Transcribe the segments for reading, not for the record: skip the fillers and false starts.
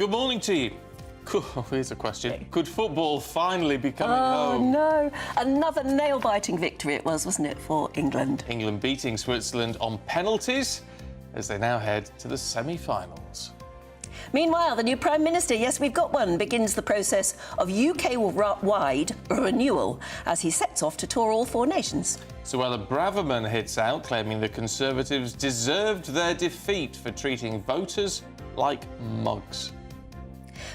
Good morning to you. Here's a question. Could football finally be coming home? Oh, no. Another nail-biting victory it was, wasn't it, for England? England beating Switzerland on penalties as they now head to the semi-finals. Meanwhile, the new Prime Minister, yes, we've got one, begins the process of UK-wide renewal as he sets off to tour all four nations. Suella Braverman hits out, claiming the Conservatives deserved their defeat for treating voters like mugs.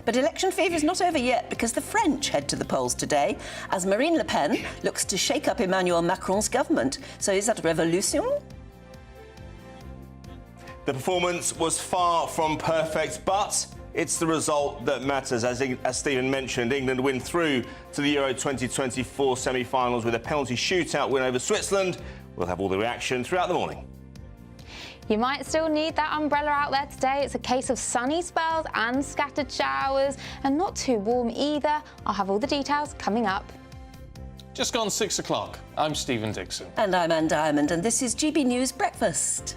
But election fever is not over yet because the French head to the polls today as Marine Le Pen looks to shake up Emmanuel Macron's government. So is that a revolution? The performance was far from perfect, but it's the result that matters. As Stephen mentioned, England win through to the Euro 2024 semi-finals with a penalty shootout win over Switzerland. We'll have all the reaction throughout the morning. You might still need that umbrella out there today. It's a case of sunny spells and scattered showers, and not too warm either. I'll have all the details coming up. Just gone 6 o'clock. I'm Stephen Dixon. And I'm Anne Diamond, and this is GB News Breakfast.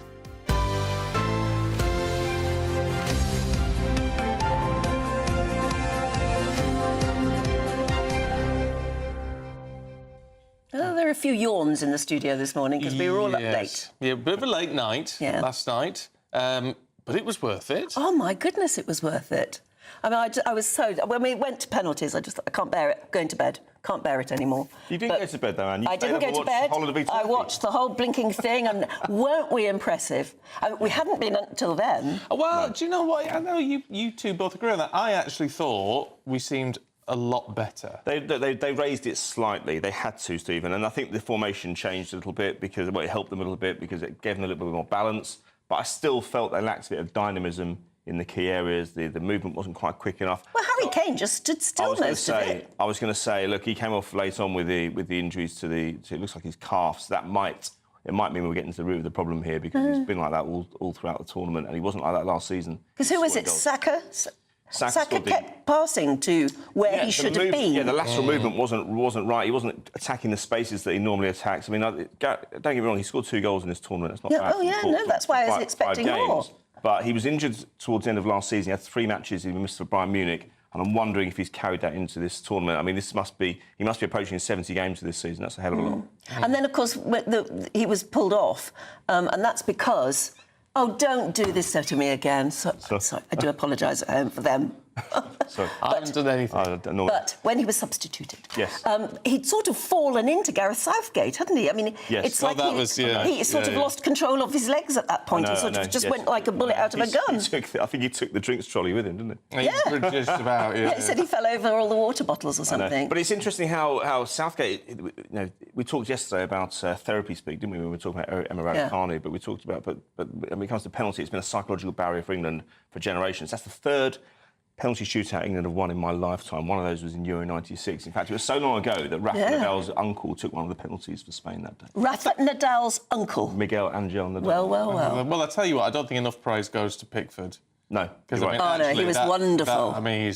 Oh, there are a few yawns in the studio this morning because we were all up late. Yeah, a bit of a late night last night, but it was worth it. Oh, my goodness, it was worth it. I mean, I was so... When we went to penalties, I can't bear it. Going to bed. Can't bear it anymore. You didn't go to bed, though, Anne. I didn't go to bed. I watched the whole blinking thing, and weren't we impressive? I mean, we hadn't been until then. Well, do you know what? I know you two both agree on that. I actually thought we seemed a lot better. They raised it slightly. They had to, Stephen, and I think the formation changed a little bit because it helped them a little bit because it gave them a little bit more balance. But I still felt they lacked a bit of dynamism in the key areas. The movement wasn't quite quick enough. Well, Harry Kane just stood still most of it. I was going to say, look, he came off late on with the injuries to it looks like his calves. It might mean we're getting to the root of the problem here because he's been like that all throughout the tournament, and he wasn't like that last season. Because who was it? Saka kept passing to where he should have been. Yeah, the lateral movement wasn't right. He wasn't attacking the spaces that he normally attacks. I mean, don't get me wrong, he scored 2 goals in this tournament. That's not bad. Oh, yeah, no, that's why I was expecting more. But he was injured towards the end of last season. He had 3 matches he missed for Bayern Munich, and I'm wondering if he's carried that into this tournament. I mean, he must be approaching 70 games this season. That's a hell of a lot. And then, of course, he was pulled off, and that's because... Oh, don't do this to me again. Sorry, I do apologise at home for them. Sorry. I haven't done anything. But when he was substituted, yes, he'd sort of fallen into Gareth Southgate, hadn't he? I mean, it's like he sort of lost control of his legs at that point. He sort of just went like a bullet out of a gun. I think he took the drinks trolley with him, didn't he? Yeah. Just about, yeah. He said he fell over all the water bottles or something. But it's interesting how Southgate... we talked yesterday about therapy speak, didn't we? We were talking about Emma Raducanu, but we talked about... But when it comes to penalty, it's been a psychological barrier for England for generations. That's the 3rd penalty shootout England have won in my lifetime. One of those was in Euro 96. In fact, it was so long ago that Rafa Nadal's uncle took one of the penalties for Spain that day. Rafa Nadal's uncle? Miguel Angel Nadal. Well. Well, I tell you what, I don't think enough praise goes to Pickford. No. No, he was wonderful. I mean,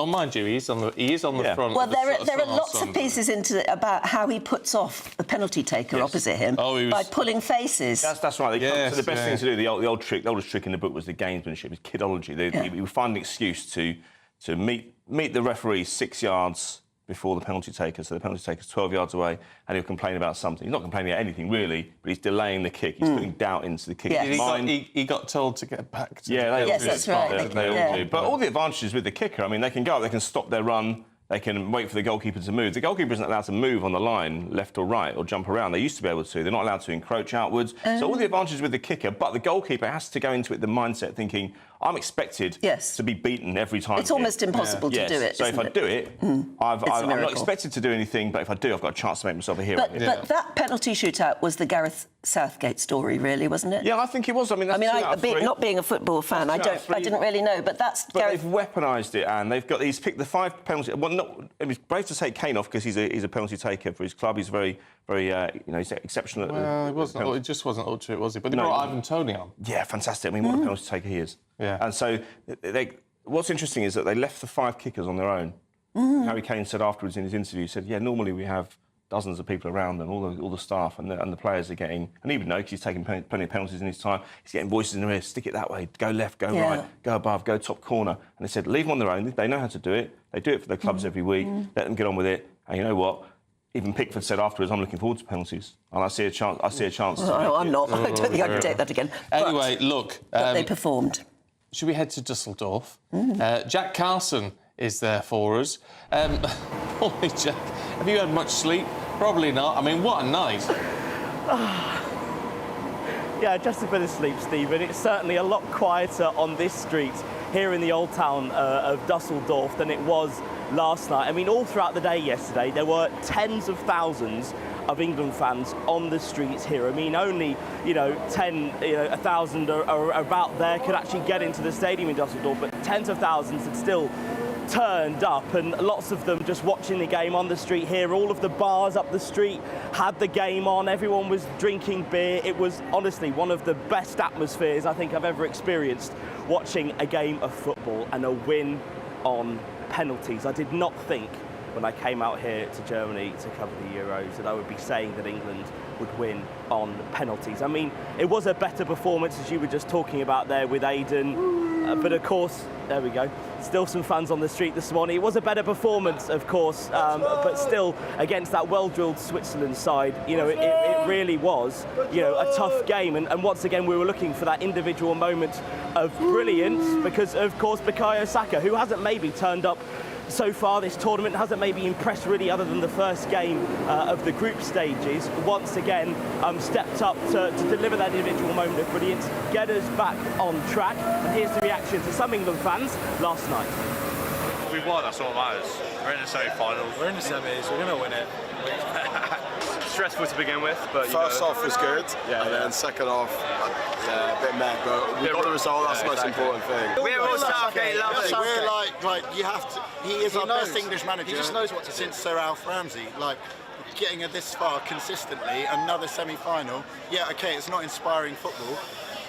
mind you, he is on the front. Well, there are lots of pieces about how he puts off the penalty taker opposite him by pulling faces. That's right. So the best thing to do, the oldest trick in the book was the gamesmanship, was kidology. He would find an excuse to meet the referee 6 yards before the penalty taker, so the penalty taker's 12 yards away, and he'll complain about something. He's not complaining about anything, really, but he's delaying the kick. He's putting doubt into the kick. Yes. He got told to get back to yes, that's right. They all do. But all the advantages with the kicker, I mean, they can go up, they can stop their run, they can wait for the goalkeeper to move. The goalkeeper isn't allowed to move on the line, left or right, or jump around. They used to be able to. They're not allowed to encroach outwards. So all the advantages with the kicker, but the goolkeeper has to go into it the mindset thinking, I'm expected to be beaten every time. It's almost impossible to do it. So if I do it, I'm not expected to do anything, but if I do, I've got a chance to make myself a hero. But that penalty shootout was the Gareth Southgate story, really, wasn't it? Yeah, I think it was. I mean, not being a football fan, I didn't really know, but that's. But they've weaponised it, and he's picked the 5 penalties. Well, it was brave to take Kane off because he's a penalty taker for his club. He's very, he's exceptional. Well, it just wasn't up to it, was it? But they brought Ivan Toney on. Yeah, fantastic. I mean, what a penalty taker he is. Yeah. And so what's interesting is that they left the 5 kickers on their own. Harry Kane said afterwards in his interview, he said, normally we have dozens of people around them, all the staff and the players are getting, and even though he's taking plenty of penalties in his time, he's getting voices in their ear, stick it that way, go left, go right, go above, go top corner. And they said, leave them on their own. They know how to do it. They do it for their clubs every week. Let them get on with it. And you know what? Even Pickford said afterwards, I'm looking forward to penalties. And I see a chance. No, I'm not. I don't think I can take that again. Anyway, look. But they performed. Should we head to Dusseldorf? Jack Carson is there for us. Holy Jack, have you had much sleep? Probably not. I mean, what a night. Yeah, just a bit of sleep, Stephen. It's certainly a lot quieter on this street here in the old town of Dusseldorf than it was last night. I mean, all throughout the day yesterday, there were tens of thousands of England fans on the streets here. I mean, only, 1,000 or about there could actually get into the stadium in Dusseldorf, but tens of thousands had still turned up, and lots of them just watching the game on the street here. All of the bars up the street had the game on. Everyone was drinking beer. It was honestly one of the best atmospheres I think I've ever experienced watching a game of football, and a win on penalties. I did not think when I came out here to Germany to cover the Euros that I would be saying that England would win on penalties. I mean, it was a better performance, as you were just talking about there with Aidan, but of course, there we go, still some fans on the street this morning. It was a better performance, of course, but still against that well-drilled Switzerland side, it really was, a tough game. And once again, we were looking for that individual moment of brilliance because, of course, Bukayo Saka, who hasn't maybe turned up so far this tournament, hasn't maybe impressed really other than the first game of the group stages, once again stepped up to deliver that individual moment of brilliance, get us back on track. And here's the reaction to some England fans last night. We've won, that's all that matters. We're in the semi-finals. We're in the semis, we're going to win it. Stressful to begin with, but First half was good, and then second half, a bit mad, but we got the result, that's the most important thing. We're all Southgate lovers. We're like, you have to, he is our best English manager. He just knows what to do. Since Sir Alf Ramsey, getting her this far consistently, another semi-final. Yeah, okay, it's not inspiring football,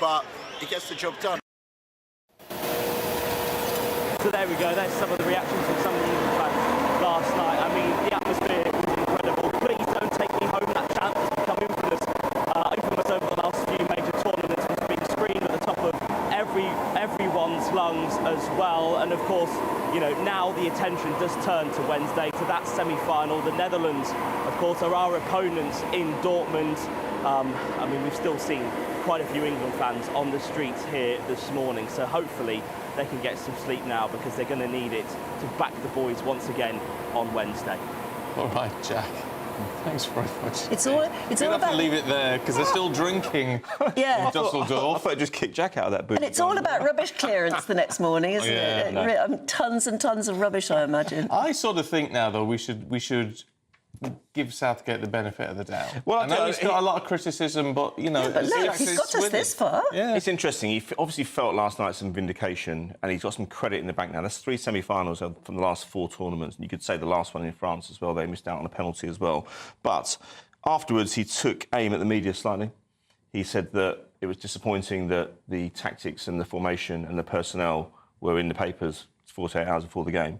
but he gets the job done. So there we go, there's some of the reactions from some of the England fans last night. I mean, the atmosphere was incredible. Please don't take me home. That chant has become infamous over the last few major tournaments, which has been screamed at the top of everyone's lungs as well. And of course, now the attention does turn to Wednesday, to that semi-final. The Netherlands, of course, are our opponents in Dortmund. I mean, we've still seen quite a few England fans on the streets here this morning, so hopefully they can get some sleep now, because they're going to need it to back the boys once again on Wednesday. All right, Jack. Thanks very much. It's all have about to leave it there because they're still drinking in Dusseldorf. I thought I'd just kick Jack out of that booth. And it's all about rubbish clearance the next morning, isn't it? No. Tons and tons of rubbish, I imagine. I sort of think now, though, we should give Southgate the benefit of the doubt. Well, I know he's got a lot of criticism, but, But look, he's got us this far. Yeah. It's interesting. He obviously felt last night some vindication, and he's got some credit in the bank now. That's 3 semi-finals from the last 4 tournaments, and you could say the last one in France as well. They missed out on a penalty as well. But afterwards, he took aim at the media slightly. He said that it was disappointing that the tactics and the formation and the personnel were in the papers 48 hours before the game.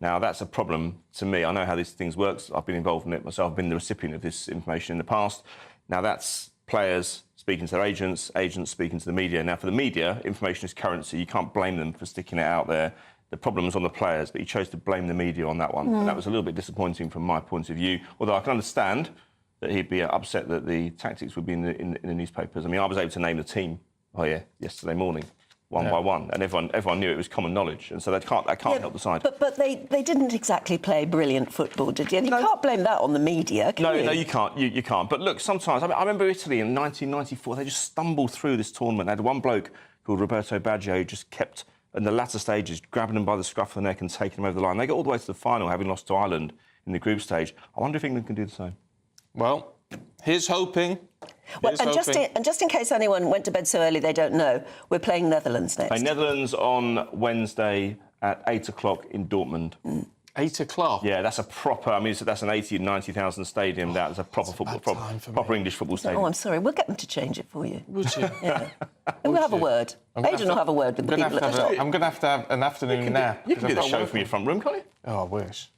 Now, that's a problem to me. I know how these things work. I've been involved in it myself. I've been the recipient of this information in the past. Now, that's players speaking to their agents, agents speaking to the media. Now, for the media, information is currency. You can't blame them for sticking it out there. The problem's on the players, but he chose to blame the media on that one. And that was a little bit disappointing from my point of view, although I can understand that he'd be upset that the tactics would be in the newspapers. I mean, I was able to name the team, yesterday morning. One by one, and everyone knew it was common knowledge, and so that can't help the side. But they didn't exactly play brilliant football, did you? You can't blame that on the media, can you? No, you can't. You can't. But look, sometimes I remember Italy in 1994. They just stumbled through this tournament. They had one bloke called Roberto Baggio who just kept in the latter stages grabbing them by the scruff of the neck and taking them over the line. They got all the way to the final, having lost to Ireland in the group stage. I wonder if England can do the same. Well, here's hoping. Well, and just in case anyone went to bed so early they don't know, we're playing Netherlands next. Netherlands on Wednesday at 8 o'clock in Dortmund. 8 o'clock? Yeah, that's a proper... I mean, that's an 80,000, 90,000 stadium. That's a proper proper English football stadium. Oh, I'm sorry. We'll get them to change it for you. Would you? Yeah. And we'll have a word. Aidan will have a word with the people at the top. I'm going to have an afternoon nap. You can do the show from your front room, can't you? Oh, I wish.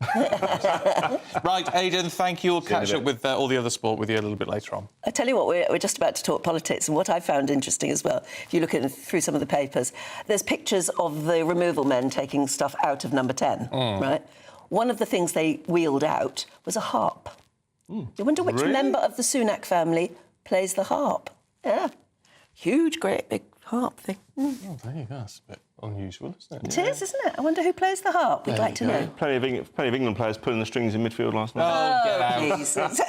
Right, Aidan, thank you. We'll catch up with all the other sport with you a little bit later on. I tell you what, we're just about to talk politics, and what I found interesting as well, if you look through some of the papers, there's pictures of the removal men taking stuff out of number 10, right? One of the things they wheeled out was a harp. You wonder which member of the Sunak family plays the harp. Yeah. Huge, great, big harp thing. Oh, there you go. That's a bit unusual, isn't it? It is, isn't it? I wonder who plays the harp. We'd like to know. Plenty of England players pulling the strings in midfield last night. Oh, get out. Jesus.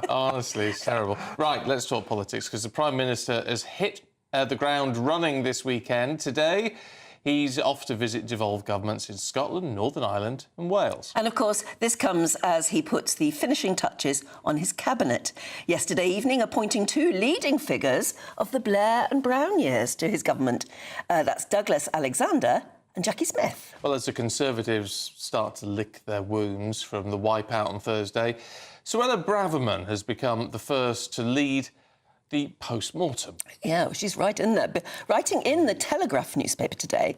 Honestly, it's terrible. Right, let's talk politics, because the Prime Minister has hit the ground running this weekend. Today, he's off to visit devolved governments in Scotland, Northern Ireland and Wales. And, of course, this comes as he puts the finishing touches on his cabinet. Yesterday evening, appointing two leading figures of the Blair and Brown years to his government. That's Douglas Alexander and Jackie Smith. Well, as the Conservatives start to lick their wounds from the wipeout on Thursday, Suella Braverman has become the first to lead the postmortem. Yeah, well, she's right in there. Writing in the Telegraph newspaper today,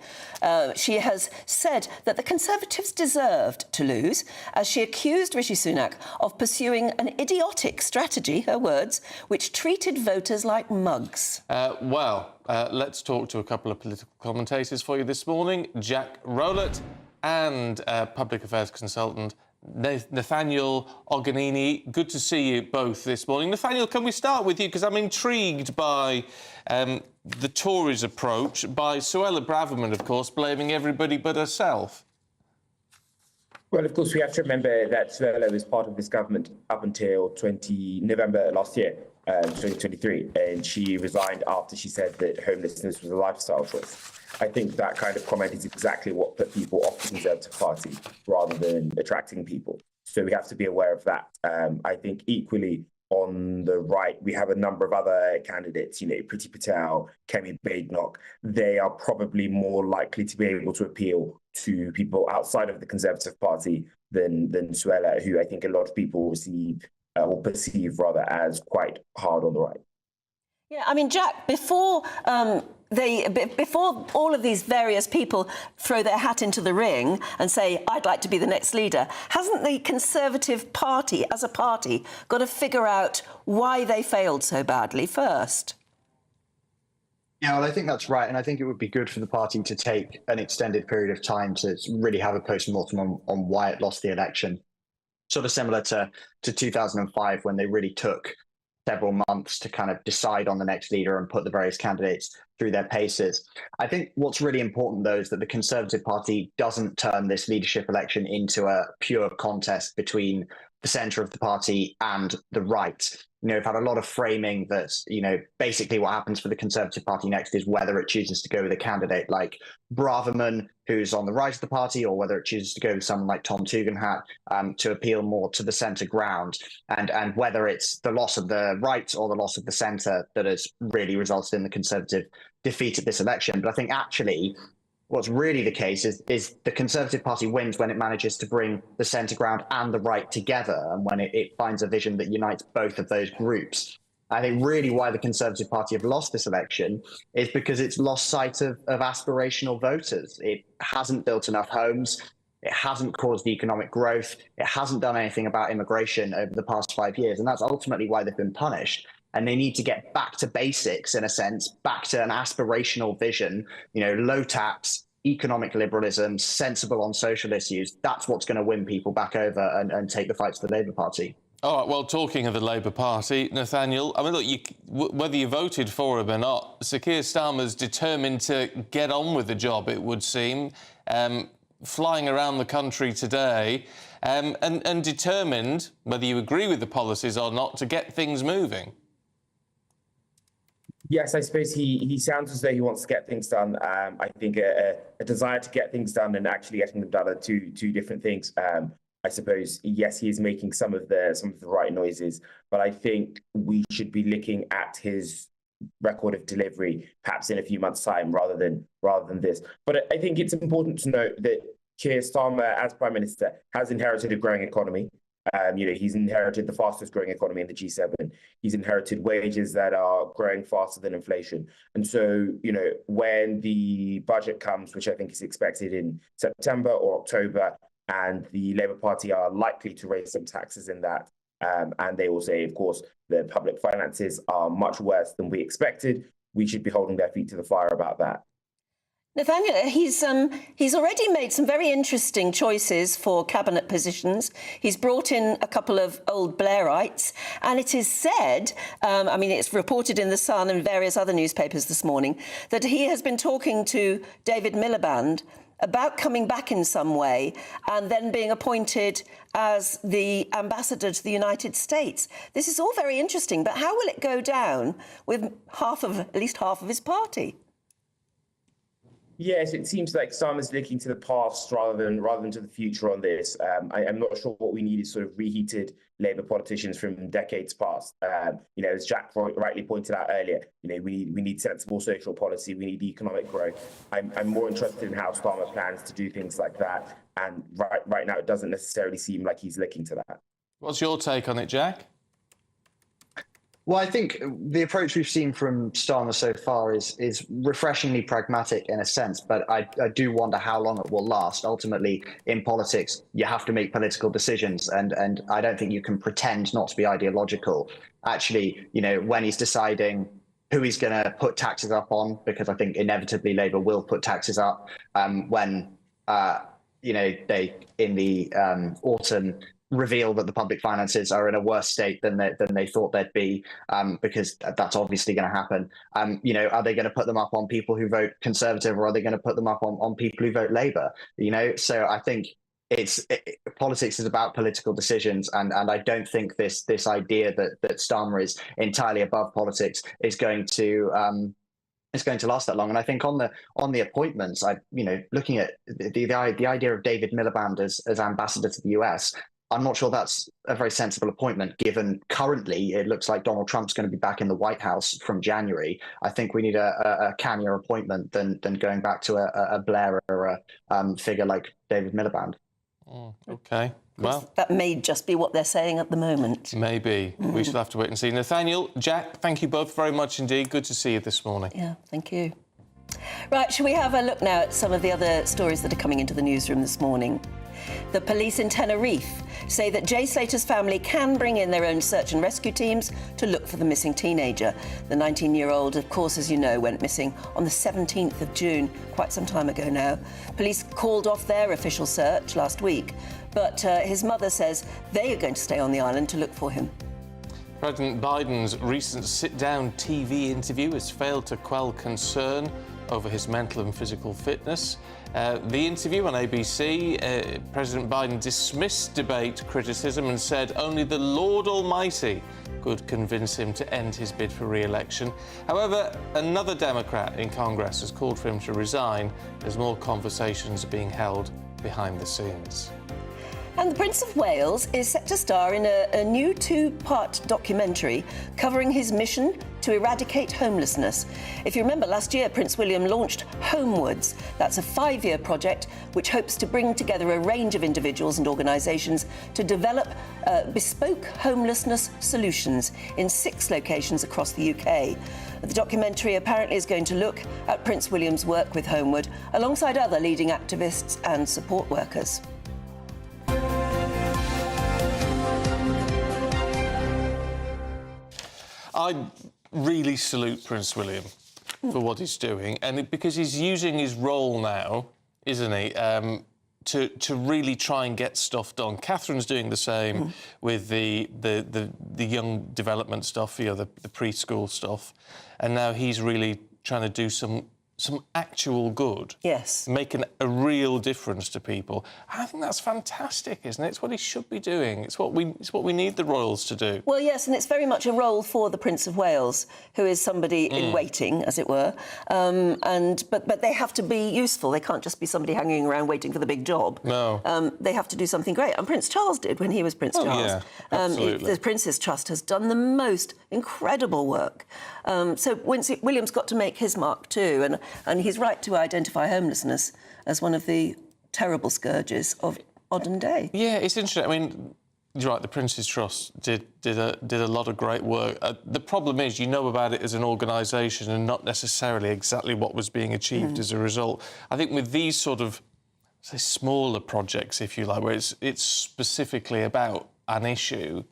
she has said that the Conservatives deserved to lose, as she accused Rishi Sunak of pursuing an idiotic strategy, her words, which treated voters like mugs. Let's talk to a couple of political commentators for you this morning. Jack Rowlett and public affairs consultant Nathaniel Oganini. Good to see you both this morning. Nathaniel, can we start with you? Because I'm intrigued by the Tories' approach, by Suella Braverman, of course, blaming everybody but herself. Well, of course, we have to remember that Suella was part of this government up until November last year, 2023, and she resigned after she said that homelessness was a lifestyle choice. I think that kind of comment is exactly what put people off the Conservative Party rather than attracting people. So we have to be aware of that. I think equally on the right, we have a number of other candidates, Priti Patel, Kemi Badenoch. They are probably more likely to be able to appeal to people outside of the Conservative Party than Suella, who I think a lot of people perceive rather as quite hard on the right. Yeah, I mean, Jack, before all of these various people throw their hat into the ring and say, I'd like to be the next leader, hasn't the Conservative Party, as a party, got to figure out why they failed so badly first? Yeah, well, I think that's right. And I think it would be good for the party to take an extended period of time to really have a post-mortem on why it lost the election. Sort of similar to 2005, when they really took several months to kind of decide on the next leader and put the various candidates through their paces. I think what's really important, though, is that the Conservative Party doesn't turn this leadership election into a pure contest between the centre of the party and the right. We've had a lot of framing that, basically what happens for the Conservative Party next is whether it chooses to go with a candidate like Braverman, who's on the right of the party, or whether it chooses to go with someone like Tom Tugendhat to appeal more to the centre ground, and whether it's the loss of the right or the loss of the centre that has really resulted in the Conservative defeat at this election. But I think actually what's really the case is the Conservative Party wins when it manages to bring the centre ground and the right together, and when it finds a vision that unites both of those groups. I think really why the Conservative Party have lost this election is because it's lost sight of aspirational voters. It hasn't built enough homes. It hasn't caused economic growth. It hasn't done anything about immigration over the past 5 years. And that's ultimately why they've been punished. And they need to get back to basics, in a sense, back to an aspirational vision, low tax, economic liberalism, sensible on social issues. That's what's going to win people back over and take the fight to the Labour Party. All right, well, talking of the Labour Party, Nathaniel, I mean, look, whether you voted for him or not, Sir Keir Starmer's determined to get on with the job, it would seem, flying around the country today, and determined, whether you agree with the policies or not, to get things moving. Yes, I suppose he sounds as though he wants to get things done. I think a desire to get things done and actually getting them done are two different things. I suppose, yes, he is making some of the right noises, but I think we should be looking at his record of delivery perhaps in a few months' time rather than this. But I think it's important to note that Keir Starmer, as Prime Minister, has inherited a growing economy. He's inherited the fastest growing economy in the G7. He's inherited wages that are growing faster than inflation. And so, when the budget comes, which I think is expected in September or October, and the Labour Party are likely to raise some taxes in that. And they will say, of course, the public finances are much worse than we expected. We should be holding their feet to the fire about that. Nathaniel, he's already made some very interesting choices for cabinet positions. He's brought in a couple of old Blairites, and it is said, I mean, it's reported in The Sun and various other newspapers this morning, that he has been talking to David Miliband about coming back in some way and then being appointed as the ambassador to the United States. This is all very interesting, but how will it go down with at least half of his party? Yes, it seems like Starmer's looking to the past rather than to the future on this. I'm not sure what we need is sort of reheated Labour politicians from decades past. As Jack rightly pointed out earlier, we need sensible social policy, we need economic growth. I'm more interested in how Starmer plans to do things like that. And right now, it doesn't necessarily seem like he's looking to that. What's your take on it, Jack? Well, I think the approach we've seen from Starmer so far is refreshingly pragmatic in a sense, but I do wonder how long it will last. Ultimately, in politics, you have to make political decisions, and I don't think you can pretend not to be ideological. Actually, when he's deciding who he's going to put taxes up on, because I think inevitably Labour will put taxes up when, they, in the autumn, reveal that the public finances are in a worse state than they thought they'd be, because that's obviously going to happen. Are they going to put them up on people who vote Conservative, or are they going to put them up on people who vote Labour? So I think politics is about political decisions, and I don't think this idea that Starmer is entirely above politics is going to last that long. And I think on the appointments, looking at the idea of David Miliband as ambassador to the US, I'm not sure that's a very sensible appointment, given currently it looks like Donald Trump's going to be back in the White House from January. I think we need a cannier appointment than going back to a Blair or a figure like David Miliband. OK. Well, that may just be what they're saying at the moment. Maybe. We shall have to wait and see. Nathaniel, Jack, thank you both very much indeed. Good to see you this morning. Yeah, thank you. Right, shall we have a look now at some of the other stories that are coming into the newsroom this morning? The police in Tenerife say that Jay Slater's family can bring in their own search and rescue teams to look for the missing teenager. The 19-year-old, of course, as you know, went missing on the 17th of June, quite some time ago now. Police called off their official search last week, but his mother says they are going to stay on the island to look for him. President Biden's recent sit-down TV interview has failed to quell concern over his mental and physical fitness. The interview on ABC, President Biden dismissed debate criticism and said only the Lord Almighty could convince him to end his bid for re-election. However, another Democrat in Congress has called for him to resign as more conversations are being held behind the scenes. And the Prince of Wales is set to star in a new two-part documentary covering his mission to eradicate homelessness. If you remember, last year, Prince William launched Homewards. That's a 5-year project which hopes to bring together a range of individuals and organisations to develop bespoke homelessness solutions in 6 locations across the UK. The documentary apparently is going to look at Prince William's work with Homeward alongside other leading activists and support workers. I really salute Prince William for what he's doing, and because he's using his role now, isn't he, to really try and get stuff done. Catherine's doing the same with the young development stuff, the preschool stuff, and now he's really trying to do some actual good. Yes. Making a real difference to people. I think that's fantastic, isn't it? It's what he should be doing. It's what we need the royals to do. Well, yes, and it's very much a role for the Prince of Wales, who is somebody in waiting, as it were. But they have to be useful. They can't just be somebody hanging around waiting for the big job. No. They have to do something great. And Prince Charles did when he was Prince Charles. Yeah, absolutely. The Prince's Trust has done the most incredible work. So William's got to make his mark too, and he's right to identify homelessness as one of the terrible scourges of modern day. Yeah, it's interesting. I mean, you're right, the Prince's Trust did a lot of great work. The problem is you know about it as an organisation and not necessarily exactly what was being achieved as a result. I think with these sort of say, smaller projects, if you like, where it's specifically about an issue,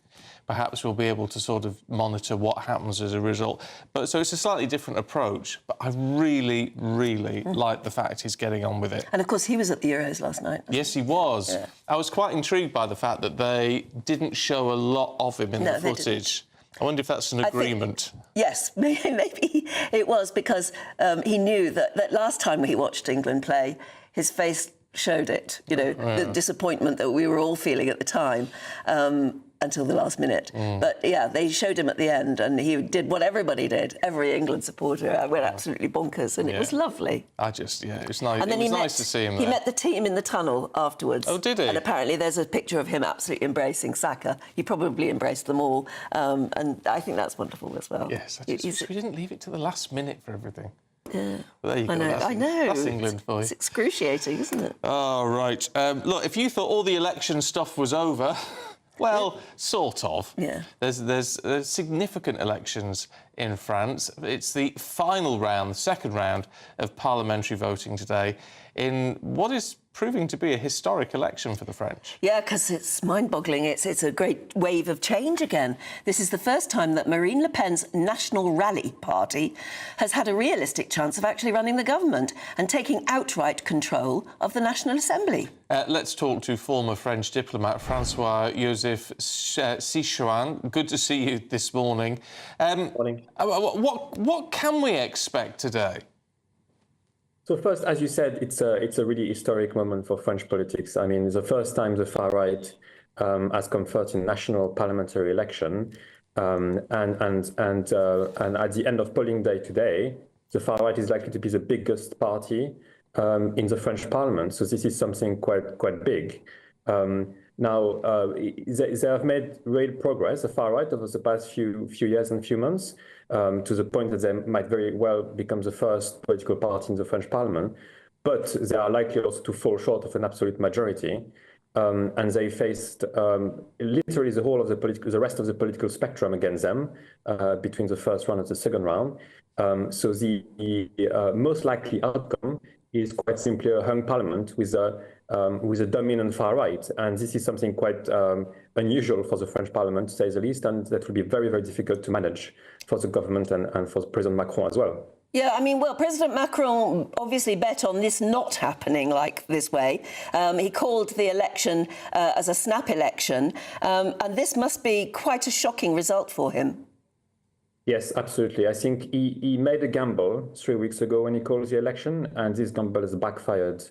perhaps we'll be able to sort of monitor what happens as a result. But so it's a slightly different approach, but I really, really like the fact he's getting on with it. And, of course, he was at the Euros last night. Yes, he was. Yeah. I was quite intrigued by the fact that they didn't show a lot of him in the footage. I wonder if that's an agreement. Yes, maybe it was, because he knew that last time he watched England play, his face showed it, the disappointment that we were all feeling at the time. Until the last minute. But, yeah, they showed him at the end and he did what everybody did. Every England supporter went absolutely bonkers and it was lovely. It was nice. And then it was nice to see him He there. met the team in the tunnel afterwards. Oh, did he? And apparently there's a picture of him absolutely embracing Saka. He probably embraced them all. And I think that's wonderful as well. Yes, we didn't leave it to the last minute for everything. Yeah. Well, there you go. I know. That's England for you. It's excruciating, isn't it? Oh, right. Look, if you thought all the election stuff was over... Well, sort of. Yeah. There's significant elections in France. It's the final round, the second round of parliamentary voting today in what is proving to be a historic election for the French. Yeah, because it's mind-boggling. It's a great wave of change again. This is the first time that Marine Le Pen's National Rally party has had a realistic chance of actually running the government and taking outright control of the National Assembly. Let's talk to former French diplomat Francois-Joseph Sichuan. Good to see you this morning. Morning. What can we expect today? So first, as you said, it's a really historic moment for French politics. I mean, it's the first time the far right has come first in national parliamentary election, and at the end of polling day today, the far right is likely to be the biggest party in the French Parliament. So this is something quite big. Now, they have made real progress, the far right, over the past few years and few months, to the point that they might very well become the first political party in the French Parliament. But they are likely also to fall short of an absolute majority. And they faced literally the whole of the rest of the political spectrum against them between the first round and the second round. So the most likely outcome is quite simply a hung parliament with a dominant far right. And this is something quite unusual for the French parliament, to say the least, and that will be very, very difficult to manage for the government and for President Macron as well. Yeah, I mean, well, President Macron obviously bet on this not happening like this way. He called the election as a snap election, and this must be quite a shocking result for him. Yes, absolutely. I think he made a gamble 3 weeks ago when he called the election, and this gamble has backfired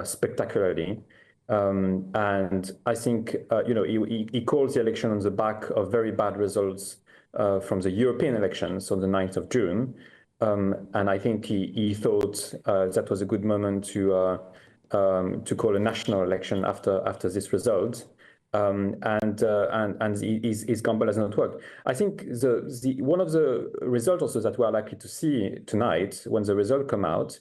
spectacularly. And I think, he called the election on the back of very bad results from the European elections on the 9th of June. And I think he thought that was a good moment to call a national election after this result. And his gamble has not worked. I think one of the results also that we are likely to see tonight, when the result come out,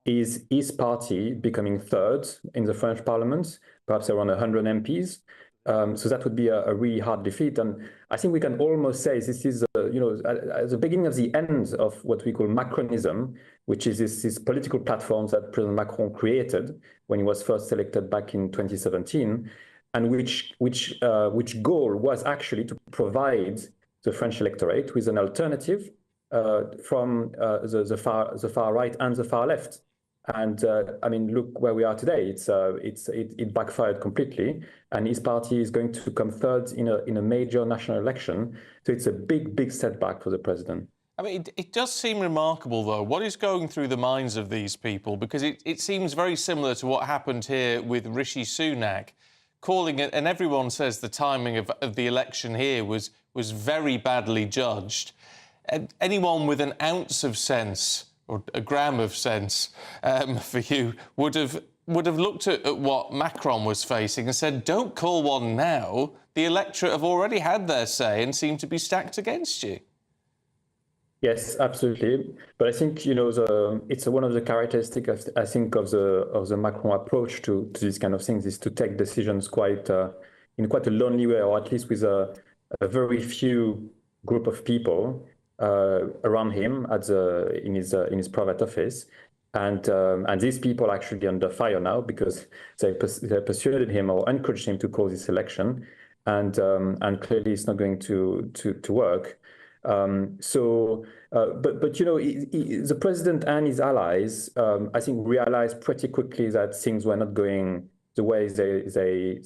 is his party becoming third in the French Parliament, perhaps around 100 MPs. So that would be a really hard defeat. And I think we can almost say this is, at the beginning of the end of what we call Macronism, which is this political platform that President Macron created when he was first elected back in 2017, and which goal was actually to provide the French electorate with an alternative from the far right and the far left. And I mean, look where we are today. It backfired completely, and his party is going to come third in a major national election. So it's a big setback for the president. I mean, it does seem remarkable, though, what is going through the minds of these people, because it seems very similar to what happened here with Rishi Sunak, calling it, and everyone says the timing of the election here was very badly judged. Anyone with an ounce of sense or a gram of sense for you would have looked at what Macron was facing and said, don't call one now. The electorate have already had their say and seem to be stacked against you. Yes, absolutely. But I think, it's one of the characteristics, I think, of the Macron approach to these kind of things, is to take decisions in quite a lonely way, or at least with a very few group of people around him in his private office. And these people are actually under fire now because they persuaded him or encouraged him to call this election, and clearly it's not going to work. But you know, the president and his allies, I think, realized pretty quickly that things were not going the way they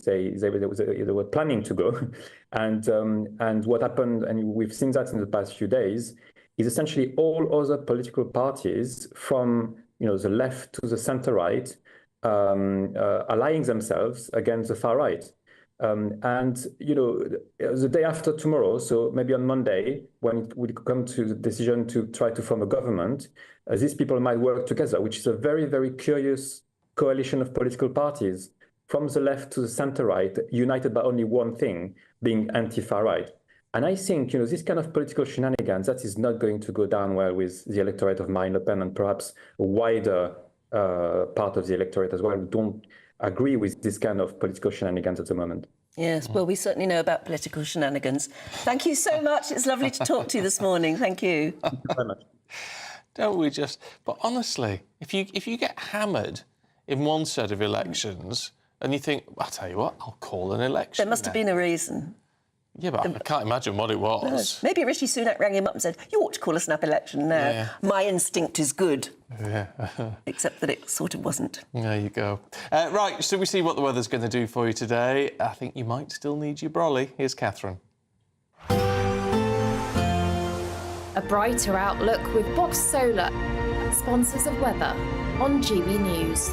were planning to go, and what happened, and we've seen that in the past few days, is essentially all other political parties from the left to the center right allying themselves against the far right. And the day after tomorrow, so maybe on Monday, when it would come to the decision to try to form a government, these people might work together, which is a very, very curious coalition of political parties from the left to the center right, united by only one thing, being anti-far right. And I think, this kind of political shenanigans, that is not going to go down well with the electorate of Marine Le Pen and perhaps a wider part of the electorate as well, who don't agree with this kind of political shenanigans at the moment. Yes, well, we certainly know about political shenanigans. Thank you so much. It's lovely to talk to you this morning. Thank you. Thank you very much. Don't we just... But honestly, if you get hammered in one set of elections and you think, I'll tell you what, I'll call an election. There must have been a reason. Yeah, but I can't imagine what it was. No. Maybe Rishi Sunak rang him up and said, you ought to call a snap election now. Yeah. My instinct is good. Yeah. Except that it sort of wasn't. There you go. Right, so we see what the weather's going to do for you today. I think you might still need your brolly. Here's Catherine. A brighter outlook with Box Solar, sponsors of weather on GB News.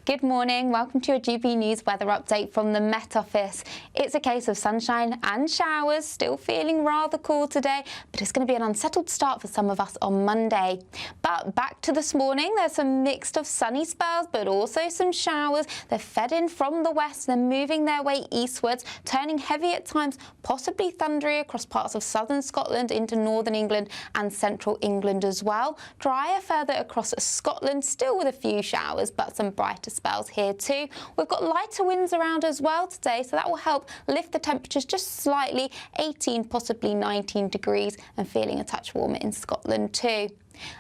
Good morning, welcome to your GB News weather update from the Met Office. It's a case of sunshine and showers, still feeling rather cool today, but it's going to be an unsettled start for some of us on Monday. But back to this morning, there's some mixed of sunny spells, but also some showers. They're fed in from the west, they're moving their way eastwards, turning heavy at times, possibly thundery across parts of southern Scotland into northern England and central England as well. Drier further across Scotland, still with a few showers, but some brighter spells here too. We've got lighter winds around as well today, so that will help lift the temperatures just slightly, 18, possibly 19 degrees, and feeling a touch warmer in Scotland too.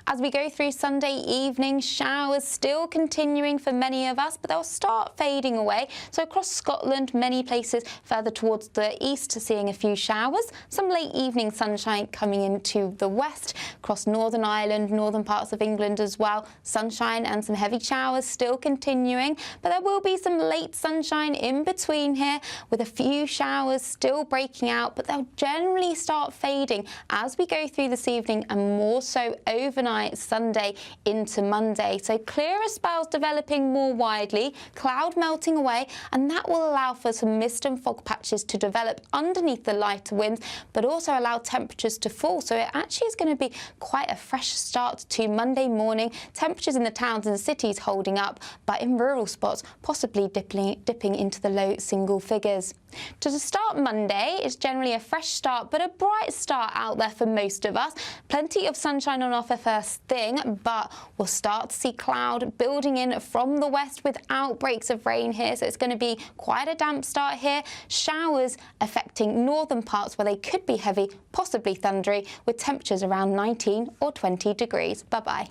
As we go through Sunday evening, showers still continuing for many of us, but they'll start fading away. So across Scotland, many places further towards the east, seeing a few showers. Some late evening sunshine coming into the west, across Northern Ireland, northern parts of England as well. Sunshine and some heavy showers still continuing, but there will be some late sunshine in between here, with a few showers still breaking out, but they'll generally start fading as we go through this evening, and more so overnight Sunday into Monday. So clearer spells developing more widely, cloud melting away, and that will allow for some mist and fog patches to develop underneath the lighter winds, but also allow temperatures to fall. So it actually is going to be quite a fresh start to Monday morning. Temperatures in the towns and cities holding up, but in rural spots possibly dipping into the low single figures. To start Monday, it's generally a fresh start, but a bright start out there for most of us. Plenty of sunshine on offer first thing, but we'll start to see cloud building in from the west with outbreaks of rain here, so it's going to be quite a damp start here. Showers affecting northern parts where they could be heavy, possibly thundery, with temperatures around 19 or 20 degrees. Bye-bye.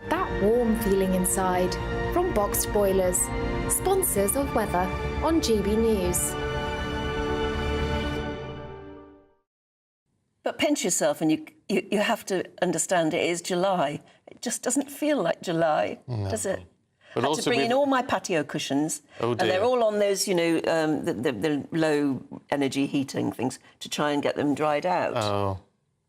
That warm feeling inside from Boxed Boilers, sponsors of weather on GB News. But pinch yourself, and you have to understand it is July. It just doesn't feel like July, does it? But I had also to bring in all my patio cushions, and they're all on those, the low energy heating things to try and get them dried out. Oh.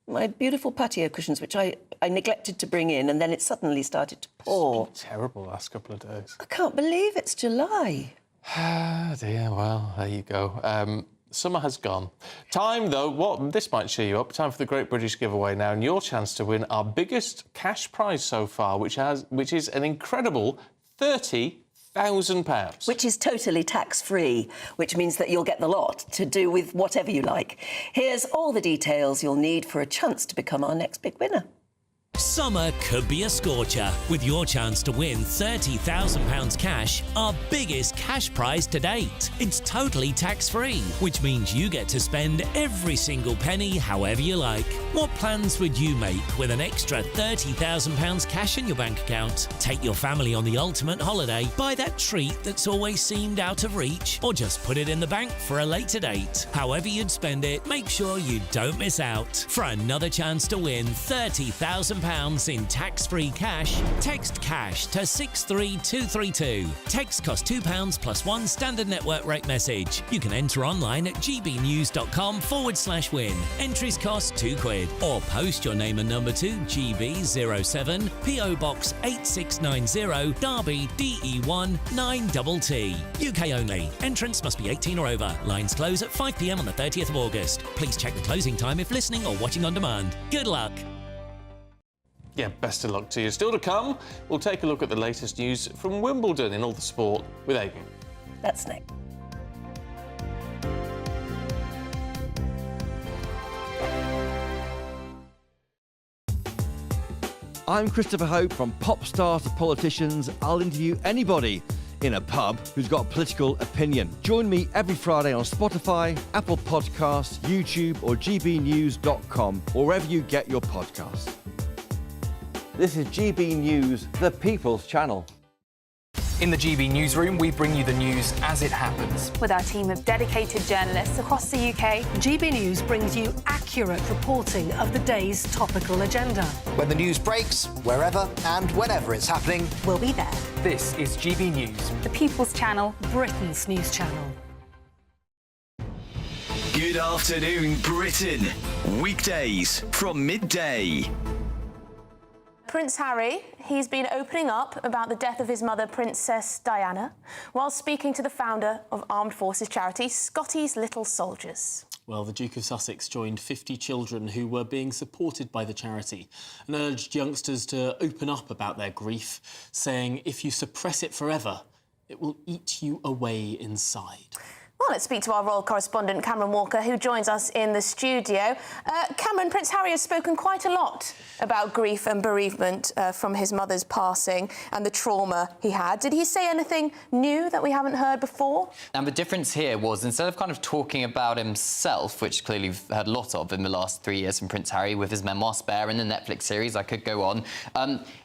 My beautiful patio cushions, which I neglected to bring in, and then it suddenly started to pour. It's been terrible the last couple of days. I can't believe it's July. Ah, dear, well, there you go. Summer has gone. Time, though, this might cheer you up. Time for the Great British Giveaway now, and your chance to win our biggest cash prize so far, which is an incredible £30,000. Which is totally tax-free, which means that you'll get the lot to do with whatever you like. Here's all the details you'll need for a chance to become our next big winner. Summer could be a scorcher, with your chance to win £30,000 cash, our biggest cash prize to date. It's totally tax-free, which means you get to spend every single penny however you like. What plans would you make with an extra £30,000 cash in your bank account? Take your family on the ultimate holiday, buy that treat that's always seemed out of reach, or just put it in the bank for a later date. However you'd spend it, make sure you don't miss out. For another chance to win £30,000 in tax-free cash, text cash to 63232. Text costs £2 plus one standard network rate message. You can enter online at gbnews.com/win. Entries cost £2, or post your name and number to GB07 PO Box 8690 Derby DE1 9TT. UK only. Entrance must be 18 or over. Lines close at 5 p.m. on the 30th of August. Please check the closing time if listening or watching on demand. Good luck. Yeah, best of luck to you. Still to come, we'll take a look at the latest news from Wimbledon in all the sport with Aidan. That's next. I'm Christopher Hope. From pop stars to politicians, I'll interview anybody in a pub who's got a political opinion. Join me every Friday on Spotify, Apple Podcasts, YouTube or gbnews.com, or wherever you get your podcasts. This is GB News, the People's Channel. In the GB Newsroom, we bring you the news as it happens. With our team of dedicated journalists across the UK, GB News brings you accurate reporting of the day's topical agenda. When the news breaks, wherever and whenever it's happening, we'll be there. This is GB News, the People's Channel, Britain's news channel. Good afternoon, Britain. Weekdays from midday. Prince Harry, he's been opening up about the death of his mother, Princess Diana, while speaking to the founder of Armed Forces charity, Scotty's Little Soldiers. Well, the Duke of Sussex joined 50 children who were being supported by the charity and urged youngsters to open up about their grief, saying, if you suppress it forever, it will eat you away inside. Well, let's speak to our royal correspondent, Cameron Walker, who joins us in the studio. Cameron, Prince Harry has spoken quite a lot about grief and bereavement from his mother's passing and the trauma he had. Did he say anything new that we haven't heard before? And the difference here was, instead of kind of talking about himself, which clearly we've heard a lot of in the last 3 years from Prince Harry with his memoir Spare and the Netflix series, I could go on,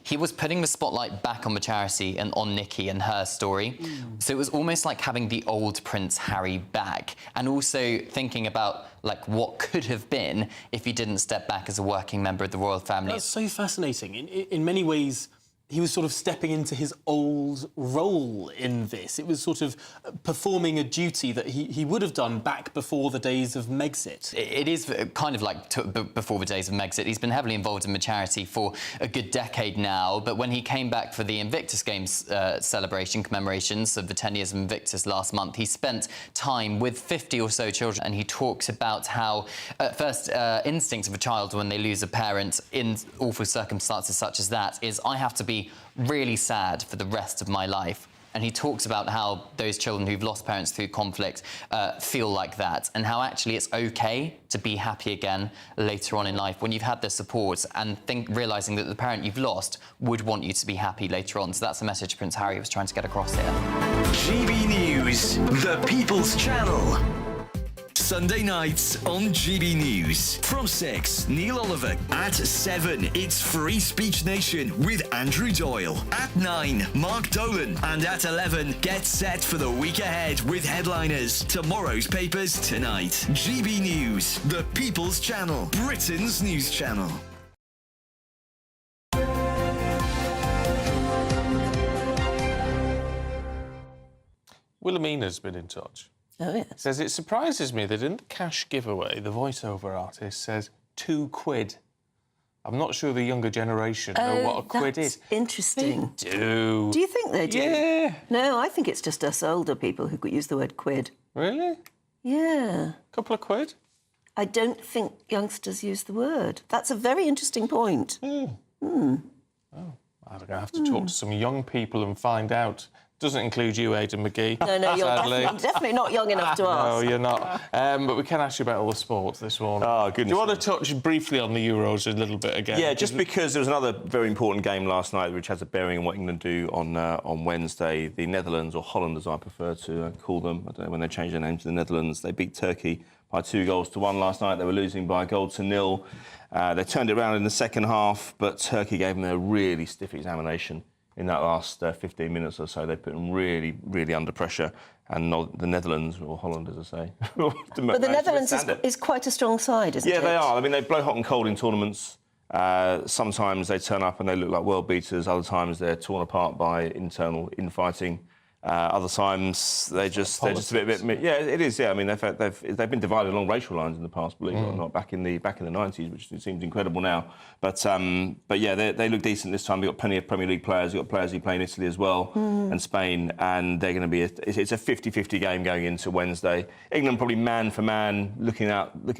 he was putting the spotlight back on the charity and on Nikki and her story. So it was almost like having the old Prince Harry back, and also thinking about like what could have been if he didn't step back as a working member of the royal family. That's so fascinating. In many ways, he was sort of stepping into his old role in this. It was sort of performing a duty that he would have done back before the days of Megxit. It is kind of like before the days of Megxit. He's been heavily involved in the charity for a good decade now, but when he came back for the Invictus Games celebration commemorations of the 10 years of Invictus last month, he spent time with 50 or so children, and he talks about how first instinct of a child when they lose a parent in awful circumstances such as that is, I have to be really sad for the rest of my life. And he talks about how those children who've lost parents through conflict feel like that, and how actually it's okay to be happy again later on in life when you've had the support and realising that the parent you've lost would want you to be happy later on. So that's the message Prince Harry was trying to get across here. GB News, the People's Channel. Sunday nights on GB News. From 6, Neil Oliver. At 7, it's Free Speech Nation with Andrew Doyle. At 9, Mark Dolan. And at 11, get set for the week ahead with headliners. Tomorrow's papers tonight. GB News, the People's Channel, Britain's news channel. Wilhelmina's been in touch. Oh, yes. Says, it surprises me that in the cash giveaway, the voiceover artist says £2. I'm not sure the younger generation know what a quid is. Interesting. They do. Do you think they do? Yeah. No, I think it's just us older people who use the word quid. Really? Yeah. Couple of quid? I don't think youngsters use the word. That's a very interesting point. Oh, I'm going to have to talk to some young people and find out Doesn't include you, Aidan McGee. No, you're sadly. definitely not young enough to ask. No, you're not. But we can ask you about all the sports this morning. Oh, goodness. Do you want to touch briefly on the Euros a little bit again? Yeah, just because there was another very important game last night which has a bearing on what England do on Wednesday. The Netherlands, or Holland as I prefer to call them, I don't know when they changed their name to the Netherlands, they beat Turkey by 2-1 last night. They were losing by 1-0. They turned it around in the second half, but Turkey gave them a really stiff examination in that last 15 minutes or so. They put them really, really under pressure. And the Netherlands, or Holland, as I say. But the Netherlands is quite a strong side, isn't it? Yeah, they are. I mean, they blow hot and cold in tournaments. Sometimes they turn up and they look like world beaters. Other times they're torn apart by internal infighting. Other times they're just a bit. Yeah, it is. Yeah, I mean they've been divided along racial lines in the past, believe it or not, back in the 90s, which seems incredible now. But yeah, they look decent this time. They've got plenty of Premier League players. They've got players who play in Italy as well and Spain, and they're going to be. It's a 50-50 game going into Wednesday. England probably man for man, looking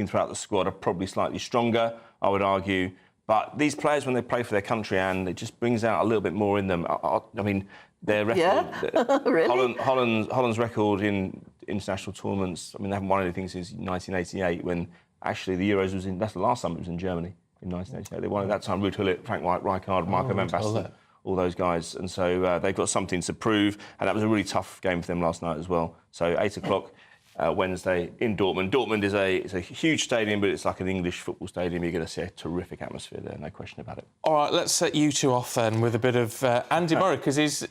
throughout the squad, are probably slightly stronger, I would argue. But these players, when they play for their country, and it just brings out a little bit more in them. I mean, their record, really? Holland's record in international tournaments. I mean, they haven't won anything since 1988, when actually the Euros was in. That's the last time it was in Germany, in 1988. They won at that time. Ruud Gullit, Frank Rijkaard, Marco Van Basten, all those guys, and so they've got something to prove. And that was a really tough game for them last night as well. So 8 o'clock. Wednesday in Dortmund. Dortmund is a huge stadium, but it's like an English football stadium. You're going to see a terrific atmosphere there, no question about it. All right, let's set you two off then with a bit of Andy Murray, because he's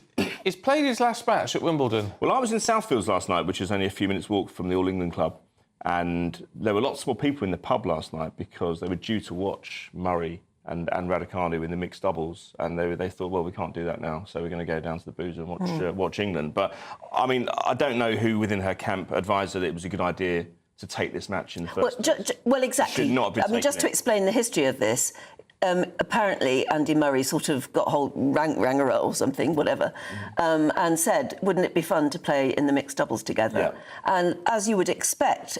played his last match at Wimbledon. Well, I was in Southfields last night, which is only a few minutes' walk from the All England Club, and there were lots more people in the pub last night because they were due to watch Murray and Raducanu in the mixed doubles, and they thought, well, we can't do that now, so we're going to go down to the boozer and watch England. But I mean, I don't know who within her camp advised that it was a good idea to take this match in the first place. Well, exactly. Should not have been I mean, just to explain the history of this. Apparently, Andy Murray sort of got hold Rangara or something, whatever, and said, wouldn't it be fun to play in the mixed doubles together? Yeah. And as you would expect,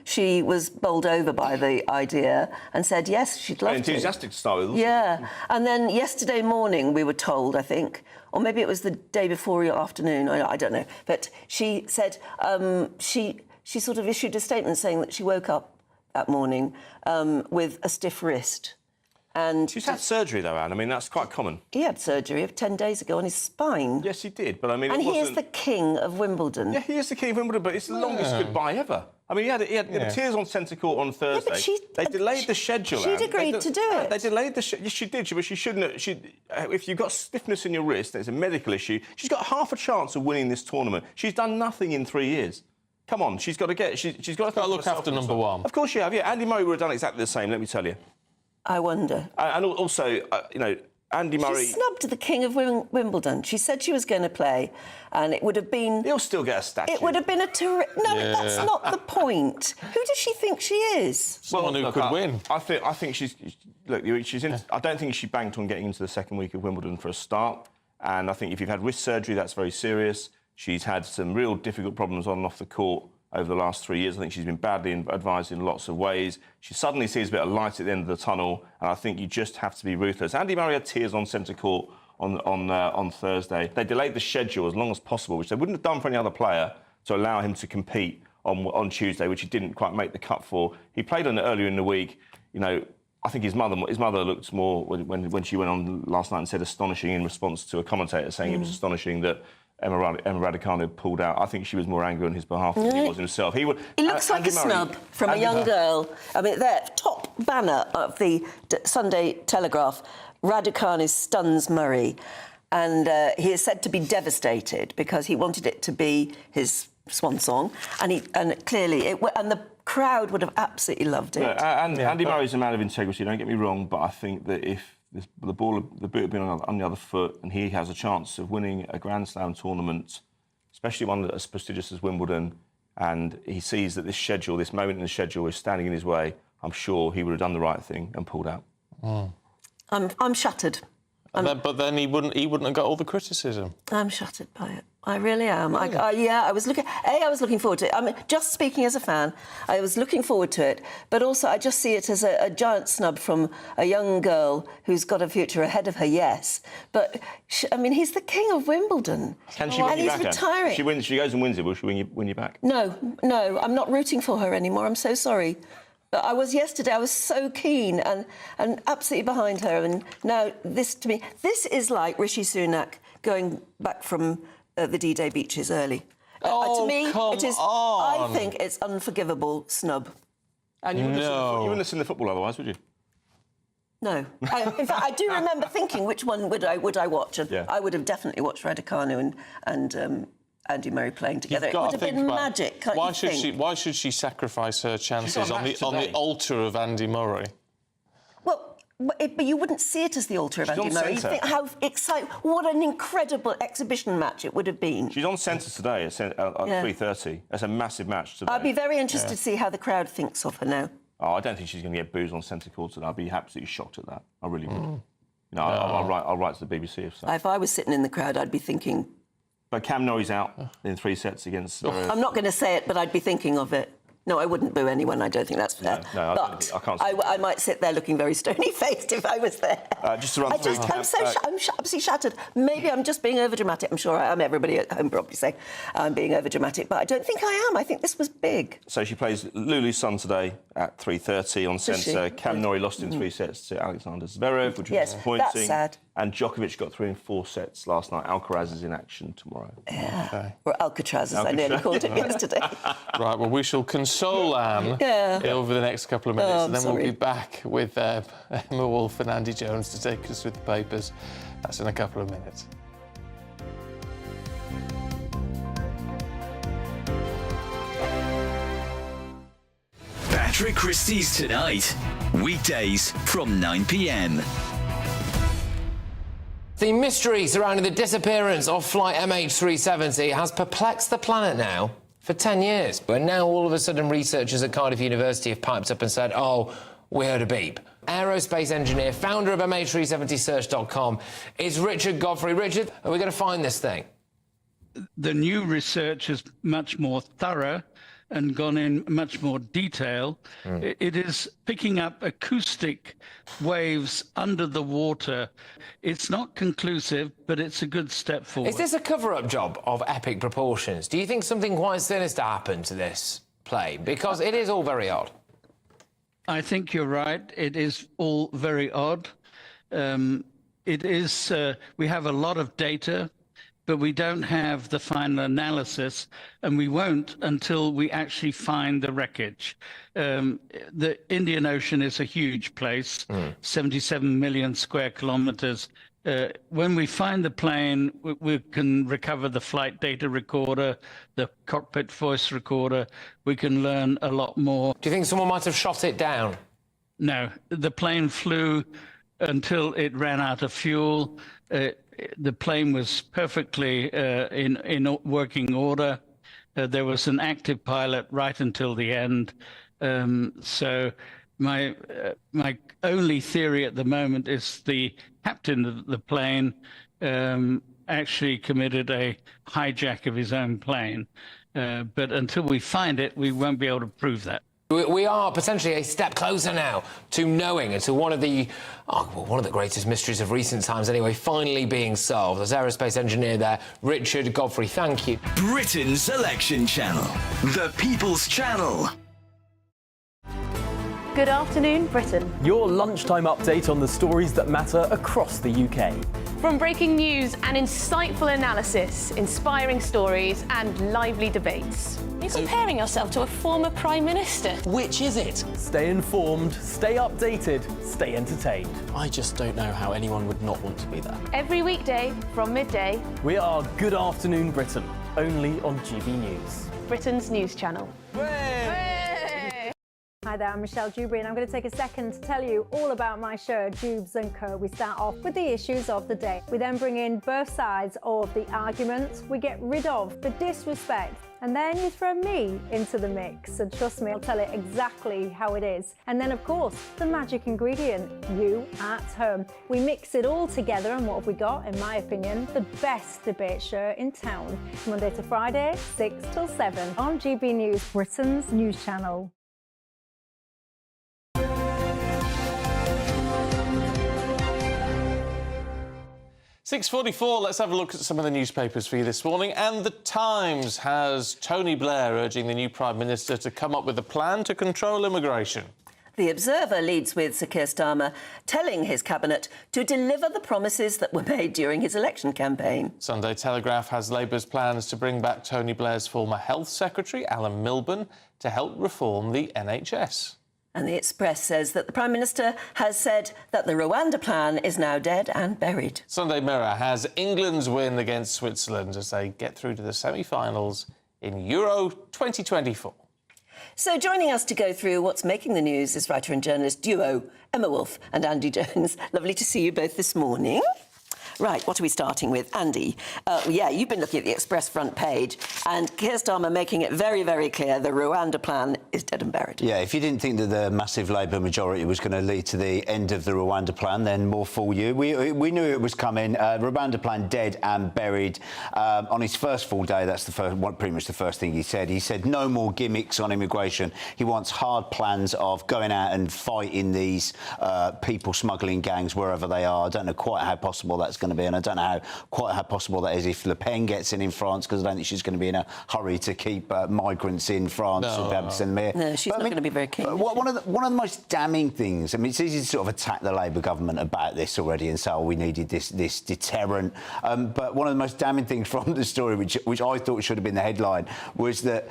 she was bowled over by the idea and said, yes, she'd love to. Enthusiastic to start with, wasn't Yeah. And then yesterday morning, we were told, I think, or maybe it was the day before or afternoon, I don't know, but she said she sort of issued a statement saying that she woke up that morning with a stiff wrist. And she's had surgery, though, Anne. I mean, that's quite common. He had surgery 10 days ago on his spine. Yes, he did, but I mean... And he is the king of Wimbledon. Yeah, he is the king of Wimbledon, but it's the longest goodbye ever. I mean, he had tears on centre court on Thursday. Yeah, but they delayed the schedule, She'd agreed to do it. They delayed the schedule. Yes, she did, but she shouldn't have... if you've got stiffness in your wrist, it's a medical issue, she's got half a chance of winning this tournament. She's done nothing in 3 years. Come on, she's got to get... She's got to look after number one. Of course you have, yeah. Andy Murray would have done exactly the same, let me tell you. I wonder. And also, you know, Andy Murray... She snubbed the king of Wimbledon. She said she was going to play, and it would have been... He'll still get a statue. It would have been a terrific... No, that's not the point. Who does she think she is? Someone who could win. I think she's... Look, she's in... I don't think she banked on getting into the second week of Wimbledon for a start, and I think if you've had wrist surgery, that's very serious. She's had some real difficult problems on and off the court over the last 3 years. I think she's been badly advised in lots of ways. She suddenly sees a bit of light at the end of the tunnel, and I think you just have to be ruthless. Andy Murray had tears on centre court on Thursday. They delayed the schedule as long as possible, which they wouldn't have done for any other player, to allow him to compete on Tuesday, which he didn't quite make the cut for. He played on it earlier in the week. You know, I think his mother looked more, when she went on last night and said astonishing in response to a commentator saying it was astonishing that Emma Raducanu pulled out. I think she was more angry on his behalf than he was himself. He looks like a snub from a young girl. I mean, their top banner of the Sunday Telegraph, Raducanu stuns Murray. And he is said to be devastated because he wanted it to be his swan song. And clearly, the crowd would have absolutely loved it. Andy Murray's a man of integrity, don't get me wrong, but I think that if the boot had been on the other foot and he has a chance of winning a Grand Slam tournament, especially one as prestigious as Wimbledon, and he sees that this moment in the schedule is standing in his way, I'm sure he would have done the right thing and pulled out. I'm shattered. But then he wouldn't have got all the criticism. I'm shattered by it. I really am. Really? I was looking forward to it. I mean, just speaking as a fan, I was looking forward to it, but also I just see it as a giant snub from a young girl who's got a future ahead of her, yes. But, I mean, he's the king of Wimbledon. Can she win you back? And he's retiring. She goes and wins it, will she win you back? No, I'm not rooting for her anymore. I'm so sorry. But I was yesterday, I was so keen and absolutely behind her. And now this, to me, this is like Rishi Sunak going back from the D-Day beaches early. To me, it is. I think it's unforgivable snub. And you wouldn't have seen the football otherwise, would you? No. In fact, I do remember thinking which one would I watch, and I would have definitely watched Raducanu and Andy Murray playing together. It would have been magic. Why should she sacrifice her chances on the altar of Andy Murray? But you wouldn't see it as the altar of Andy Murray. You think how exciting, what an incredible exhibition match it would have been. She's on centre today at 3:30. That's a massive match today. I'd be very interested to see how the crowd thinks of her now. Oh, I don't think she's going to get booed on centre court today. I'd be absolutely shocked at that. I really would. I'll write to the BBC if so. If I was sitting in the crowd, I'd be thinking... But Cam Norrie's out in 3 sets against... I'm not going to say it, but I'd be thinking of it. No, I wouldn't boo anyone. I don't think that's fair. No, but I can't. I might sit there looking very stony-faced if I was there. Just to run through... I'm absolutely shattered. Maybe I'm just being overdramatic. I'm sure I am. Everybody at home probably saying I'm being overdramatic, but I don't think I am. I think this was big. So she plays Lulu's son today at 3:30 on centre. Cam Norrie lost in 3 sets to Alexander Zverev, which was disappointing. That's sad. And Djokovic got through in 4 sets last night. Alcaraz is in action tomorrow. Yeah. Okay. Or Alcatraz, as I nearly called it yesterday. Right, well, we shall console Anne over the next couple of minutes, and then we'll be back with Emma Wolf and Andy Jones to take us through the papers. That's in a couple of minutes. Patrick Christys tonight, weekdays from 9 p.m. The mystery surrounding the disappearance of flight MH370 has perplexed the planet now for 10 years. And now all of a sudden researchers at Cardiff University have piped up and said, oh, we heard a beep. Aerospace engineer, founder of MH370search.com is Richard Godfrey. Richard, are we going to find this thing? The new research is much more thorough and gone in much more detail. It is picking up acoustic waves under the water. It's not conclusive, but it's a good step forward. Is this a cover-up job of epic proportions? Do you think something quite sinister happened to this plane? Because it is all very odd. I think you're right. It is all very odd. It is, we have a lot of data, but we don't have the final analysis, and we won't until we actually find the wreckage. The Indian Ocean is a huge place, 77 million square kilometers. When we find the plane, we can recover the flight data recorder, the cockpit voice recorder. We can learn a lot more. Do you think someone might have shot it down? No, the plane flew until it ran out of fuel. The plane was perfectly in working order. There was an active pilot right until the end. So my only theory at the moment is the captain of the plane actually committed a hijack of his own plane. But until we find it, we won't be able to prove that. We are potentially a step closer now to knowing and to one of the greatest mysteries of recent times anyway, finally being solved. There's aerospace engineer there, Richard Godfrey. Thank you. Britain's election channel, the People's Channel. Good afternoon, Britain. Your lunchtime update on the stories that matter across the UK. From breaking news and insightful analysis, inspiring stories and lively debates. You're comparing yourself to a former Prime Minister. Which is it? Stay informed, stay updated, stay entertained. I just don't know how anyone would not want to be there. Every weekday from midday. We are Good Afternoon Britain, only on GB News. Britain's news channel. Hi there, I'm Michelle Jubilee, and I'm going to take a second to tell you all about my show, Jubes and Co. We start off with the issues of the day. We then bring in both sides of the argument. We get rid of the disrespect And then you throw me into the mix, and trust me, I'll tell it exactly how it is. And then, of course, the magic ingredient, you at home. We mix it all together, and what have we got? In my opinion, the best debate show in town. Monday to Friday, 6 till 7 on GB News, Britain's news channel. 6:44, let's have a look at some of the newspapers for you this morning. And The Times has Tony Blair urging the new Prime Minister to come up with a plan to control immigration. The Observer leads with Sir Keir Starmer telling his cabinet to deliver the promises that were made during his election campaign. Sunday Telegraph has Labour's plans to bring back Tony Blair's former Health Secretary, Alan Milburn, to help reform the NHS. And the Express says that the Prime Minister has said that the Rwanda plan is now dead and buried. Sunday Mirror has England's win against Switzerland as they get through to the semi-finals in Euro 2024. So joining us to go through what's making the news is writer and journalist duo Emma Wolfe and Andy Jones. Lovely to see you both this morning. Right, what are we starting with? Andy, you've been looking at the Express front page, and Keir Starmer making it very, very clear the Rwanda plan is dead and buried. Yeah, if you didn't think that the massive Labour majority was going to lead to the end of the Rwanda plan, then more fool you. We knew it was coming. Rwanda plan dead and buried. On his first full day, that's pretty much the first thing he said. He said no more gimmicks on immigration. He wants hard plans of going out and fighting these people smuggling gangs wherever they are. I don't know quite how possible that's going to be, and I don't know quite how possible that is if Le Pen gets in France, because I don't think she's going to be in a hurry to keep migrants in France or be able to send them here. No, she's not going to be very keen. One of the most damning things, I mean, it's easy to sort of attack the Labour government about this already and say, oh, we needed this deterrent. But one of the most damning things from the story, which I thought should have been the headline, was that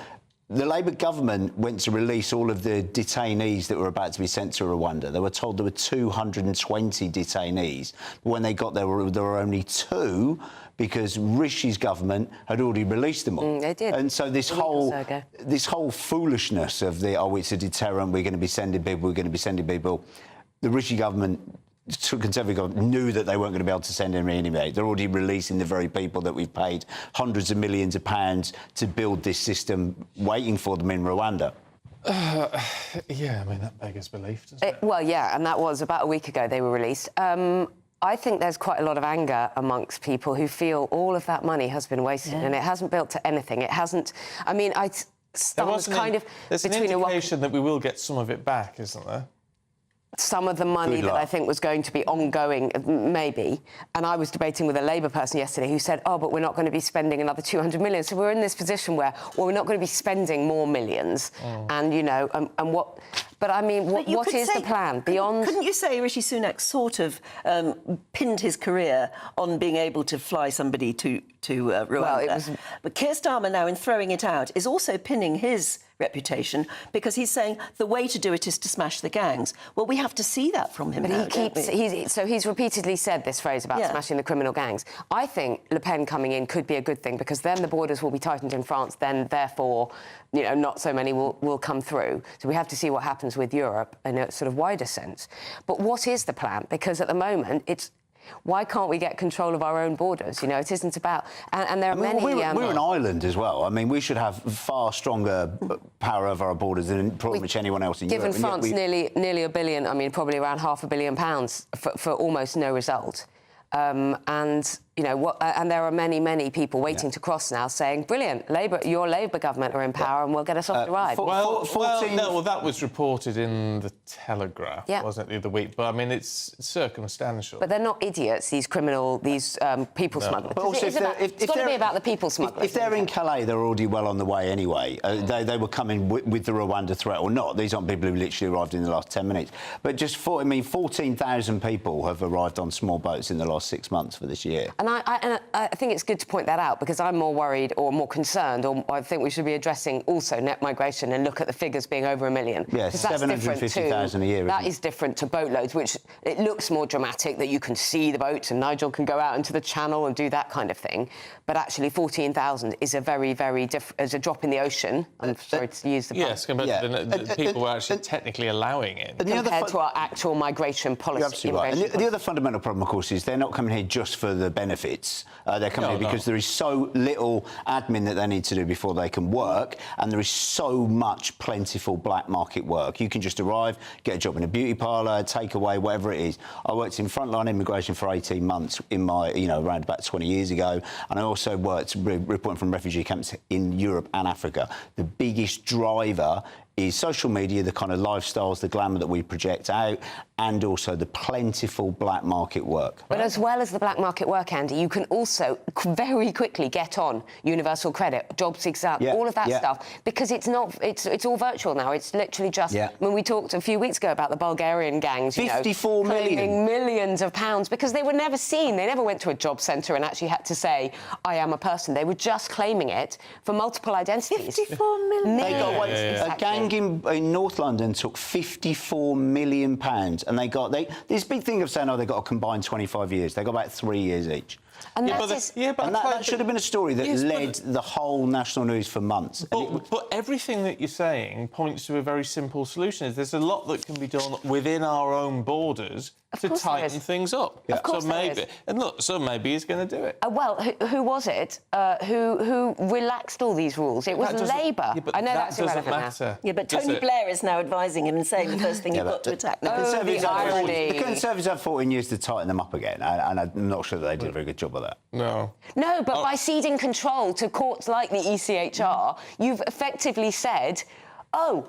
the Labour government went to release all of the detainees that were about to be sent to Rwanda. They were told there were 220 detainees. When they got there were only 2 because Rishi's government had already released them all. They did. And so this whole foolishness of it's a deterrent, we're going to be sending people, the Rishi government, Conservative government, knew that they weren't going to be able to send in anyway. They're already releasing the very people that we've paid hundreds of millions of pounds to build this system, waiting for them in Rwanda. Yeah, I mean, that beggars belief, doesn't it? Well, yeah, and that was about a week ago they were released. I think there's quite a lot of anger amongst people who feel all of that money has been wasted and it hasn't built to anything. It hasn't... I mean, there's an indication that we will get some of it back, isn't there? Some of the money that I think was going to be ongoing, maybe. And I was debating with a Labour person yesterday who said, oh, but we're not going to be spending another 200 million. So we're in this position where, well, we're not going to be spending more millions. And, you know, and what... But, I mean, what is the plan beyond... Couldn't you say Rishi Sunak sort of pinned his career on being able to fly somebody to Rwanda? Well, But Keir Starmer now, in throwing it out, is also pinning his reputation because he's saying the way to do it is to smash the gangs. Well, we have to see that from him. But he's repeatedly said this phrase about smashing the criminal gangs. I think Le Pen coming in could be a good thing because then the borders will be tightened in France, then therefore, you know, not so many will come through. So we have to see what happens with Europe in a sort of wider sense. But what is the plan? Because at the moment, it's why can't we get control of our own borders? You know, it isn't about... And there are many... We're an island as well. I mean, we should have far stronger power over our borders than pretty much anyone else in Europe. Given France nearly £1 billion, I mean, probably around £500 million for almost no result. And, you know, and there are many, many people waiting to cross now saying, brilliant, your Labour government are in power and will get us off the ride. Well, that was reported in the Telegraph, wasn't it, the other week? But, I mean, it's circumstantial. But they're not idiots, these people smugglers. But also, it's got to be about the people smugglers. If they're in Calais, they're already well on the way anyway. They were coming with the Rwanda threat or not. These aren't people who literally arrived in the last 10 minutes. But just 14,000 people have arrived on small boats in the last 6 months for this year. And I think it's good to point that out because I'm more worried or more concerned, or I think we should be addressing also net migration and look at the figures being over 1 million. Yeah, 750,000 a year. That is different to boatloads, which it looks more dramatic that you can see the boats and Nigel can go out into the channel and do that kind of thing. But actually, 14,000 is a very, very as a drop in the ocean. I'm sorry to use the pun. Yes, compared to the people were actually technically allowing it. Compared to our actual migration policy. You're absolutely right. And the other fundamental problem, of course, is they're not coming here just for the benefit benefits their company No. because there is so little admin that they need to do before they can work, and there is so much plentiful black market work. You can just arrive, get a job in a beauty parlour, takeaway, whatever it is. I worked in frontline immigration for 18 months in my, around about 20 years ago, and I also worked reporting from refugee camps in Europe and Africa. The biggest driver is social media, the kind of lifestyles, the glamour that we project out, and also the plentiful black market work. But as well as the black market work, Andy, you can also very quickly get on universal credit, job seekers out, all of that stuff, because it's all virtual now. It's literally just, when we talked a few weeks ago about the Bulgarian gangs, 54 million. claiming millions of pounds, because they were never seen. They never went to a job centre and actually had to say, I am a person. They were just claiming it for multiple identities. 54 million. They got away. A gang in North London took £54 million, and they got this big thing of saying, they got a combined 25 years. They got about 3 years each. And that should have been a story that led the whole national news for months. But everything that you're saying points to a very simple solution. There's a lot that can be done within our own borders to tighten things up. Of course So maybe he's going to do it. Well, who was it who relaxed all these rules? It was Labour. I know that's irrelevant matter. Yeah, but Tony Blair is now advising him and saying the first thing you've got to attack. The Conservatives have 14 years to tighten them up again, and I'm not sure that they did a very good job of that. No, but by ceding control to courts like the ECHR, you've effectively said, our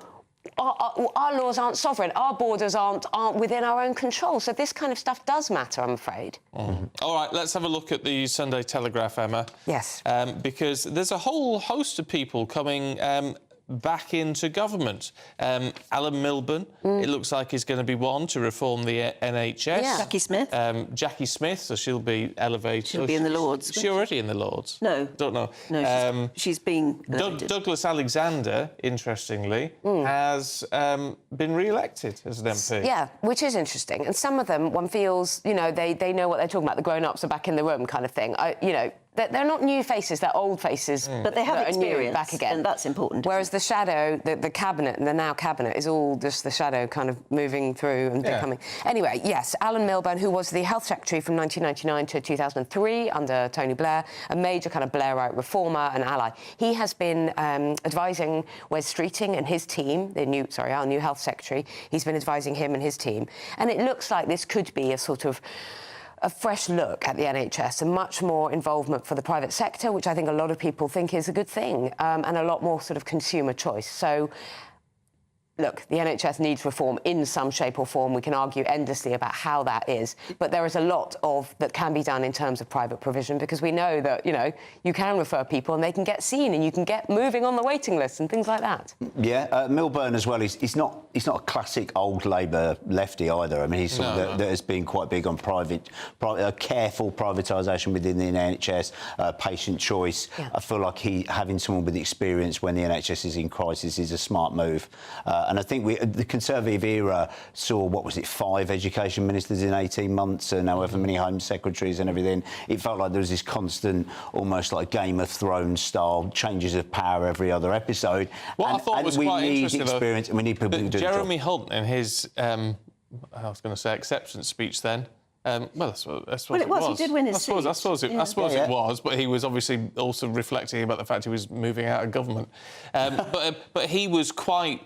laws aren't sovereign, our borders aren't within our own control. So this kind of stuff does matter, I'm afraid. All right, let's have a look at the Sunday Telegraph, Emma. Yes. Because there's a whole host of people coming back into government. Alan Milburn, it looks like, is going to be one to reform the NHS. Yeah. Jackie Smith. Jackie Smith, so she'll be elevated. She'll be in the Lords. Is she already in the Lords? No. Don't know. No, she's being elected. Douglas Alexander, interestingly, has been re-elected as an MP. Yeah, which is interesting. And some of them, one feels, they know what they're talking about. The grown-ups are back in the room kind of thing. They're not new faces, they're old faces. But they have experience, back again. and that's important. Whereas the shadow, the cabinet, and the now cabinet, is all just the shadow kind of moving through and becoming... Anyway, yes, Alan Milburn, who was the Health Secretary from 1999 to 2003 under Tony Blair, a major kind of Blairite reformer and ally. He has been advising Wes Streeting and his team, our new Health Secretary. He's been advising him and his team. And it looks like this could be a sort of a fresh look at the NHS and much more involvement for the private sector, which I think a lot of people think is a good thing, and a lot more sort of consumer choice. So, look, the NHS needs reform in some shape or form. We can argue endlessly about how that is, but there is a lot that can be done in terms of private provision, because we know that, you can refer people and they can get seen and you can get moving on the waiting list and things like that. Yeah, Milburn as well, he's not a classic old Labour lefty either. I mean, he's someone that has been quite big on careful privatisation within the NHS, patient choice. Yeah. I feel like having someone with experience when the NHS is in crisis is a smart move. And I think the Conservative era saw, 5 education ministers in 18 months and however many Home Secretaries and everything. It felt like there was this constant, almost like Game of Thrones style changes of power every other episode. What I thought was quite interesting, experience, and we need people who do Jeremy Hunt, in his, I was going to say acceptance speech then, that's what it was. He did win his seat. I suppose it was, but he was obviously also reflecting about the fact he was moving out of government. But he was quite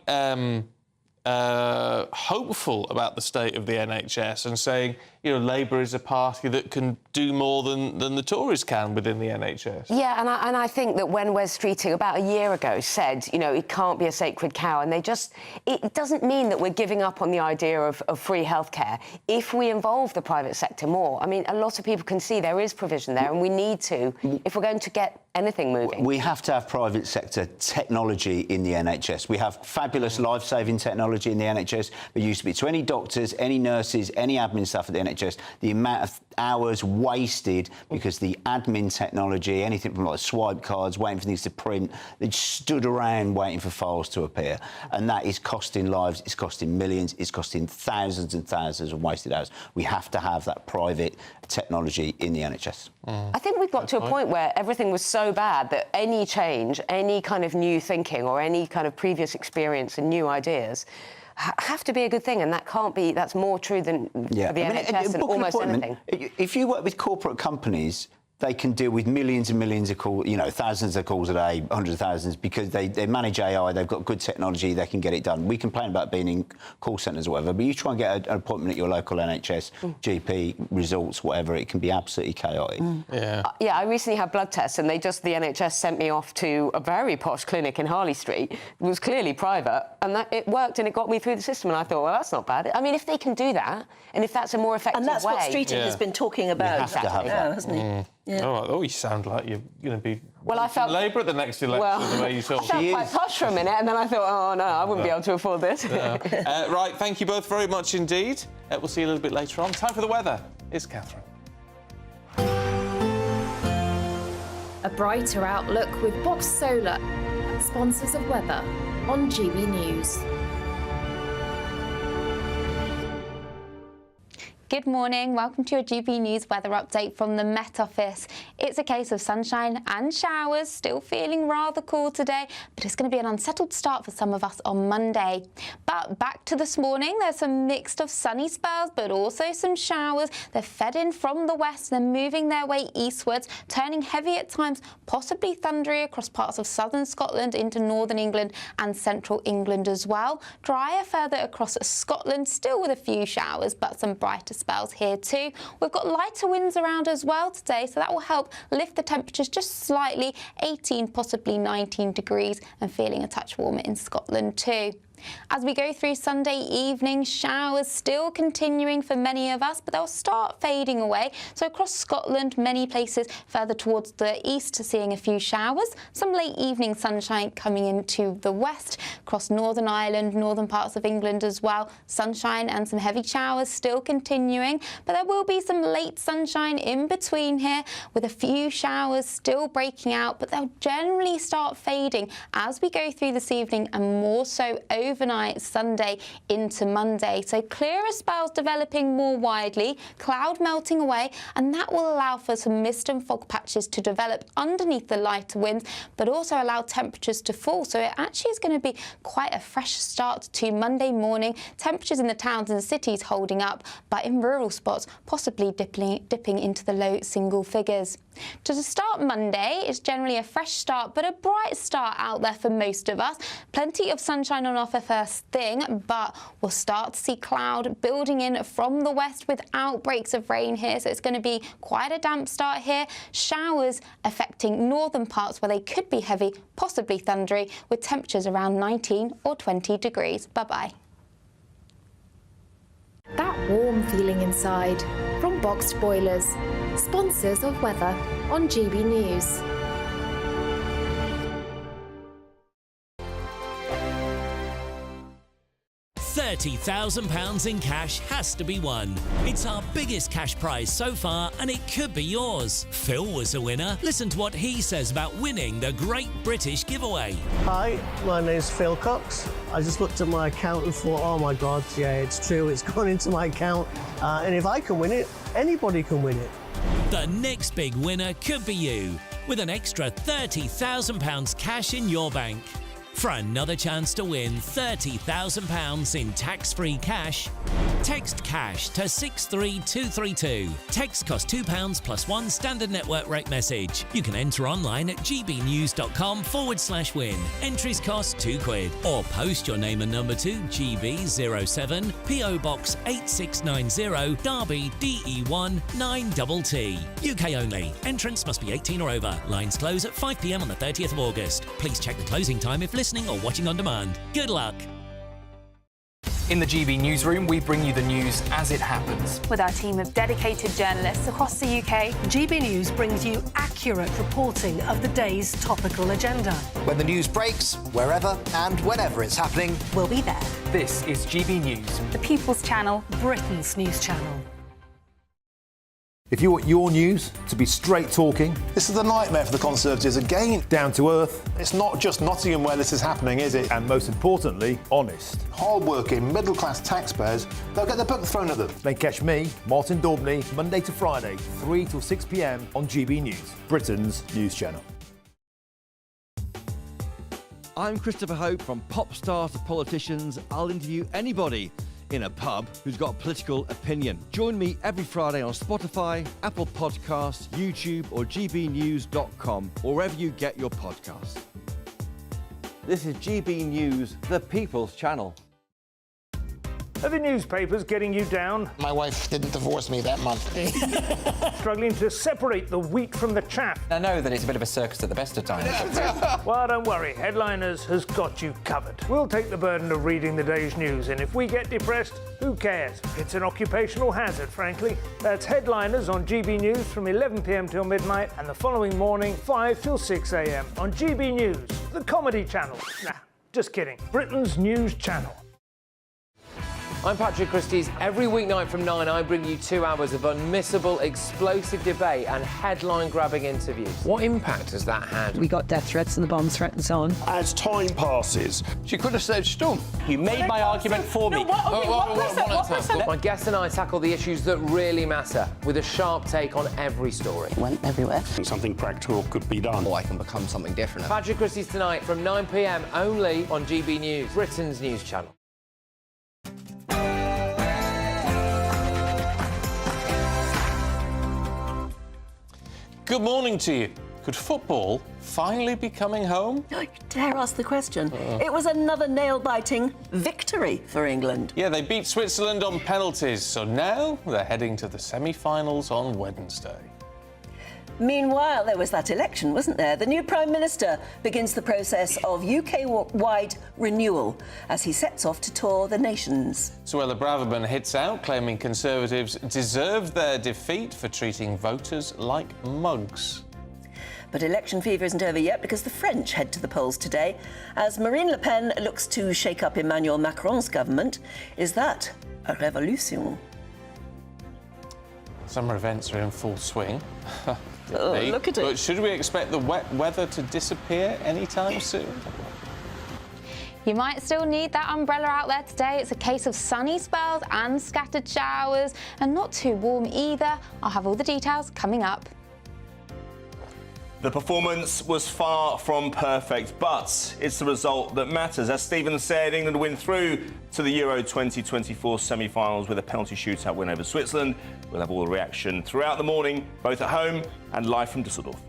hopeful about the state of the NHS and saying, Labour is a party that can do more than the Tories can within the NHS. Yeah, and I think that when Wes Streeting about a year ago said, it can't be a sacred cow, and it doesn't mean that we're giving up on the idea of free healthcare if we involve the private sector more. I mean, a lot of people can see there is provision there, and we need to, if we're going to get anything moving. We have to have private sector technology in the NHS. We have fabulous life-saving technology in the NHS. There used to be to any doctors, any nurses, any admin staff at the NHS, the amount of hours wasted because the admin technology, anything from like swipe cards, waiting for things to print, they stood around waiting for files to appear. And that is costing lives, it's costing millions, it's costing thousands and thousands of wasted hours. We have to have that private technology in the NHS. I think we've got to a point where everything was so bad that any change, any kind of new thinking or any kind of previous experience and new ideas have to be a good thing, and that can't be. That's more true than for the NHS and almost anything. If you work with corporate companies, they can deal with millions and millions of calls, thousands of calls a day, hundreds of thousands, because they manage AI, they've got good technology, they can get it done. We complain about being in call centres or whatever, but you try and get an appointment at your local NHS, GP, results, whatever, it can be absolutely chaotic. I recently had blood tests, and the NHS sent me off to a very posh clinic in Harley Street. It was clearly private, and it worked, and it got me through the system, and I thought, well, that's not bad. I mean, if they can do that, and if that's a more effective way... And that's what Streeting has been talking about now, hasn't he? Yeah. Oh, you sound like you're going to be I felt Labour at the next election, the way you talk. I felt quite posh for a minute, and then I thought, oh, no, I wouldn't be able to afford this. Right, thank you both very much indeed. We'll see you a little bit later on. Time for the weather. It's Catherine. A brighter outlook with Box Solar, sponsors of weather on GB News. Good morning, welcome to your GB News weather update from the Met Office. It's a case of sunshine and showers, still feeling rather cool today, but it's going to be an unsettled start for some of us on Monday. But back to this morning, there's some mixed of sunny spells, but also some showers. They're fed in from the west, they're moving their way eastwards, turning heavy at times, possibly thundery across parts of southern Scotland into northern England and central England as well. Drier further across Scotland, still with a few showers, but some brighter spells here too. We've got lighter winds around as well today, so that will help lift the temperatures just slightly, 18, possibly 19 degrees, and feeling a touch warmer in Scotland too. As we go through Sunday evening, showers still continuing for many of us, but they'll start fading away. So across Scotland, many places further towards the east, seeing a few showers. Some late evening sunshine coming into the west. Across Northern Ireland, northern parts of England as well. Sunshine and some heavy showers still continuing, but there will be some late sunshine in between here, with a few showers still breaking out, but they'll generally start fading as we go through this evening, and more so overnight Sunday into Monday. So clearer spells developing more widely, cloud melting away, and that will allow for some mist and fog patches to develop underneath the lighter winds, but also allow temperatures to fall. So it actually is going to be quite a fresh start to Monday morning. Temperatures in the towns and cities holding up, but in rural spots possibly dipping into the low single figures. To start Monday, it's generally a fresh start, but a bright start out there for most of us. Plenty of sunshine on offer first thing, but we'll start to see cloud building in from the west with outbreaks of rain here, so it's going to be quite a damp start here. Showers affecting northern parts where they could be heavy, possibly thundery, with temperatures around 19 or 20 degrees. Bye-bye. That warm feeling inside from Boxed Boilers, sponsors of weather on GB News. £30,000 in cash has to be won. It's our biggest cash prize so far, and it could be yours. Phil was a winner. Listen to what he says about winning the Great British Giveaway. Hi, my name's Phil Cox. I just looked at my account and thought, oh my God, yeah, it's true, it's gone into my account. And if I can win it, anybody can win it. The next big winner could be you, with an extra £30,000 cash in your bank. For another chance to win £30,000 in tax-free cash, text CASH to 63232. Text costs £2 plus one standard network rate message. You can enter online at gbnews.com/win. Entries cost £2. Or post your name and number to GB07 PO Box 8690 Derby DE1 9TT. UK only. Entrance must be 18 or over. Lines close at 5 p.m. on the 30th of August. Please check the closing time if listening or watching on demand. Good luck. In the GB newsroom, we bring you the news as it happens. With our team of dedicated journalists across the UK, GB News brings you accurate reporting of the day's topical agenda. When the news breaks, wherever and whenever it's happening, we'll be there. This is GB News, the People's Channel, Britain's news channel. If you want your news to be straight talking... This is the nightmare for the Conservatives again. Down to earth. It's not just Nottingham where this is happening, is it? And most importantly, honest. Hard-working, middle-class taxpayers, they'll get the book thrown at them. Then catch me, Martin Daubney, Monday to Friday, 3 till 6 p.m. on GB News, Britain's news channel. I'm Christopher Hope. From pop stars to politicians, I'll interview anybody in a pub who's got a political opinion. Join me every Friday on Spotify, Apple Podcasts, YouTube or gbnews.com, or wherever you get your podcasts. This is GB News, the People's Channel. Are the newspapers getting you down? My wife didn't divorce me that month. Struggling to separate the wheat from the chaff? I know that it's a bit of a circus at the best of times. Well, don't worry, Headliners has got you covered. We'll take the burden of reading the day's news, and if we get depressed, who cares? It's an occupational hazard, frankly. That's Headliners on GB News from 11 p.m. till midnight, and the following morning, 5 till 6 a.m. on GB News, the comedy channel. Nah, just kidding. Britain's news channel. I'm Patrick Christys. Every weeknight from 9, I bring you 2 hours of unmissable, explosive debate and headline-grabbing interviews. What impact has that had? We got death threats and the bomb threat and so on. As time passes, she could have said Storm. You made my argument for me. My guest and I tackle the issues that really matter, with a sharp take on every story. It went everywhere. Something practical could be done. I can become something different. Patrick Christys tonight from 9 p.m. only on GB News, Britain's news channel. Good morning to you. Could football finally be coming home? I dare ask the question. It was another nail-biting victory for England. Yeah, they beat Switzerland on penalties, so now they're heading to the semi-finals on Wednesday. Meanwhile, there was that election, wasn't there? The new Prime Minister begins the process of UK-wide renewal as he sets off to tour the nations. Suella Braverman hits out, claiming Conservatives deserve their defeat for treating voters like mugs. But election fever isn't over yet because the French head to the polls today as Marine Le Pen looks to shake up Emmanuel Macron's government. Is that a revolution? Summer events are in full swing. Look at it. But should we expect the wet weather to disappear anytime soon? You might still need that umbrella out there today. It's a case of sunny spells and scattered showers, and not too warm either. I'll have all the details coming up. The performance was far from perfect, but it's the result that matters. As Stephen said, England win through to the Euro 2024 semi-finals with a penalty shootout win over Switzerland. We'll have all the reaction throughout the morning, both at home and live from Dusseldorf.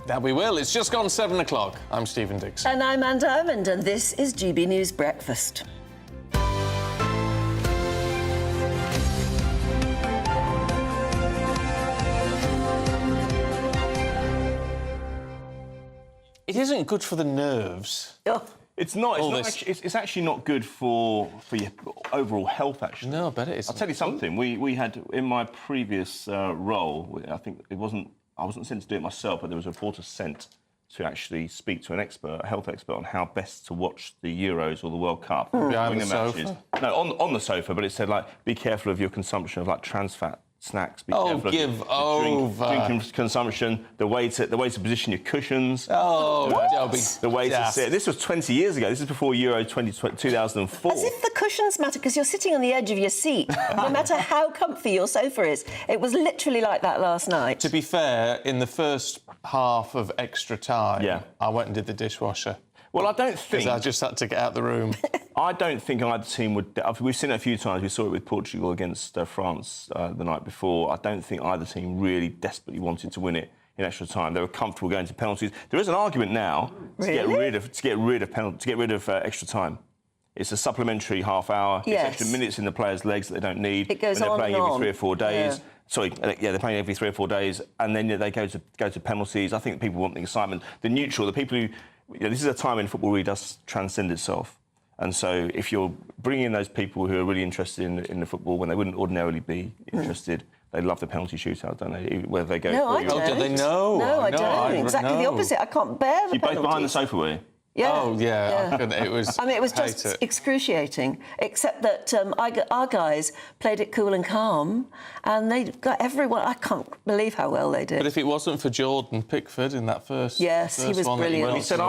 That we will. It's just gone 7 o'clock. I'm Stephen Dixon. And I'm Anne Diamond, and this is GB News Breakfast. It isn't good for the nerves. Oh. It's not. It's actually not good for your overall health. Actually, no, I bet it is. I'll tell you something. We had in my previous role. I think it wasn't. I wasn't sent to do it myself, but there was a reporter sent to actually speak to an expert, a health expert, on how best to watch the Euros or the World Cup. Behind the sofa? No, on the sofa. But it said be careful of your consumption of trans fat snacks. Be careful of drink consumption. The way to position your cushions. The way to sit. This was 20 years ago. This is before Euro 2004. As if the cushions matter, because you're sitting on the edge of your seat, no matter how comfy your sofa is. It was literally like that last night. To be fair, in the first half of extra time, I went and did the dishwasher. Well, I don't think... Because I just had to get out the room. I don't think either team would... We've seen it a few times. We saw it with Portugal against France the night before. I don't think either team really desperately wanted to win it in extra time. They were comfortable going to penalties. There is an argument now to get rid of extra time. It's a supplementary half hour. Yes. It's extra minutes in the players' legs that they don't need. It goes on and they're playing on. every 3 or 4 days. Yeah. Sorry, they're playing every 3 or 4 days, and then they go to penalties. I think people want the excitement. The neutral, the people who... this is a time when football really does transcend itself. And so if you're bringing in those people who are really interested in the football when they wouldn't ordinarily be interested, they love the penalty shootout, don't they? Whether they go... No, I don't. Do they know? No, I don't. Exactly the opposite. I can't bear the You both behind the sofa, were you? Yeah. Oh, yeah. I couldn't. It was... I mean, it was just excruciating, except that our guys played it cool and calm, and they got everyone... I can't believe how well they did. But if it wasn't for Jordan Pickford in that first... Yes, he was brilliant. Well, he said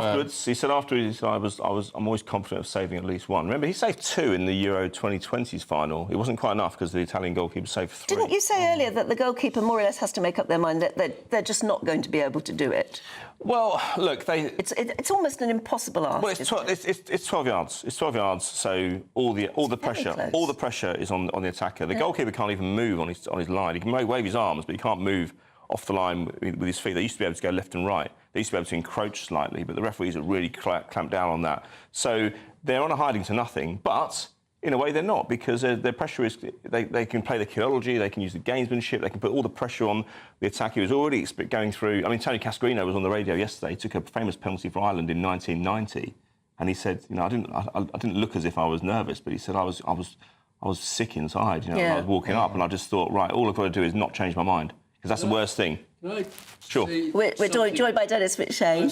afterwards, I'm always confident of saving at least one. Remember, he saved 2 in the Euro 2020's final. It wasn't quite enough because the Italian goalkeeper saved 3. Didn't you say earlier that the goalkeeper more or less has to make up their mind that they're just not going to be able to do it? Well, look, It's almost an impossible possible ask. Well, it's 12 yards. It's 12 yards. So all the pressure is on the attacker. The goalkeeper can't even move on his line. He can wave his arms, but he can't move off the line with his feet. They used to be able to go left and right. They used to be able to encroach slightly, but the referees have really clamped down on that. So they're on a hiding to nothing, but in a way they're not, because their pressure is... They can play the theology, they can use the gamesmanship, they can put all the pressure on the attacker who's already going through... I mean, Tony Cascarino was on the radio yesterday. He took a famous penalty for Ireland in 1990, and he said, you know, I didn't look as if I was nervous, but he said I was sick inside, you know, when I was walking up, and I just thought, right, all I've got to do is not change my mind, because that's the worst thing. Sure. We're joined by Dennis McShane.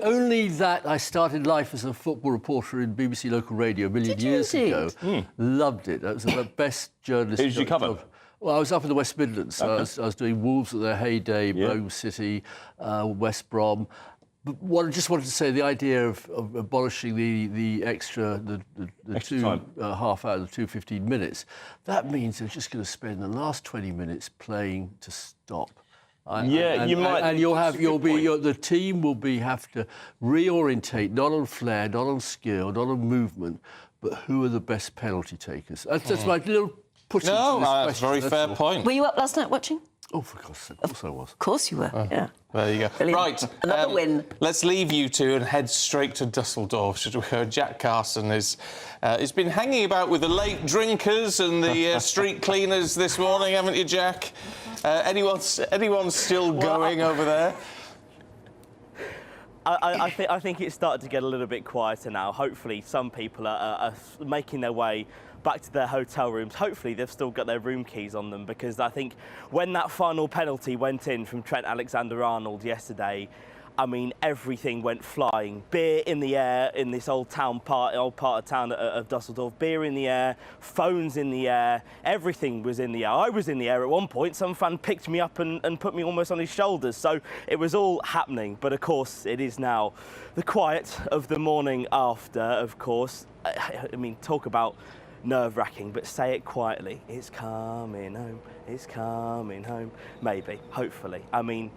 Only that I started life as a football reporter in BBC Local Radio a million years ago. Loved it. That was the best journalist. Who did you cover? Well, I was up in the West Midlands. So I was doing Wolves at their heyday, Birmingham City, West Brom. But what I just wanted to say, the idea of abolishing the extra 2.5 hours, the 15 minutes, that means they're just going to spend the last 20 minutes playing to stop. You might, and the team will have to reorientate, not on flair, not on skill, not on movement, but who are the best penalty takers. That's my little push. No, that's a very fair point. Were you up last night watching? Oh, for God's sake, of course I was. Of course you were, yeah. There you go. Brilliant. Right. Another win. Let's leave you two and head straight to Dusseldorf. Should we go? Jack Carson has been hanging about with the late drinkers and the street cleaners this morning, haven't you, Jack? Anyone still going over there? I think it's started to get a little bit quieter now. Hopefully some people are making their way back to their hotel rooms. Hopefully they've still got their room keys on them, because I think when that final penalty went in from Trent Alexander-Arnold yesterday, I mean, everything went flying. Beer in the air in this old part of town of Dusseldorf. Beer in the air, phones in the air, everything was in the air. I was in the air at one point. Some fan picked me up and put me almost on his shoulders. So it was all happening. But of course, it is now the quiet of the morning after, of course. I mean, talk about nerve-wracking, but say it quietly. It's coming home. It's coming home. Maybe, hopefully. I mean,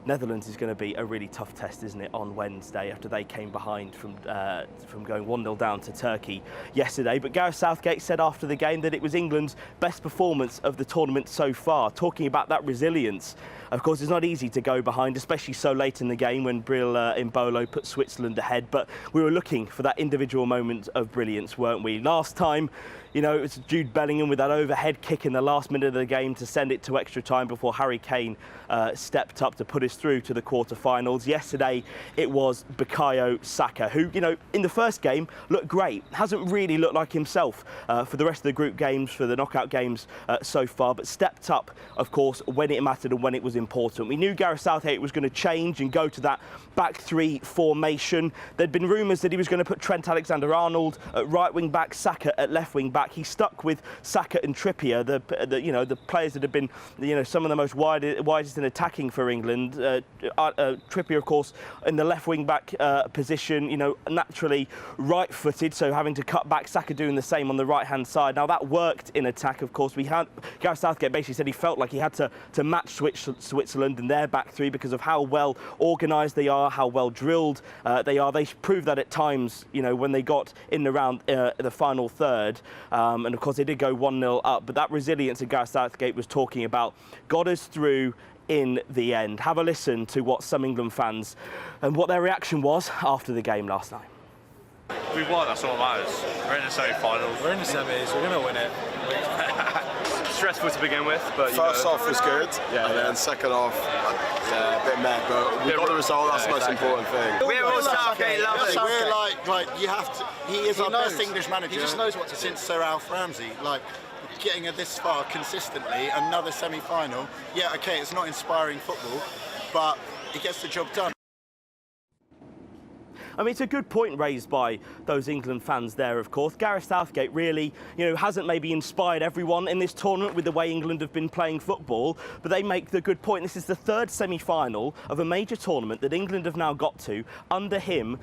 Netherlands is going to be a really tough test, isn't it, on Wednesday, after they came behind from going 1-0 down to Turkey yesterday. But Gareth Southgate said after the game that it was England's best performance of the tournament so far, talking about that resilience. Of course, it's not easy to go behind, especially so late in the game when Bril Imbolo put Switzerland ahead. But we were looking for that individual moment of brilliance, weren't we? Last time, you know, it was Jude Bellingham with that overhead kick in the last minute of the game to send it to extra time before Harry Kane stepped up to put us through to the quarter-finals. Yesterday, it was Bukayo Saka, who, you know, in the first game looked great. Hasn't really looked like himself for the rest of the group games, for the knockout games so far, but stepped up, of course, when it mattered and when it was important. We knew Gareth Southgate was going to change and go to that back three formation. There'd been rumours that he was going to put Trent Alexander-Arnold at right wing back, Saka at left wing back. He stuck with Saka and Trippier, the players that have been, you know, some of the most widest in attacking for England. Trippier, of course, in the left wing back position, you know, naturally right footed, so having to cut back. Saka doing the same on the right hand side. Now that worked in attack, of course. Gareth Southgate basically said he felt like he had to match Switzerland and their back three because of how well organised they are, how well drilled they are. They proved that at times, you know, when they got in around the final third. And of course, they did go 1-0 up. But that resilience that Gareth Southgate was talking about got us through in the end. Have a listen to what some England fans and what their reaction was after the game last night. We won, that's all that matters. We're in the semi-finals. We're in the semis, we're going to win it. Stressful to begin with, but first half was good, and then second half, a bit mad, but we got the result. That's the most important thing. We're all Southgate lovers. We're like you have to. He is our best English manager. He just knows what to do. Since Sir Alf Ramsey, like getting it this far consistently, another semi-final. Yeah, okay, it's not inspiring football, but it gets the job done. I mean, it's a good point raised by those England fans there, of course. Gareth Southgate really, you know, hasn't maybe inspired everyone in this tournament with the way England have been playing football, but they make the good point. This is the third semi-final of a major tournament that England have now got to under him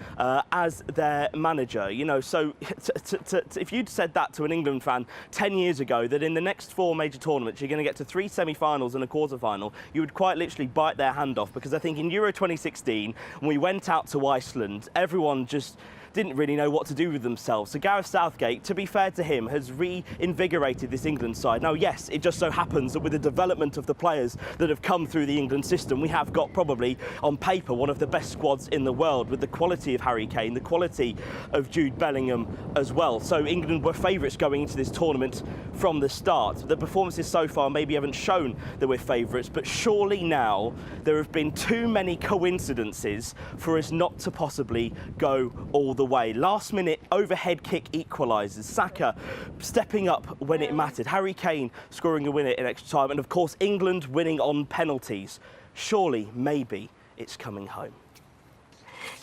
as their manager. You know, so if you'd said that to an England fan 10 years ago, that in the next 4 major tournaments you're going to get to 3 semi-finals and a quarter-final, you would quite literally bite their hand off, because I think in Euro 2016, when we went out to Iceland, everyone just didn't really know what to do with themselves. So Gareth Southgate, to be fair to him, has reinvigorated this England side. Now, yes, it just so happens that with the development of the players that have come through the England system, we have got probably, on paper, one of the best squads in the world, with the quality of Harry Kane, the quality of Jude Bellingham as well. So England were favourites going into this tournament from the start. The performances so far maybe haven't shown that we're favourites, but surely now there have been too many coincidences for us not to possibly go all the way. Last minute overhead kick equalises. Saka stepping up when it mattered. Harry Kane scoring a winner in extra time. And of course, England winning on penalties. Surely, maybe, it's coming home.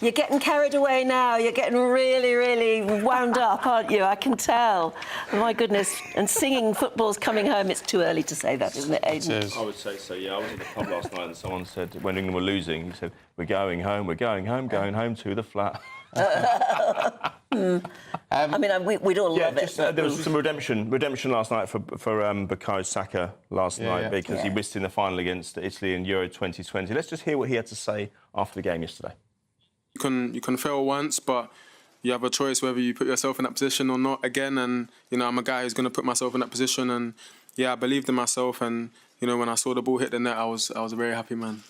You're getting carried away now. You're getting really, really wound up, aren't you? I can tell. My goodness. And singing football's coming home. It's too early to say that, isn't it, Aidan? I would say so, yeah. I was at the pub last night and someone said, when England were losing, he said, we're going home, going home to the flat. I mean, we'd all love it. There was some redemption last night for Bukayo Saka last night because he missed in the final against Italy in Euro 2020. Let's just hear what he had to say after the game yesterday. You can fail once, but you have a choice whether you put yourself in that position or not again. And you know, I'm a guy who's going to put myself in that position. And yeah, I believed in myself. And you know, when I saw the ball hit the net, I was a very happy man.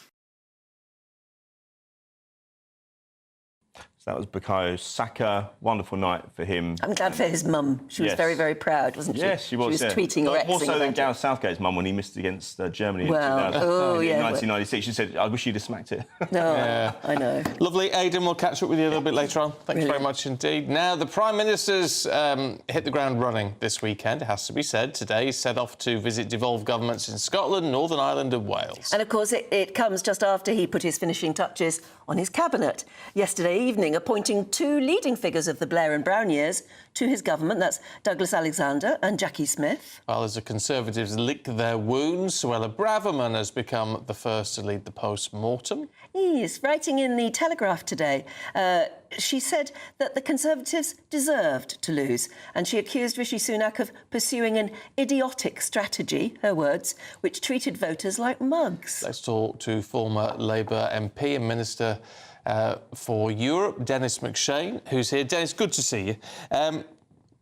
So that was Bukayo Saka. Wonderful night for him. I'm glad for his mum. She was very, very proud, wasn't she? Yes, she was. She was tweeting or more Xing so than about Gareth Southgate's mum when he missed against Germany in 1996. She said, I wish you'd have smacked it. No, I know. Lovely. Aidan, we'll catch up with you a little bit later on. Thanks very much indeed. Now, the Prime Minister's hit the ground running this weekend, it has to be said. Today, he's set off to visit devolved governments in Scotland, Northern Ireland and Wales. And, of course, it comes just after he put his finishing touches on his cabinet yesterday evening, appointing two leading figures of the Blair and Brown years to his government. That's Douglas Alexander and Jackie Smith. While as the Conservatives lick their wounds, Suella Braverman has become the first to lead the postmortem. Yes, writing in the Telegraph today, she said that the Conservatives deserved to lose, and she accused Rishi Sunak of pursuing an idiotic strategy, her words, which treated voters like mugs. Let's talk to former Labour MP and Minister for Europe, Dennis McShane, who's here. Dennis, good to see you.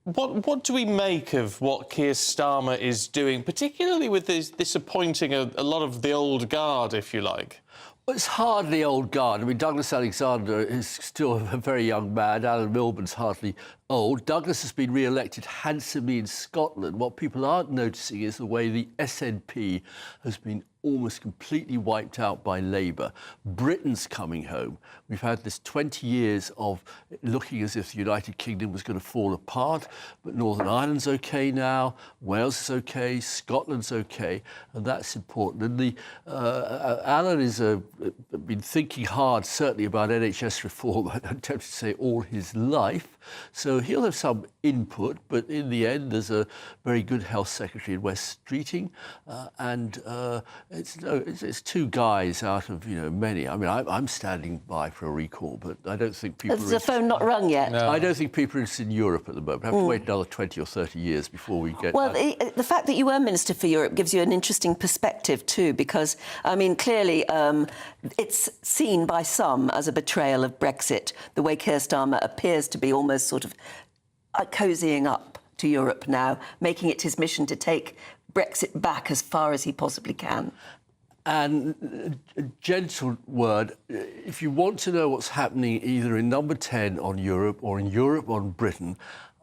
What do we make of what Keir Starmer is doing, particularly with this appointing a lot of the old guard, if you like? Well, it's hardly old guard. I mean, Douglas Alexander is still a very young man. Alan Milburn's hardly old. Douglas has been re-elected handsomely in Scotland. What people aren't noticing is the way the SNP has been almost completely wiped out by Labour. Britain's coming home. We've had this 20 years of looking as if the United Kingdom was going to fall apart, but Northern Ireland's OK now, Wales is OK, Scotland's OK, and that's important. And Alan has been thinking hard, certainly, about NHS reform, I'm tempted to say all his life, so he'll have some input, but in the end, there's a very good health secretary in West Streeting, and it's two guys out of many. I mean, I'm standing by for a recall, but I don't think people. Has the phone not rung yet? No. I don't think people are interested in Europe at the moment. We have to wait another 20 or 30 years before we get. Well, the fact that you were Minister for Europe gives you an interesting perspective too, because I mean, clearly, it's seen by some as a betrayal of Brexit. The way Keir Starmer appears to be almost sort of cozying up to Europe now, making it his mission to take Brexit back as far as he possibly can. And a gentle word, if you want to know what's happening either in number 10 on Europe or in Europe on Britain,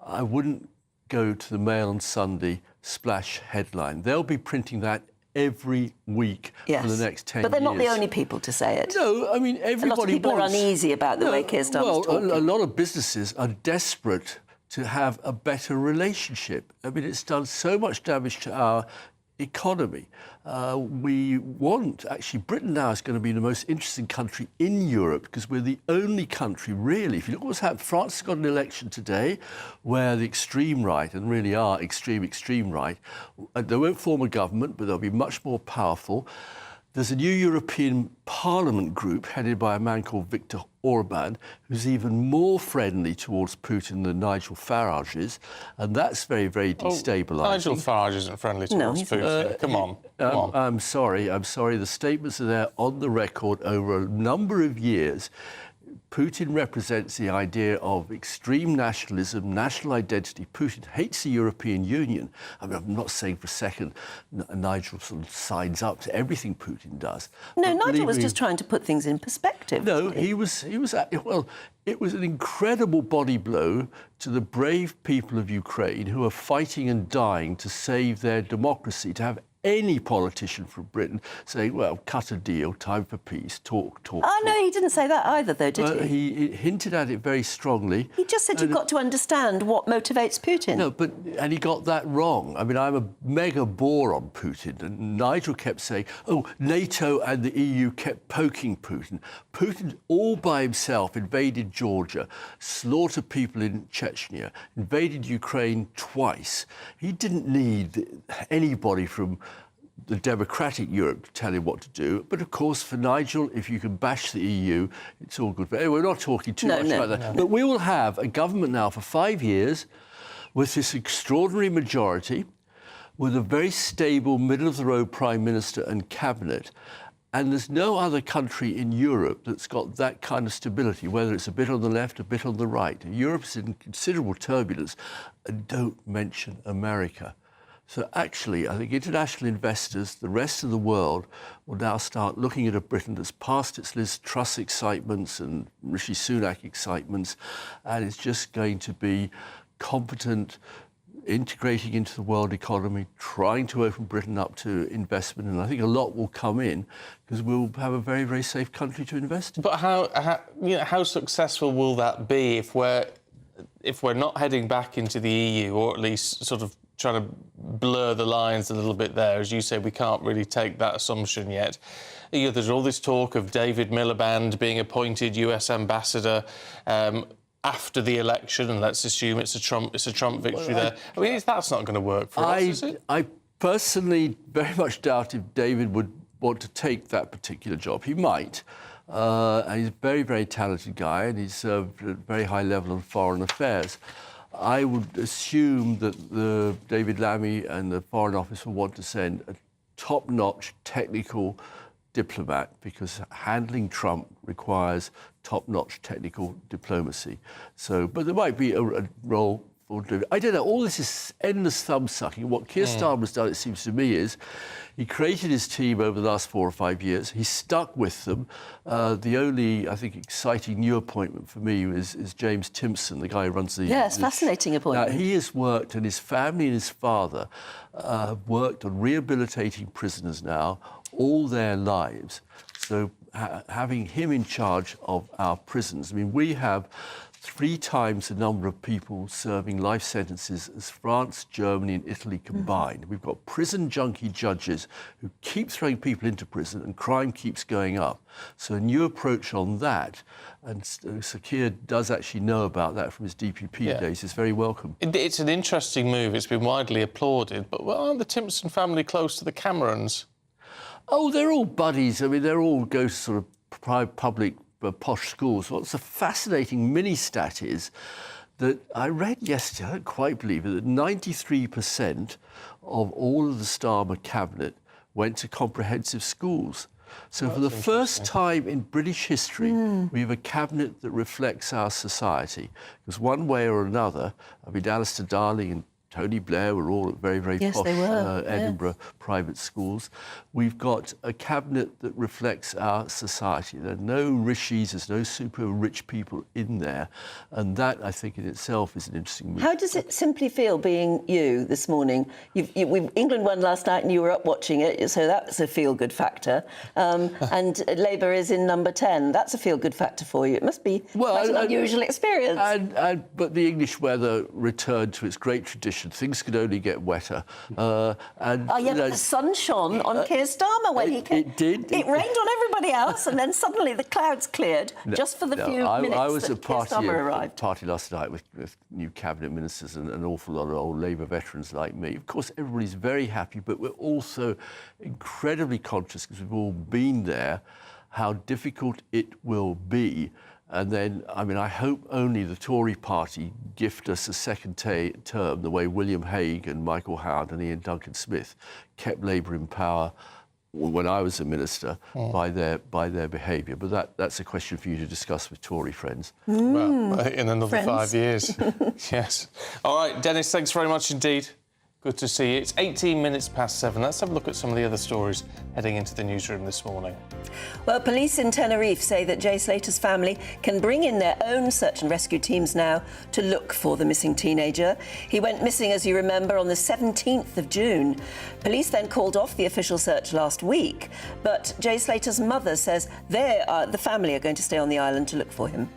I wouldn't go to the Mail on Sunday splash headline. They'll be printing that every week for the next 10 years. But they're not the only people to say it. No, I mean, everybody A lot of people are uneasy about the way Keir Starmer's talking. A lot of businesses are desperate to have a better relationship. I mean, it's done so much damage to our economy. Britain now is going to be the most interesting country in Europe because we're the only country, really. If you look at what's happened, France has got an election today where the extreme right, and really are extreme right, they won't form a government, but they'll be much more powerful. There's a new European Parliament group headed by a man called Viktor Orban, who's even more friendly towards Putin than Nigel Farage is, and that's very, very destabilising. Nigel Farage isn't friendly towards Putin. Come on. I'm sorry. The statements are there on the record over a number of years. Putin represents the idea of extreme nationalism, national identity. Putin hates the European Union. I mean, I'm not saying for a second Nigel sort of signs up to everything Putin does. No, Nigel was just trying to put things in perspective. No, he was. Well, it was an incredible body blow to the brave people of Ukraine who are fighting and dying to save their democracy, to have any politician from Britain saying, well, cut a deal, time for peace, talk. Oh, no, he didn't say that either, though, did he? He hinted at it very strongly. He just said you've got to understand what motivates Putin. No, and he got that wrong. I mean, I'm a mega bore on Putin, and Nigel kept saying, oh, NATO and the EU kept poking Putin. Putin, all by himself, invaded Georgia, slaughtered people in Chechnya, invaded Ukraine twice. He didn't need anybody from the democratic Europe to tell him what to do. But, of course, for Nigel, if you can bash the EU, it's all good. But anyway, we're not talking too much about that. But we will have a government now for 5 years with this extraordinary majority, with a very stable, middle-of-the-road Prime Minister and cabinet. And there's no other country in Europe that's got that kind of stability, whether it's a bit on the left, a bit on the right. Europe's in considerable turbulence. And don't mention America. So actually, I think international investors, the rest of the world, will now start looking at a Britain that's past its Liz Truss excitements and Rishi Sunak excitements, and it's just going to be competent, integrating into the world economy, trying to open Britain up to investment, and I think a lot will come in because we'll have a very, very safe country to invest in. But how successful will that be if we're not heading back into the EU, or at least sort of trying to blur the lines a little bit there? As you say, we can't really take that assumption yet. There's all this talk of David Miliband being appointed US ambassador after the election, and let's assume it's a Trump victory there. I mean, that's not going to work for us, is it? I personally very much doubt if David would want to take that particular job. He might. And he's a very, very talented guy, and he's served at a very high level on foreign affairs. I would assume that David Lammy and the Foreign Office will want to send a top-notch technical diplomat, because handling Trump requires top-notch technical diplomacy. So, but there might be a role for David. I don't know. All this is endless thumb-sucking. What Keir Starmer has done, it seems to me, is he created his team over the last 4 or 5 years. He stuck with them. The only, I think, exciting new appointment for me is James Timpson, the guy who runs the... Yes, fascinating appointment. He has worked, and his family and his father have worked on rehabilitating prisoners now all their lives. So having him in charge of our prisons, I mean, we have 3 times the number of people serving life sentences as France, Germany and Italy combined. We've got prison junkie judges who keep throwing people into prison, and crime keeps going up. So a new approach on that, and Sir Keir does actually know about that from his DPP days, is very welcome. It's an interesting move. It's been widely applauded, but aren't the Timpson family close to the Camerons? Oh, they're all buddies. I mean, they're all go to sort of private, public, posh schools. What's a fascinating mini-stat is that I read yesterday, I don't quite believe it, that 93% of all of the Starmer cabinet went to comprehensive schools. So for the first time in British history, we have a cabinet that reflects our society. Because one way or another, I mean, Alistair Darling and Tony Blair were all at very, very posh Edinburgh private schools. We've got a cabinet that reflects our society. There are no rishis, there's no super rich people in there. And that, I think, in itself is an interesting move. How does it simply feel being you this morning? England won last night and you were up watching it, so that's a feel-good factor. And Labour is in number 10. That's a feel-good factor for you. It must be quite an unusual experience. But the English weather returned to its great tradition. Things could only get wetter. But the sun shone on Keir Starmer when he came. It did. It rained on everybody else, and then suddenly the clouds cleared just for the few minutes I was that Keir Starmer arrived. Party last night with new cabinet ministers and an awful lot of old Labour veterans like me. Of course, everybody's very happy, but we're also incredibly conscious, because we've all been there, how difficult it will be. And then, I mean, I hope only the Tory party gift us a second term the way William Hague and Michael Howard and Ian Duncan Smith kept Labour in power when I was a minister by their behaviour. But that's a question for you to discuss with Tory friends. Well, in another friends. 5 years. Yes. All right, Dennis, thanks very much indeed. Good to see you. It's 18 minutes past 7. Let's have a look at some of the other stories heading into the newsroom this morning. Well, police in Tenerife say that Jay Slater's family can bring in their own search and rescue teams now to look for the missing teenager. He went missing, as you remember, on the 17th of June. Police then called off the official search last week, but Jay Slater's mother says the family are going to stay on the island to look for him.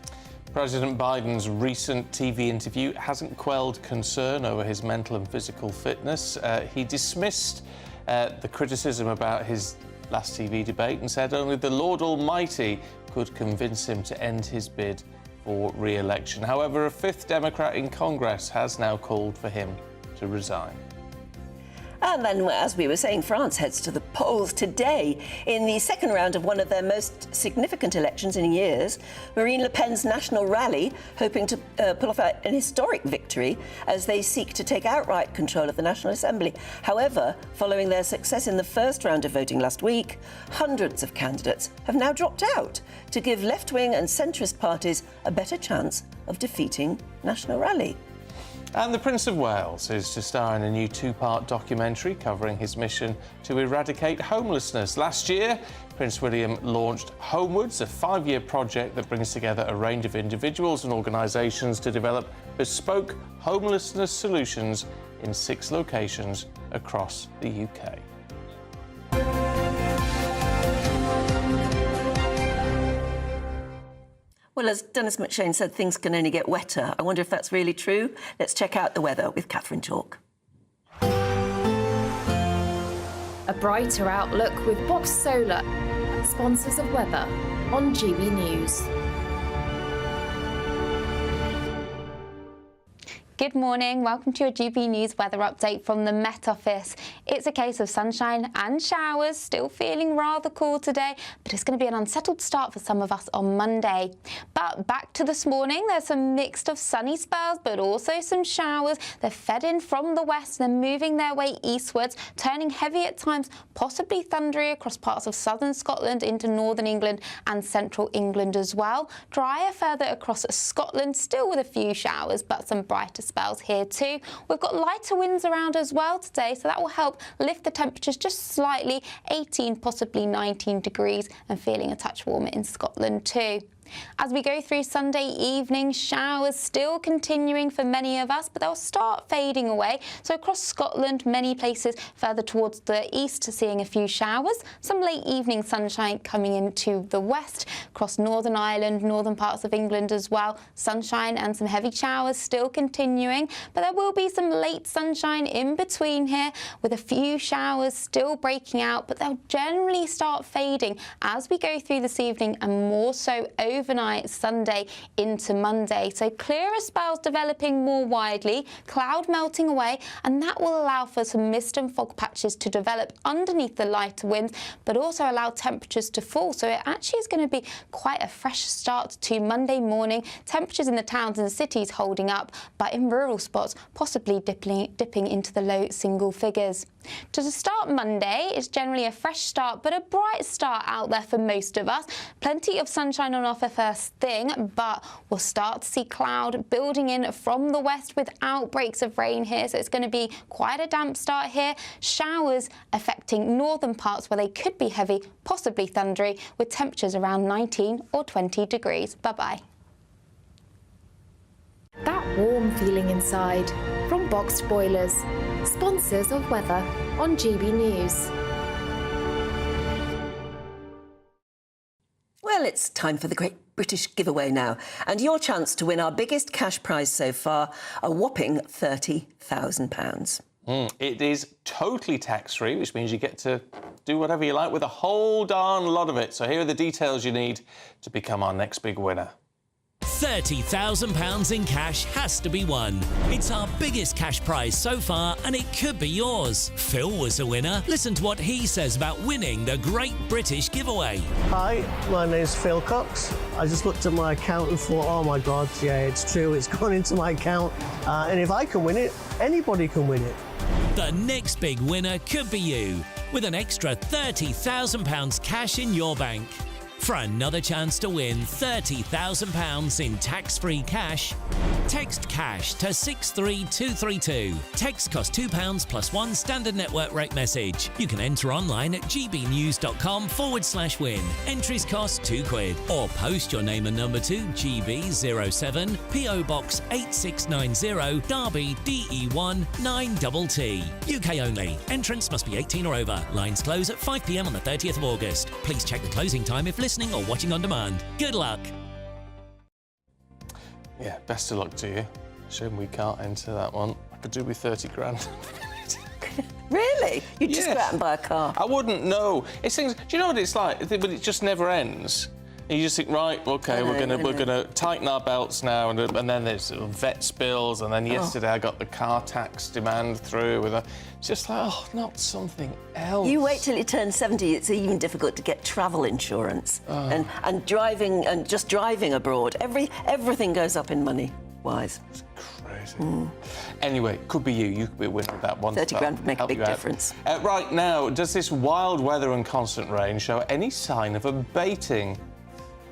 President Biden's recent TV interview hasn't quelled concern over his mental and physical fitness. He dismissed the criticism about his last TV debate and said only the Lord Almighty could convince him to end his bid for re-election. However, a fifth Democrat in Congress has now called for him to resign. And then, as we were saying, France heads to the polls today in the second round of one of their most significant elections in years. Marine Le Pen's national rally hoping to pull off an historic victory as they seek to take outright control of the National Assembly. However, following their success in the first round of voting last week, hundreds of candidates have now dropped out to give left-wing and centrist parties a better chance of defeating National Rally. And the Prince of Wales is to star in a new two-part documentary covering his mission to eradicate homelessness. Last year, Prince William launched Homewards, a 5-year project that brings together a range of individuals and organisations to develop bespoke homelessness solutions in 6 locations across the UK. Well, as Dennis McShane said, things can only get wetter. I wonder if that's really true. Let's check out the weather with Catherine Chalk. A brighter outlook with Box Solar, sponsors of weather on GB News. Good morning, welcome to your GB News weather update from the Met Office. It's a case of sunshine and showers, still feeling rather cool today, but it's going to be an unsettled start for some of us on Monday. But back to this morning, there's some mixed of sunny spells, but also some showers. They're fed in from the west, they're moving their way eastwards, turning heavy at times, possibly thundery across parts of southern Scotland into northern England and central England as well. Drier further across Scotland, still with a few showers, but some brighter spells here too. We've got lighter winds around as well today, so that will help lift the temperatures just slightly, 18, possibly 19 degrees, and feeling a touch warmer in Scotland too. As we go through Sunday evening, showers still continuing for many of us, but they'll start fading away. So across Scotland, many places further towards the east, seeing a few showers. Some late evening sunshine coming into the west. Across Northern Ireland, northern parts of England as well. Sunshine and some heavy showers still continuing, but there will be some late sunshine in between here, with a few showers still breaking out, but they'll generally start fading as we go through this evening, and more so overnight Sunday into Monday. So clearer spells developing more widely, cloud melting away, and that will allow for some mist and fog patches to develop underneath the lighter winds, but also allow temperatures to fall. So it actually is going to be quite a fresh start to Monday morning. Temperatures in the towns and cities holding up, but in rural spots possibly dipping into the low single figures. To start Monday, it's generally a fresh start, but a bright start out there for most of us. Plenty of sunshine on offer first thing, but we'll start to see cloud building in from the west with outbreaks of rain here, so it's going to be quite a damp start here. Showers affecting northern parts where they could be heavy, possibly thundery, with temperatures around 19 or 20 degrees. Bye-bye. That warm feeling inside from Boxed Boilers, sponsors of weather on GB News. Well, it's time for the Great British Giveaway now, and your chance to win our biggest cash prize so far, a whopping £30,000. It is totally tax-free, which means you get to do whatever you like with a whole darn lot of it. So here are the details you need to become our next big winner. £30,000 in cash has to be won. It's our biggest cash prize so far, and it could be yours. Phil was a winner. Listen to what he says about winning the Great British Giveaway. Hi, my name's Phil Cox. I just looked at my account and thought, oh my God, yeah, it's true, it's gone into my account. And if I can win it, anybody can win it. The next big winner could be you. with an extra £30,000 cash in your bank. For another chance to win £30,000 in tax-free cash, text CASH to 63232. Text costs £2 plus one standard network rate message. You can enter online at gbnews.com/win. Entries cost £2. Or post your name and number to GB07 PO Box 8690 Derby DE1 9TT. UK only. Entrance must be 18 or over. Lines close at 5 p.m. on the 30th of August. Please check the closing time if listening or watching on demand. Good luck. Yeah, best of luck to you. Shame we can't enter that one. I could do with 30 grand. Really? You'd just go out and buy a car? I wouldn't know. It's things. Do you know what it's like? But it just never ends. And you just think, right, OK, we're gonna tighten our belts now, and then there's vet spills, and then yesterday I got the car tax demand through with a. It's just like, oh, not something else. You wait till you turn 70, it's even difficult to get travel insurance. And driving, and just driving abroad. Everything goes up in money-wise. It's crazy. Anyway, could be you. You could be a winner of that one. 30 grand would make a big difference. Right now, does this wild weather and constant rain show any sign of abating?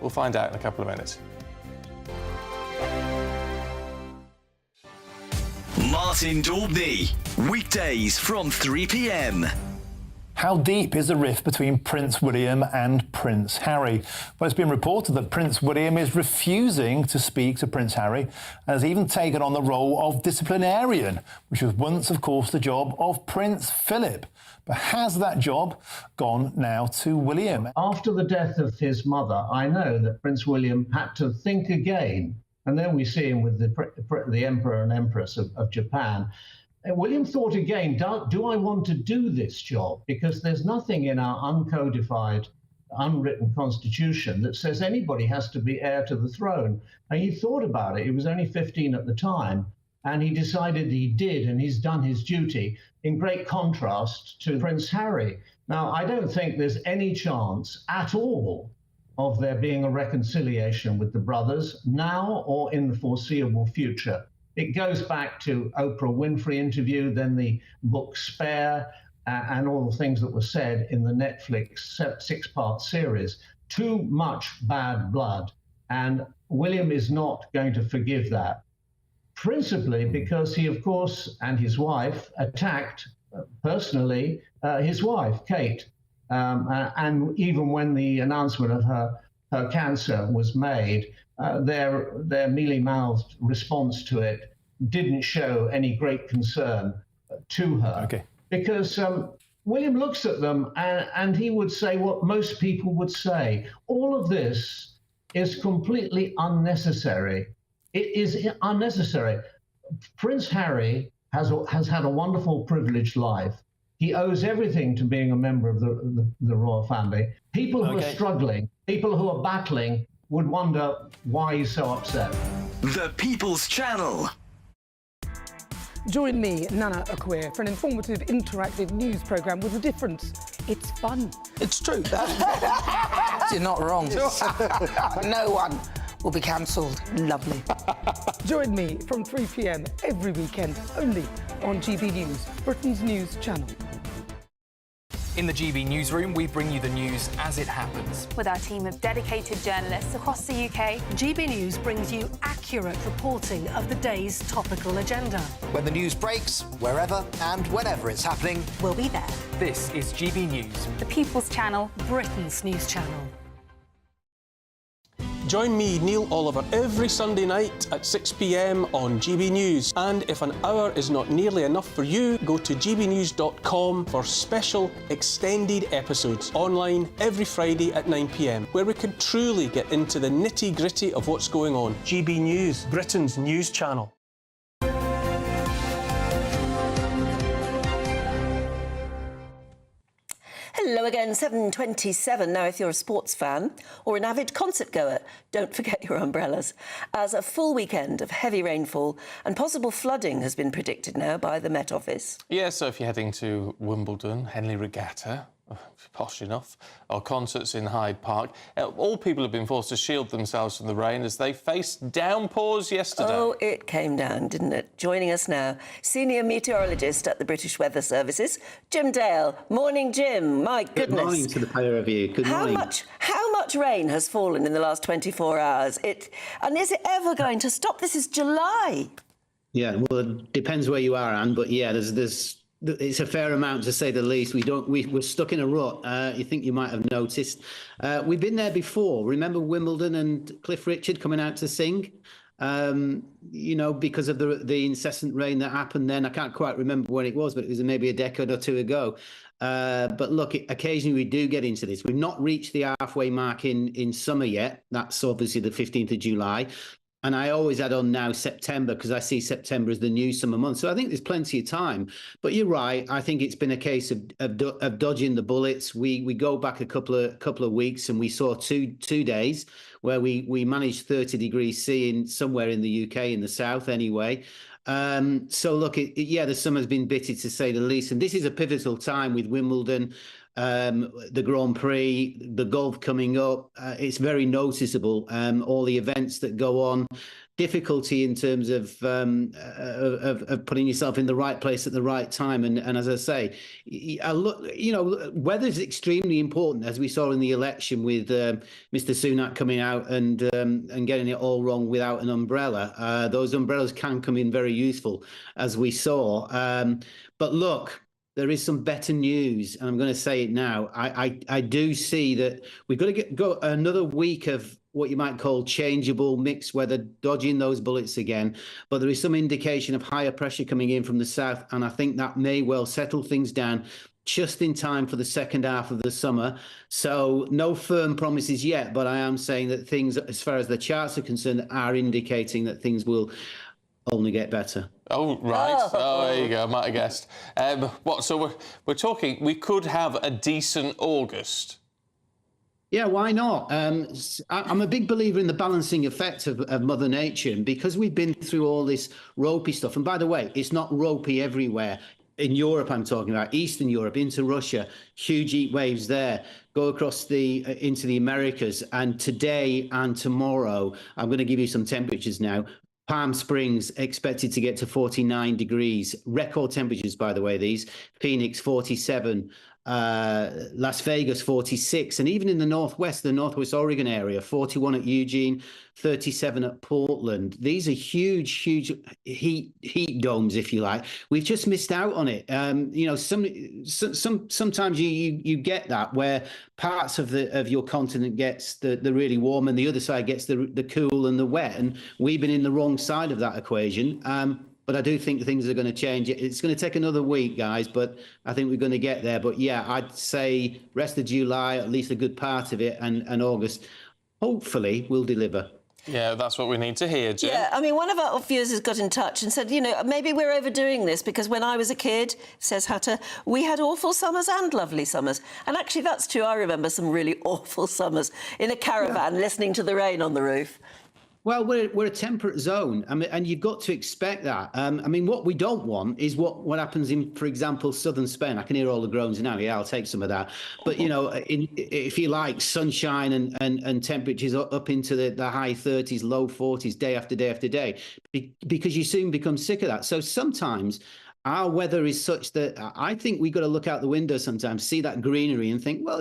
We'll find out in a couple of minutes. Martin Daubney, weekdays from 3 p.m. How deep is the rift between Prince William and Prince Harry? Well, it's been reported that Prince William is refusing to speak to Prince Harry and has even taken on the role of disciplinarian, which was once, of course, the job of Prince Philip. But has that job gone now to William? After the death of his mother, I know that Prince William had to think again. And then we see him with the Emperor and Empress of Japan. And William thought again, do I want to do this job? Because there's nothing in our uncodified, unwritten constitution that says anybody has to be heir to the throne. And he thought about it. He was only 15 at the time. And he decided he did, and he's done his duty, in great contrast to Prince Harry. Now, I don't think there's any chance at all of there being a reconciliation with the brothers now or in the foreseeable future. It goes back to Oprah Winfrey interview, then the book Spare, and all the things that were said in the Netflix 6-part series. Too much bad blood, and William is not going to forgive that. Principally because he, of course, and his wife attacked personally his wife, Kate. And even when the announcement of her cancer was made, their mealy-mouthed response to it didn't show any great concern to her. Okay. Because William looks at them and he would say what most people would say. All of this is completely unnecessary. It is unnecessary. Prince Harry has had a wonderful, privileged life. He owes everything to being a member of the royal family. People who are struggling, people who are battling, would wonder why he's so upset. The People's Channel. Join me, Nana Akua, for an informative, interactive news programme with a difference. It's fun. It's true. You're not wrong. No one will be cancelled. Lovely. Join me from 3 p.m. every weekend, only on GB News, Britain's news channel. In the GB Newsroom, we bring you the news as it happens. With our team of dedicated journalists across the UK, GB News brings you accurate reporting of the day's topical agenda. When the news breaks, wherever and whenever it's happening, we'll be there. This is GB News. The People's Channel, Britain's news channel. Join me, Neil Oliver, every Sunday night at 6 p.m. on GB News. And if an hour is not nearly enough for you, go to gbnews.com for special extended episodes online every Friday at 9 p.m, where we can truly get into the nitty-gritty of what's going on. GB News, Britain's news channel. Hello again, 7:27. Now, if you're a sports fan or an avid concert goer, don't forget your umbrellas, as a full weekend of heavy rainfall and possible flooding has been predicted now by the Met Office. Yeah, so if you're heading to Wimbledon, Henley Regatta, posh enough, or concerts in Hyde Park. All people have been forced to shield themselves from the rain as they faced downpours yesterday. Oh, it came down, didn't it? Joining us now, senior meteorologist at the British Weather Services, Jim Dale. Morning, Jim. My goodness. Good morning to the pair of you. Good morning. How much rain has fallen in the last 24 hours? And is it ever going to stop? This is July. Yeah, well, it depends where you are, Anne, but yeah, it's a fair amount to say the least. We're stuck in a rut. You think you might have noticed. We've been there before. Remember Wimbledon and Cliff Richard coming out to sing? Because of the incessant rain that happened then. I can't quite remember when it was, but it was maybe a decade or two ago. But look, occasionally we do get into this. We've not reached the halfway mark in summer yet. That's obviously the 15th of July. And I always add on now September, because I see September as the new summer month. So I think there's plenty of time. But you're right. I think it's been a case of dodging the bullets. We go back a couple of weeks and we saw two days where we managed 30 degrees C somewhere in the UK, in the south anyway. So look, the summer's been bitty to say the least. And this is a pivotal time with Wimbledon, the Grand Prix, the golf coming up. It's very noticeable. All the events that go on, difficulty in terms of putting yourself in the right place at the right time. And as I say, weather is extremely important, as we saw in the election with Mr. Sunak coming out and getting it all wrong without an umbrella. Those umbrellas can come in very useful, as we saw. But look, there is some better news, and I'm going to say it now. I do see that we've got to go another week of what you might call changeable mixed weather, dodging those bullets again. But there is some indication of higher pressure coming in from the south, and I think that may well settle things down just in time for the second half of the summer. So no firm promises yet, but I am saying that things, as far as the charts are concerned, are indicating that things will only get better. Oh, right. Oh, there you go. I might have guessed. So we're talking, we could have a decent August. Yeah, why not? I'm a big believer in the balancing effect of Mother Nature, and because we've been through all this ropey stuff, and by the way, it's not ropey everywhere. In Europe, I'm talking about Eastern Europe, into Russia, huge heat waves there. Go across into the Americas, and today and tomorrow, I'm going to give you some temperatures now. Palm Springs expected to get to 49 degrees. Record temperatures, by the way, these. Phoenix, 47. Las Vegas, 46. And even in the Northwest Oregon area, 41 at Eugene, 37 at Portland. These are huge heat domes, if you like. We've just missed out on it. Sometimes you get that, where parts of your continent gets the really warm and the other side gets the cool and the wet. And we've been in the wrong side of that equation. But I do think things are going to change. It's going to take another week, guys, but I think we're going to get there. But yeah, I'd say rest of July, at least a good part of it, and August, hopefully will deliver. Yeah, that's what we need to hear, Jim. Yeah, I mean, one of our viewers has got in touch and said, maybe we're overdoing this because when I was a kid, says Hatter, we had awful summers and lovely summers. And actually, that's true. I remember some really awful summers in a caravan listening to the rain on the roof. Well, we're a temperate zone, and you've got to expect that. What we don't want is what happens in, for example, southern Spain. I can hear all the groans now. Yeah, I'll take some of that. But if you like, sunshine and temperatures up into the high 30s, low 40s, day after day after day, because you soon become sick of that. So sometimes our weather is such that I think we've got to look out the window sometimes, see that greenery and think, well,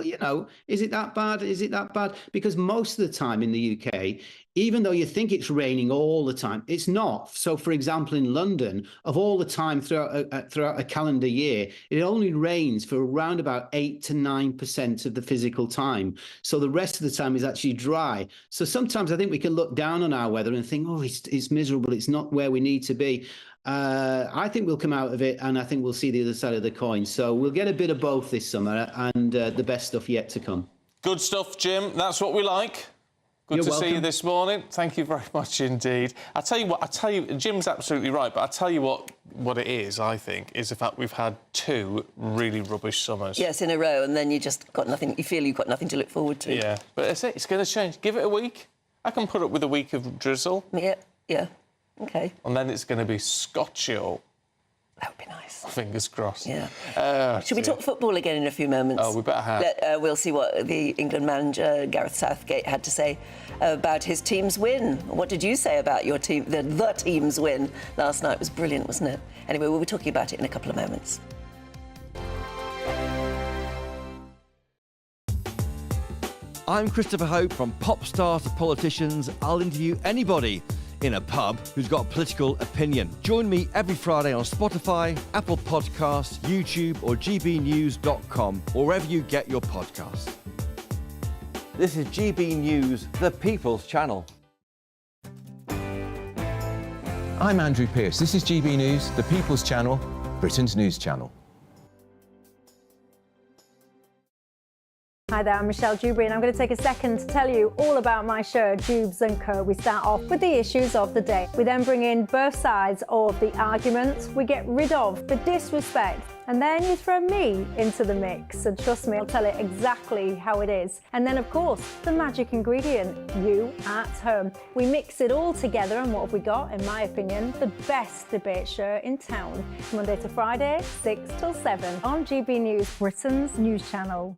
is it that bad? Is it that bad? Because most of the time in the UK, even though you think it's raining all the time, it's not. So, for example, in London, of all the time throughout a calendar year, it only rains for around about 8 to 9% of the physical time. So the rest of the time is actually dry. So sometimes I think we can look down on our weather and think, oh, it's miserable. It's not where we need to be. I think we'll come out of it, and I think we'll see the other side of the coin. So we'll get a bit of both this summer, and the best stuff yet to come. Good stuff, Jim. That's what we like. Good to see you this morning. Thank you very much indeed. I tell you, Jim's absolutely right, but I tell you what it is, I think, is the fact we've had 2 really rubbish summers. Yes, in a row, and then you just got nothing. You feel you've got nothing to look forward to. Yeah, but that's it. It's going to change. Give it a week. I can put up with a week of drizzle. Yeah. OK. And then it's going to be Scotchio. That would be nice. Fingers crossed. Yeah. Should we talk football again in a few moments? Oh, we better have. We'll see what the England manager, Gareth Southgate, had to say about his team's win. What did you say about your team, the team's win last night? It was brilliant, wasn't it? Anyway, we'll be talking about it in a couple of moments. I'm Christopher Hope. From pop stars to politicians, I'll interview anybody in a pub who's got a political opinion. Join me every Friday on Spotify, Apple Podcasts, YouTube or gbnews.com, or wherever you get your podcasts. This is GB News, the People's Channel. I'm Andrew Pearce. This is GB News, the People's Channel, Britain's news channel. Hi there, I'm Michelle Jubilee and I'm going to take a second to tell you all about my show, Jubes and Co. We start off with the issues of the day. We then bring in both sides of the argument. We get rid of the disrespect. And then you throw me into the mix. And trust me, I'll tell it exactly how it is. And then, of course, the magic ingredient, you at home. We mix it all together and what have we got, in my opinion, the best debate show in town. Monday to Friday, 6 till 7 on GB News, Britain's news channel.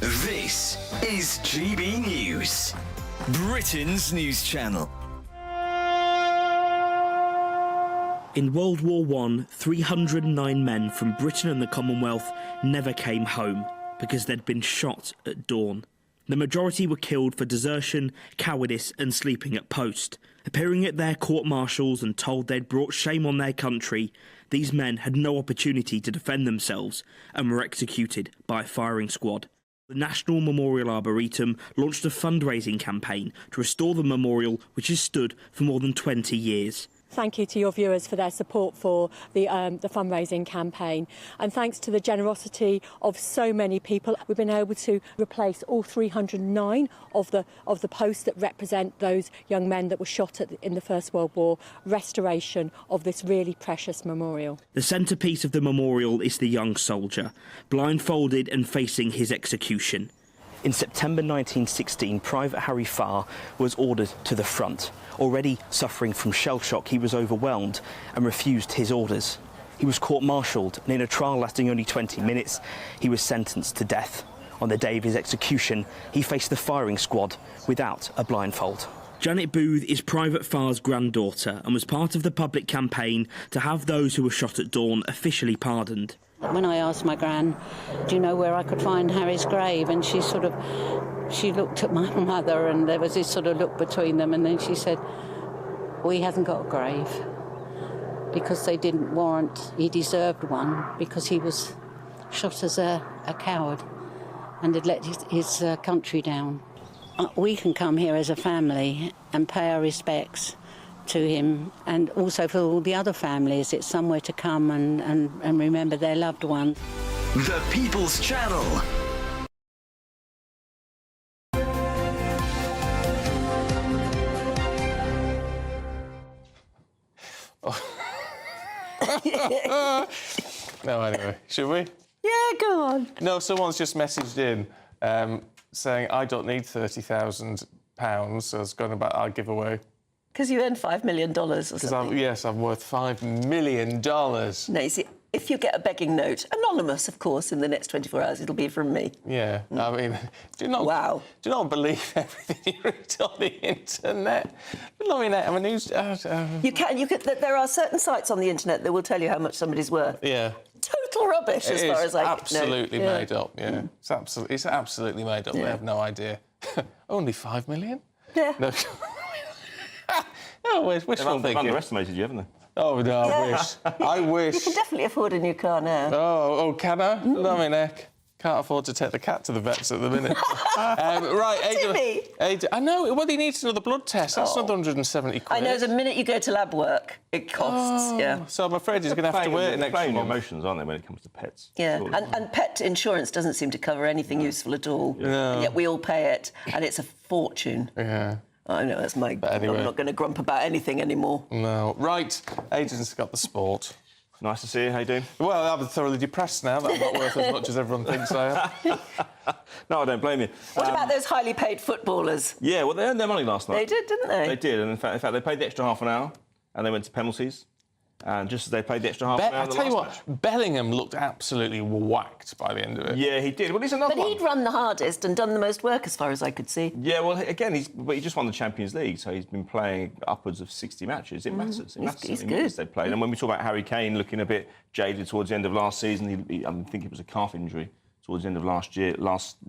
This is GB News, Britain's news channel. In World War I, 309 men from Britain and the Commonwealth never came home because they'd been shot at dawn. The majority were killed for desertion, cowardice and sleeping at post. Appearing at their court-martials and told they'd brought shame on their country, these men had no opportunity to defend themselves and were executed by a firing squad. The National Memorial Arboretum launched a fundraising campaign to restore the memorial, which has stood for more than 20 years. Thank you to your viewers for their support for the fundraising campaign, and thanks to the generosity of so many people, we've been able to replace all 309 of the posts that represent those young men that were shot in the First World War. Restoration of this really precious memorial. The centrepiece of the memorial is the young soldier, blindfolded and facing his execution. In September 1916, Private Harry Farr was ordered to the front. Already suffering from shell shock, he was overwhelmed and refused his orders. He was court-martialed, and in a trial lasting only 20 minutes, he was sentenced to death. On the day of his execution, he faced the firing squad without a blindfold. Janet Booth is Private Farr's granddaughter and was part of the public campaign to have those who were shot at dawn officially pardoned. When I asked my gran, do you know where I could find Harry's grave? And she looked at my mother and there was this sort of look between them, and then she said, well, he hasn't got a grave because they didn't warrant, he deserved one because he was shot as a coward and had let his country down. We can come here as a family and pay our respects to him, and also for all the other families, it's somewhere to come and remember their loved ones. The People's Channel. No, anyway, should we? Yeah, go on. No, someone's just messaged in saying, I don't need £30,000, so it's going about our giveaway. Because you earned $5 million or something. Yes, I'm worth $5 million. No, you see, if you get a begging note, anonymous, of course, in the next 24 hours, it'll be from me. Yeah, I mean, do you not believe everything you read on the internet? You can. There are certain sites on the internet that will tell you how much somebody's worth. Yeah. Total rubbish, as far as I know. Absolutely made up. Yeah, it's absolutely made up. Yeah. They have no idea. Only $5 million? Yeah. No. Oh, wishful thinking. They've underestimated you, haven't they? Oh, no, Yeah. I wish. You can definitely afford a new car now. Oh, can I? Lummy neck. Can't afford to take the cat to the vets at the minute. Right, Ada. I know. Well, he needs another blood test. That's another 170 quid. I know. The minute you go to lab work, it costs. Yeah. So I'm afraid he's going to have to wait next month. month. Emotions, aren't they, when it comes to pets? Yeah, and pet insurance doesn't seem to cover anything useful at all. No. And yet we all pay it, and it's a fortune. Yeah. I know, that's my... Anyway. I'm not going to grump about anything anymore. No. Right, Aidan's got the sport. Nice to see you. How you doing? Well, I'm thoroughly depressed now that I'm not worth as much as everyone thinks I am. No, I don't blame you. What about those highly paid footballers? Yeah, well, they earned their money last night. They did, didn't they? They did, and in fact, they paid the extra half an hour, and they went to penalties. And just as they played the extra half an hour. I tell you what, Bellingham looked absolutely whacked by the end of it. Yeah, he did. Well, he's another But one. he'd run the hardest and done the most work, as far as I could see. Yeah, well, again, he just won the Champions League, so he's been playing upwards of 60 matches. It matters. It matters. He's how many minutes good. they played. And when we talk about Harry Kane looking a bit jaded towards the end of last season, I think it was a calf injury towards the end of last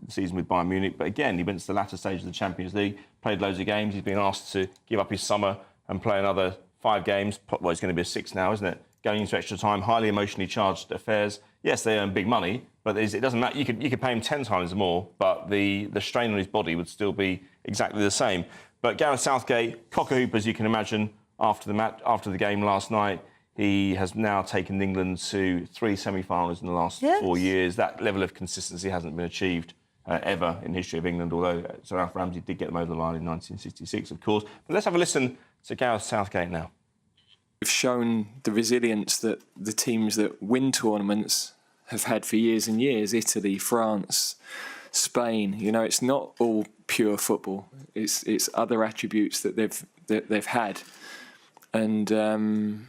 season with Bayern Munich. But again, he went to the latter stage of the Champions League, played loads of games. He's been asked to give up his summer and play another 5 games. Well, it's going to be a 6 now, isn't it? Going into extra time, highly emotionally charged affairs. Yes, they earn big money, but it doesn't matter. You could pay him 10 times more, but the strain on his body would still be exactly the same. But Gareth Southgate, cock-a-hoop, as you can imagine, after the game last night. He has now taken England to 3 semi-finals in the last 4 years. That level of consistency hasn't been achieved ever in the history of England, although Sir Alf Ramsey did get them over the line in 1966, of course. But let's have a listen to Gareth Southgate now. We've shown the resilience that the teams that win tournaments have had for years and years. Italy, France, Spain. You know, it's not all pure football. It's other attributes that they've had, and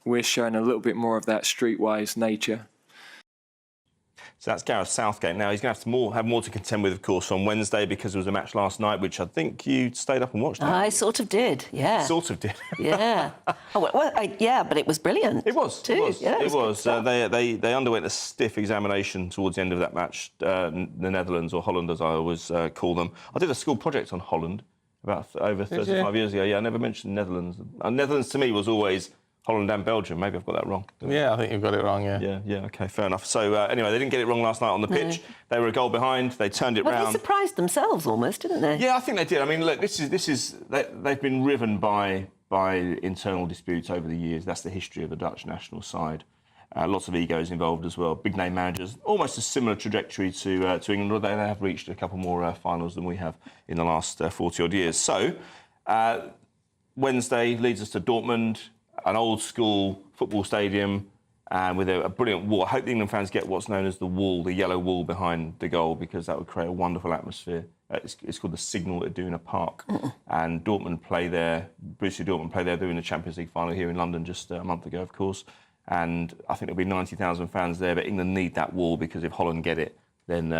we're showing a little bit more of that streetwise nature. So that's Gareth Southgate. Now, he's going to have more to contend with, of course, on Wednesday, because there was a match last night, which I think you stayed up and watched. I sort of did, yeah. Sort of did. Yeah. Yeah, but it was brilliant. It was. Too. It was. Yeah, it was. They underwent a stiff examination towards the end of that match, the Netherlands, or Holland, as I always call them. I did a school project on Holland about over 35 years ago. Yeah, I never mentioned Netherlands. Netherlands, to me, was always Holland and Belgium. Maybe I've got that wrong. Yeah, I think you've got it wrong, yeah. Yeah, OK, fair enough. So, anyway, they didn't get it wrong last night on the pitch. They were a goal behind. They turned it round. They surprised themselves almost, didn't they? Yeah, I think they did. I mean, look, they've been riven by internal disputes over the years. That's the history of the Dutch national side. Lots of egos involved as well. Big-name managers. Almost a similar trajectory to England, although they have reached a couple more finals than we have in the last 40-odd years. So, Wednesday leads us to Dortmund, an old-school football stadium, and with a brilliant wall. I hope the England fans get what's known as the wall, the yellow wall behind the goal, because that would create a wonderful atmosphere. It's called the Signal Iduna Park. And Dortmund play there, Borussia Dortmund play there doing the Champions League final here in London just a month ago, of course. And I think there'll be 90,000 fans there, but England need that wall, because if Holland get it, then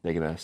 they're going to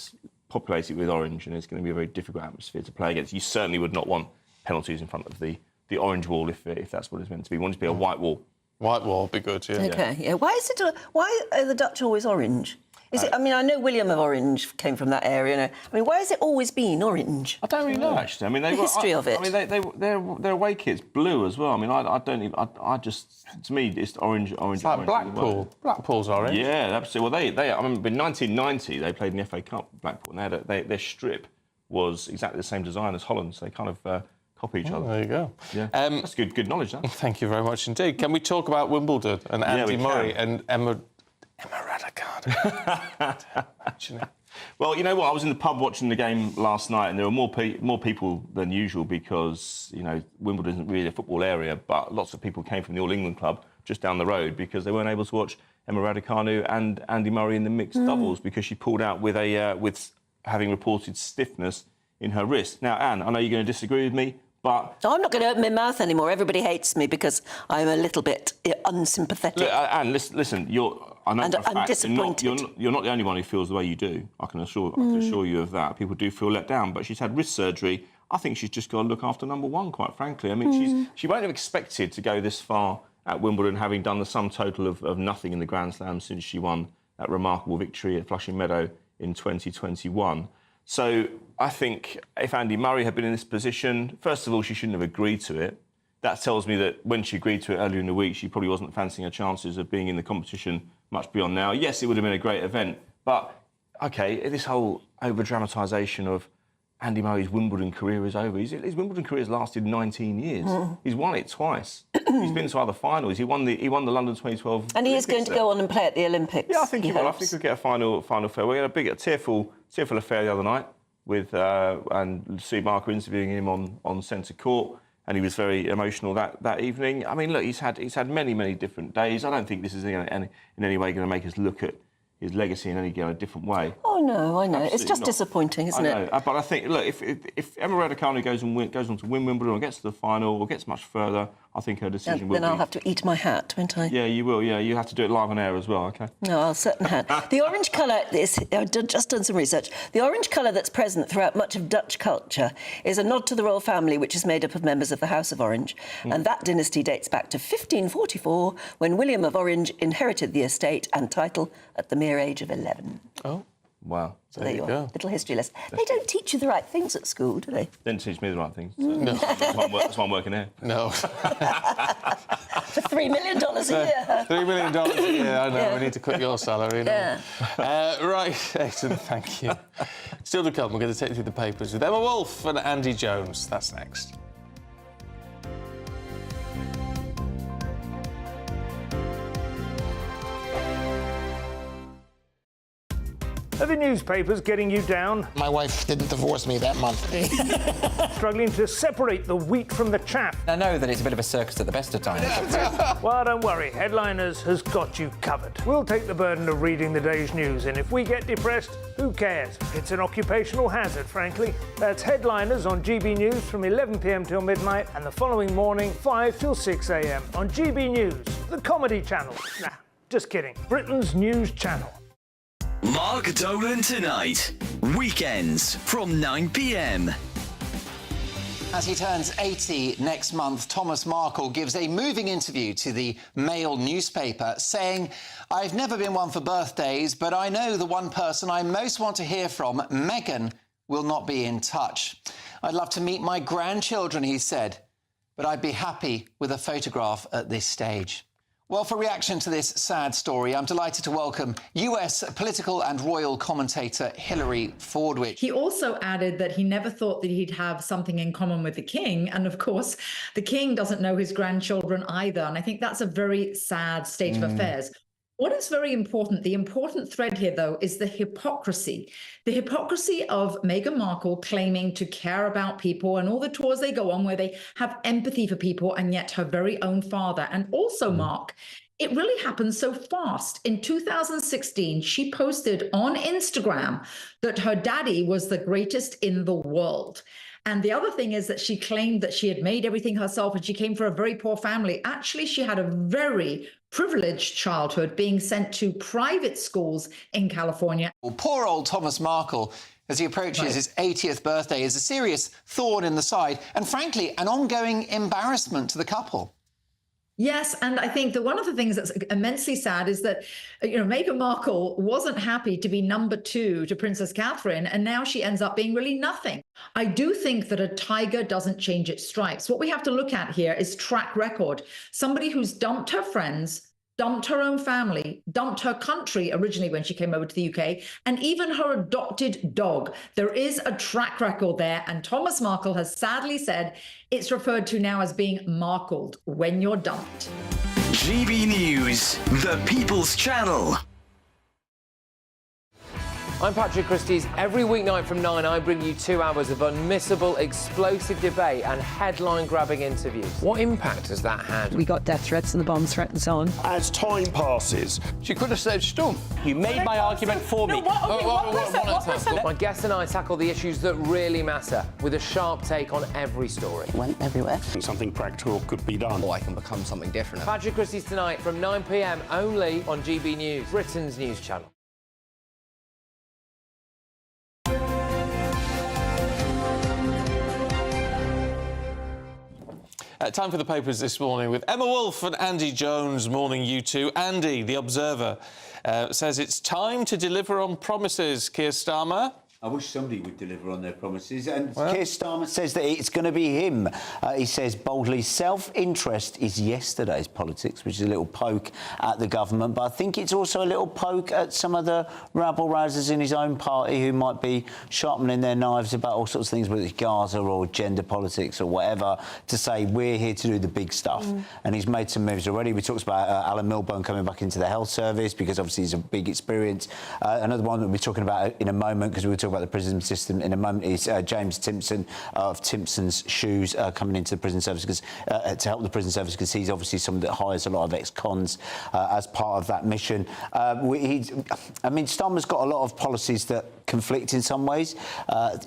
populate it with orange, and it's going to be a very difficult atmosphere to play against. You certainly would not want penalties in front of the orange wall if that's what it's meant to be. We want it to be a white wall. White wall would be good, yeah. OK, yeah. Why are the Dutch always orange? Is it? I mean, I know William of Orange came from that area. I mean, why has it always been orange? I don't really know, actually. I mean, the history of it. I mean, their away kit's blue as well. I mean, I just, to me, it's orange. It's like Blackpool. Blackpool's orange. Yeah, absolutely. Well, I remember in 1990 they played in the FA Cup, Blackpool, and their strip was exactly the same design as Holland, so they kind of copy each other. There you go. Yeah, that's good knowledge, that. Thank you very much indeed. Can we talk about Wimbledon and Andy Murray and Emma Raducanu? Well, you know what? I was in the pub watching the game last night, and there were more people than usual because, you know, Wimbledon isn't really a football area, but lots of people came from the All England Club just down the road because they weren't able to watch Emma Raducanu and Andy Murray in the mixed doubles because she pulled out with having reported stiffness in her wrist. Now, Anne, I know you're going to disagree with me, but... No, I'm not going to open my mouth anymore. Everybody hates me because I'm a little bit unsympathetic. Look, Anne, listen, I know for a fact, disappointed. You're not the only one who feels the way you do. I can assure you of that. People do feel let down, but she's had wrist surgery. I think she's just got to look after number one, quite frankly. I mean, she won't have expected to go this far at Wimbledon, having done the sum total of nothing in the Grand Slam since she won that remarkable victory at Flushing Meadow in 2021. So I think if Andy Murray had been in this position, first of all, she shouldn't have agreed to it. That tells me that when she agreed to it earlier in the week, she probably wasn't fancying her chances of being in the competition much beyond now. Yes, it would have been a great event, but, OK, this whole over-dramatisation of Andy Murray's Wimbledon career is over. His Wimbledon career has lasted 19 years. He's won it twice. He's been to other finals. He won the London 2012 And he is going to go on and play at the Olympics. Yeah, I think he will. I think he'll get a final fair. We had a tearful affair the other night with and Sue Barker interviewing him on centre court, and he was very emotional that evening. I mean, look, he's had many different days. I don't think this is in any way going to make us look at his legacy in any different way. Oh no, I know. Absolutely it's just not. Disappointing, isn't I it? know. But I think, look, if Emma Raducanu goes on to win Wimbledon or gets to the final or gets much further, I think her decision will Then be... I'll have to eat my hat, won't I? Yeah, you will, yeah. You have to do it live on air as well, OK? No, I'll certainly have. The orange colour is... I've just done some research. The orange colour that's present throughout much of Dutch culture is a nod to the royal family, which is made up of members of the House of Orange. And that dynasty dates back to 1544, when William of Orange inherited the estate and title at the mere age of 11. Oh. Wow. So there you are. Little history lesson. They don't teach you the right things at school, do they? Didn't teach me the right things. So. No. That's why I'm working here. No. For $3 million a year. $3 million a year, I know. Yeah. We need to cut your salary. Yeah. Right, excellent, thank you. Still to come, we're going to take you through the papers with Emma Wolfe and Andy Jones. That's next. Are the newspapers getting you down? My wife didn't divorce me that month. Struggling to separate the wheat from the chaff? I know that it's a bit of a circus at the best of times. Well, don't worry. Headliners has got you covered. We'll take the burden of reading the day's news, and if we get depressed, who cares? It's an occupational hazard, frankly. That's Headliners on GB News from 11 p.m. till midnight, and the following morning, 5 till 6 a.m. on GB News, the comedy channel. Nah, just kidding. Britain's news channel. Mark Dolan Tonight. Weekends from 9 p.m. As he turns 80 next month, Thomas Markle gives a moving interview to the Mail newspaper saying, "I've never been one for birthdays, but I know the one person I most want to hear from, Meghan, will not be in touch. I'd love to meet my grandchildren," he said, "but I'd be happy with a photograph at this stage." Well, for reaction to this sad story, I'm delighted to welcome US political and royal commentator Hilary Fordwich. He also added that he never thought that he'd have something in common with the king. And of course, the king doesn't know his grandchildren either. And I think that's a very sad state of affairs. What is very important, the important thread here, though, is the hypocrisy. The hypocrisy of Meghan Markle claiming to care about people and all the tours they go on where they have empathy for people, and yet her very own father. And also, Mark, it really happened so fast. In 2016, she posted on Instagram that her daddy was the greatest in the world. And the other thing is that she claimed that she had made everything herself and she came from a very poor family. Actually, she had a very privileged childhood, being sent to private schools in California. Well, poor old Thomas Markle, as he approaches his 80th birthday, is a serious thorn in the side and, frankly, an ongoing embarrassment to the couple. Yes, and I think that one of the things that's immensely sad is that, Meghan Markle wasn't happy to be number 2 to Princess Catherine, and now she ends up being really nothing. I do think that a tiger doesn't change its stripes. What we have to look at here is track record. Somebody who's dumped her friends, dumped her own family, dumped her country originally when she came over to the UK, and even her adopted dog. There is a track record there, and Thomas Markle has sadly said it's referred to now as being Markled when you're dumped. GB News, the People's Channel. I'm Patrick Christys. Every weeknight from 9, I bring you 2 hours of unmissable, explosive debate and headline-grabbing interviews. What impact has that had? We got death threats and the bomb threat and so on. As time passes, she could have said Scone. You made my argument for me. My guest and I tackle the issues that really matter with a sharp take on every story. Went everywhere. Something practical could be done. Or I can become something different. Patrick Christys tonight from 9 p.m. only on GB News, Britain's news channel. Time for the papers this morning with Emma Wolfe and Andy Jones. Morning, you two. Andy, The Observer, says it's time to deliver on promises. Keir Starmer. I wish somebody would deliver on their promises. And Keir Starmer says that it's going to be him. He says boldly, self-interest is yesterday's politics, which is a little poke at the government. But I think it's also a little poke at some of the rabble-rousers in his own party who might be sharpening their knives about all sorts of things, whether it's Gaza or gender politics or whatever, to say we're here to do the big stuff. And he's made some moves already. We talked about Alan Milburn coming back into the health service because obviously he's a big experience. Another one that we'll be talking about in a moment, because we'll talk about the prison system in a moment, is James Timpson of Timpson's Shoes coming into the prison service to help the prison service, because he's obviously someone that hires a lot of ex-cons as part of that mission. Starmer's got a lot of policies that conflict in some ways.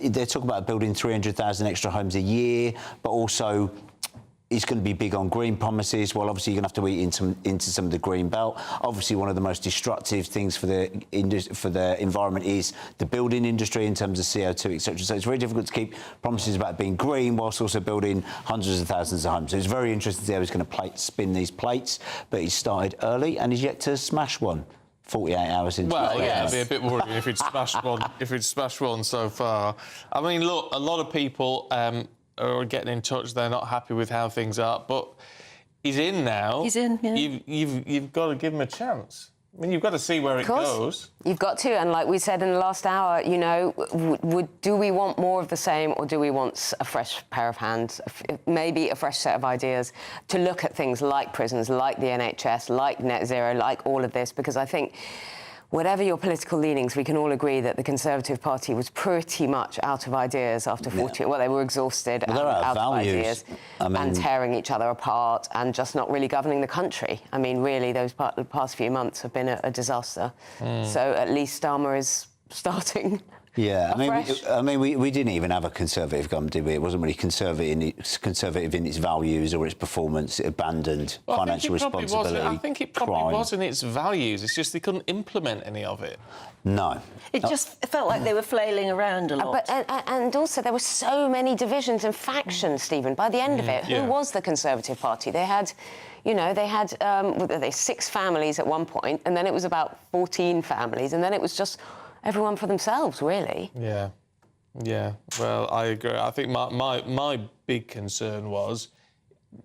They're talking about building 300,000 extra homes a year, but also He's going to be big on green promises. Well, obviously, you're going to have to eat into some of the green belt. Obviously, one of the most destructive things for the environment is the building industry in terms of CO2, etc. So it's very difficult to keep promises about being green whilst also building hundreds of thousands of homes. So it's very interesting to see how he's going to spin these plates. But he started early and he's yet to smash one. 48 hours into Well, yeah, it'd be a bit worrying if he'd smashed one. If he'd smashed one so far. I mean, look, a lot of people are getting in touch. They're not happy with how things are, but he's in now. He's in. Yeah. You've got to give him a chance. I mean, you've got to see where it goes. You've got to, and like we said in the last hour, you know, do we want more of the same, or do we want a fresh pair of hands, maybe a fresh set of ideas to look at things like prisons, like the NHS, like net zero, like all of this? Because I think, whatever your political leanings, we can all agree that the Conservative Party was pretty much out of ideas after 40... Well, they were exhausted and out of ideas and tearing each other apart and just not really governing the country. I mean, really, the past few months have been a disaster. So at least Starmer is starting... Yeah, I mean, we didn't even have a Conservative government, did we? It wasn't really conservative in its values or its performance. It abandoned financial responsibility. I think it probably was in its values. It's just they couldn't implement any of it. No. It just felt like they were flailing around a lot. And also, there were so many divisions and factions, Stephen. By the end of it, who was the Conservative Party? They had... You know, they had 6 families at one point, and then it was about 14 families, and then it was just everyone for themselves, really. Yeah. Yeah. Well, I agree. I think my big concern was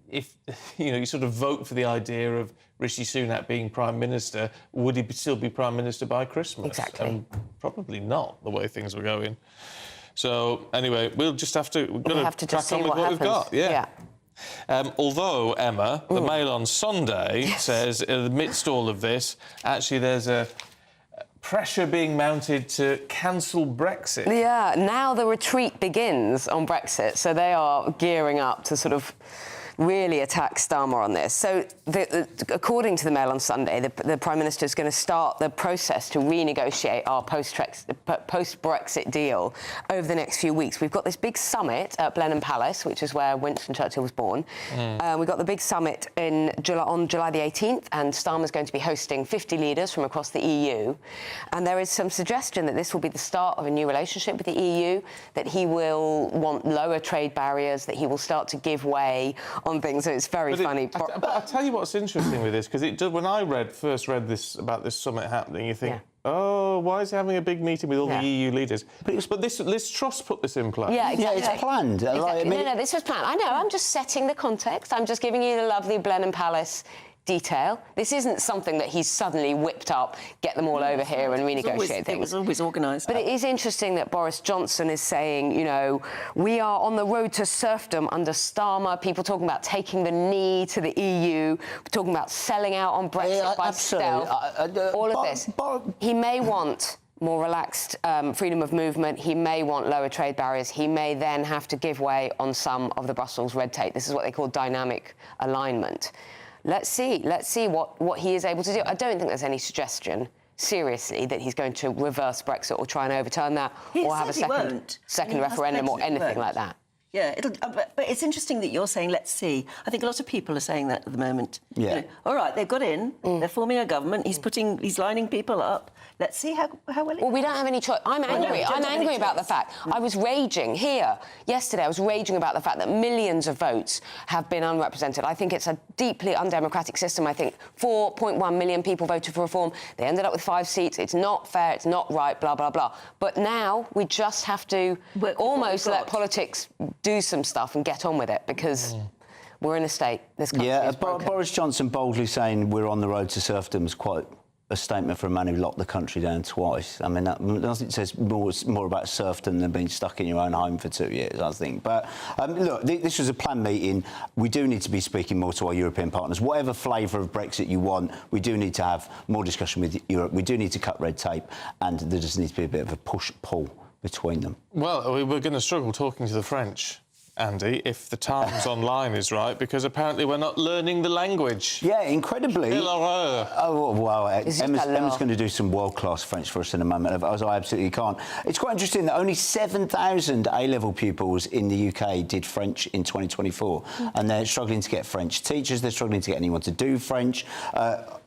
if, you know, you sort of vote for the idea of Rishi Sunak being Prime Minister, would he still be Prime Minister by Christmas? Exactly. And probably not, the way things were going. So, anyway, we'll just have to... We've got to crack on with what we've got. Yeah. Although, Emma, the Mail on Sunday says, amidst all of this, actually there's a pressure being mounted to cancel Brexit. Yeah, now the retreat begins on Brexit, so they are gearing up to sort of really attack Starmer on this. So, according to the Mail on Sunday, the Prime Minister is going to start the process to renegotiate our post-Brexit deal over the next few weeks. We've got this big summit at Blenheim Palace, which is where Winston Churchill was born. We've got the big summit on July the 18th, and Starmer's going to be hosting 50 leaders from across the EU. And there is some suggestion that this will be the start of a new relationship with the EU, that he will want lower trade barriers, that he will start to give way on things, so it's very funny. But I'll tell you what's interesting with this, because when I first read this about this summit happening, you think, oh, why is he having a big meeting with all the EU leaders? But Liz Truss put this in place. Yeah, exactly. Yeah, it's planned. Exactly. Like, No, this was planned. I know, I'm just setting the context. I'm just giving you the lovely Blenheim Palace detail. This isn't something that he's suddenly whipped up, get them all over here and renegotiate things. It was always organised. But it is interesting that Boris Johnson is saying, you know, we are on the road to serfdom under Starmer. People talking about taking the knee to the EU, talking about selling out on Brexit by stealth. All of this. He may want more relaxed freedom of movement. He may want lower trade barriers. He may then have to give way on some of the Brussels red tape. This is what they call dynamic alignment. Let's see what he is able to do. I don't think there's any suggestion, seriously, that he's going to reverse Brexit or try and overturn that, or have a second referendum or anything like that. Yeah, but it's interesting that you're saying, let's see. I think a lot of people are saying that at the moment. Yeah. You know, all right, they've got in, they're forming a government, he's lining people up. Let's see how well it... Well, we don't have any choice. I'm angry. I'm angry about the fact. I was raging here yesterday. I was raging about the fact that millions of votes have been unrepresented. I think it's a deeply undemocratic system. I think 4.1 million people voted for reform. They ended up with 5 seats. It's not fair. It's not right, blah, blah, blah. But now we just have to almost let politics do some stuff and get on with it, because... We're in a state. This country is broken. Boris Johnson boldly saying we're on the road to serfdom is quite a statement for a man who locked the country down twice. I mean, it says more about serfdom than being stuck in your own home for 2 years, I think. But look, this was a planned meeting. We do need to be speaking more to our European partners. Whatever flavour of Brexit you want, we do need to have more discussion with Europe. We do need to cut red tape, and there just needs to be a bit of a push-pull between them. Well, we're going to struggle talking to the French. Andy, if the Times Online is right, because apparently we're not learning the language. Yeah, incredibly. Oh, wow. Emma's going to do some world-class French for us in a moment, as I absolutely can't. It's quite interesting that only 7,000 A-level pupils in the UK did French in 2024, and they're struggling to get French teachers, they're struggling to get anyone to do French.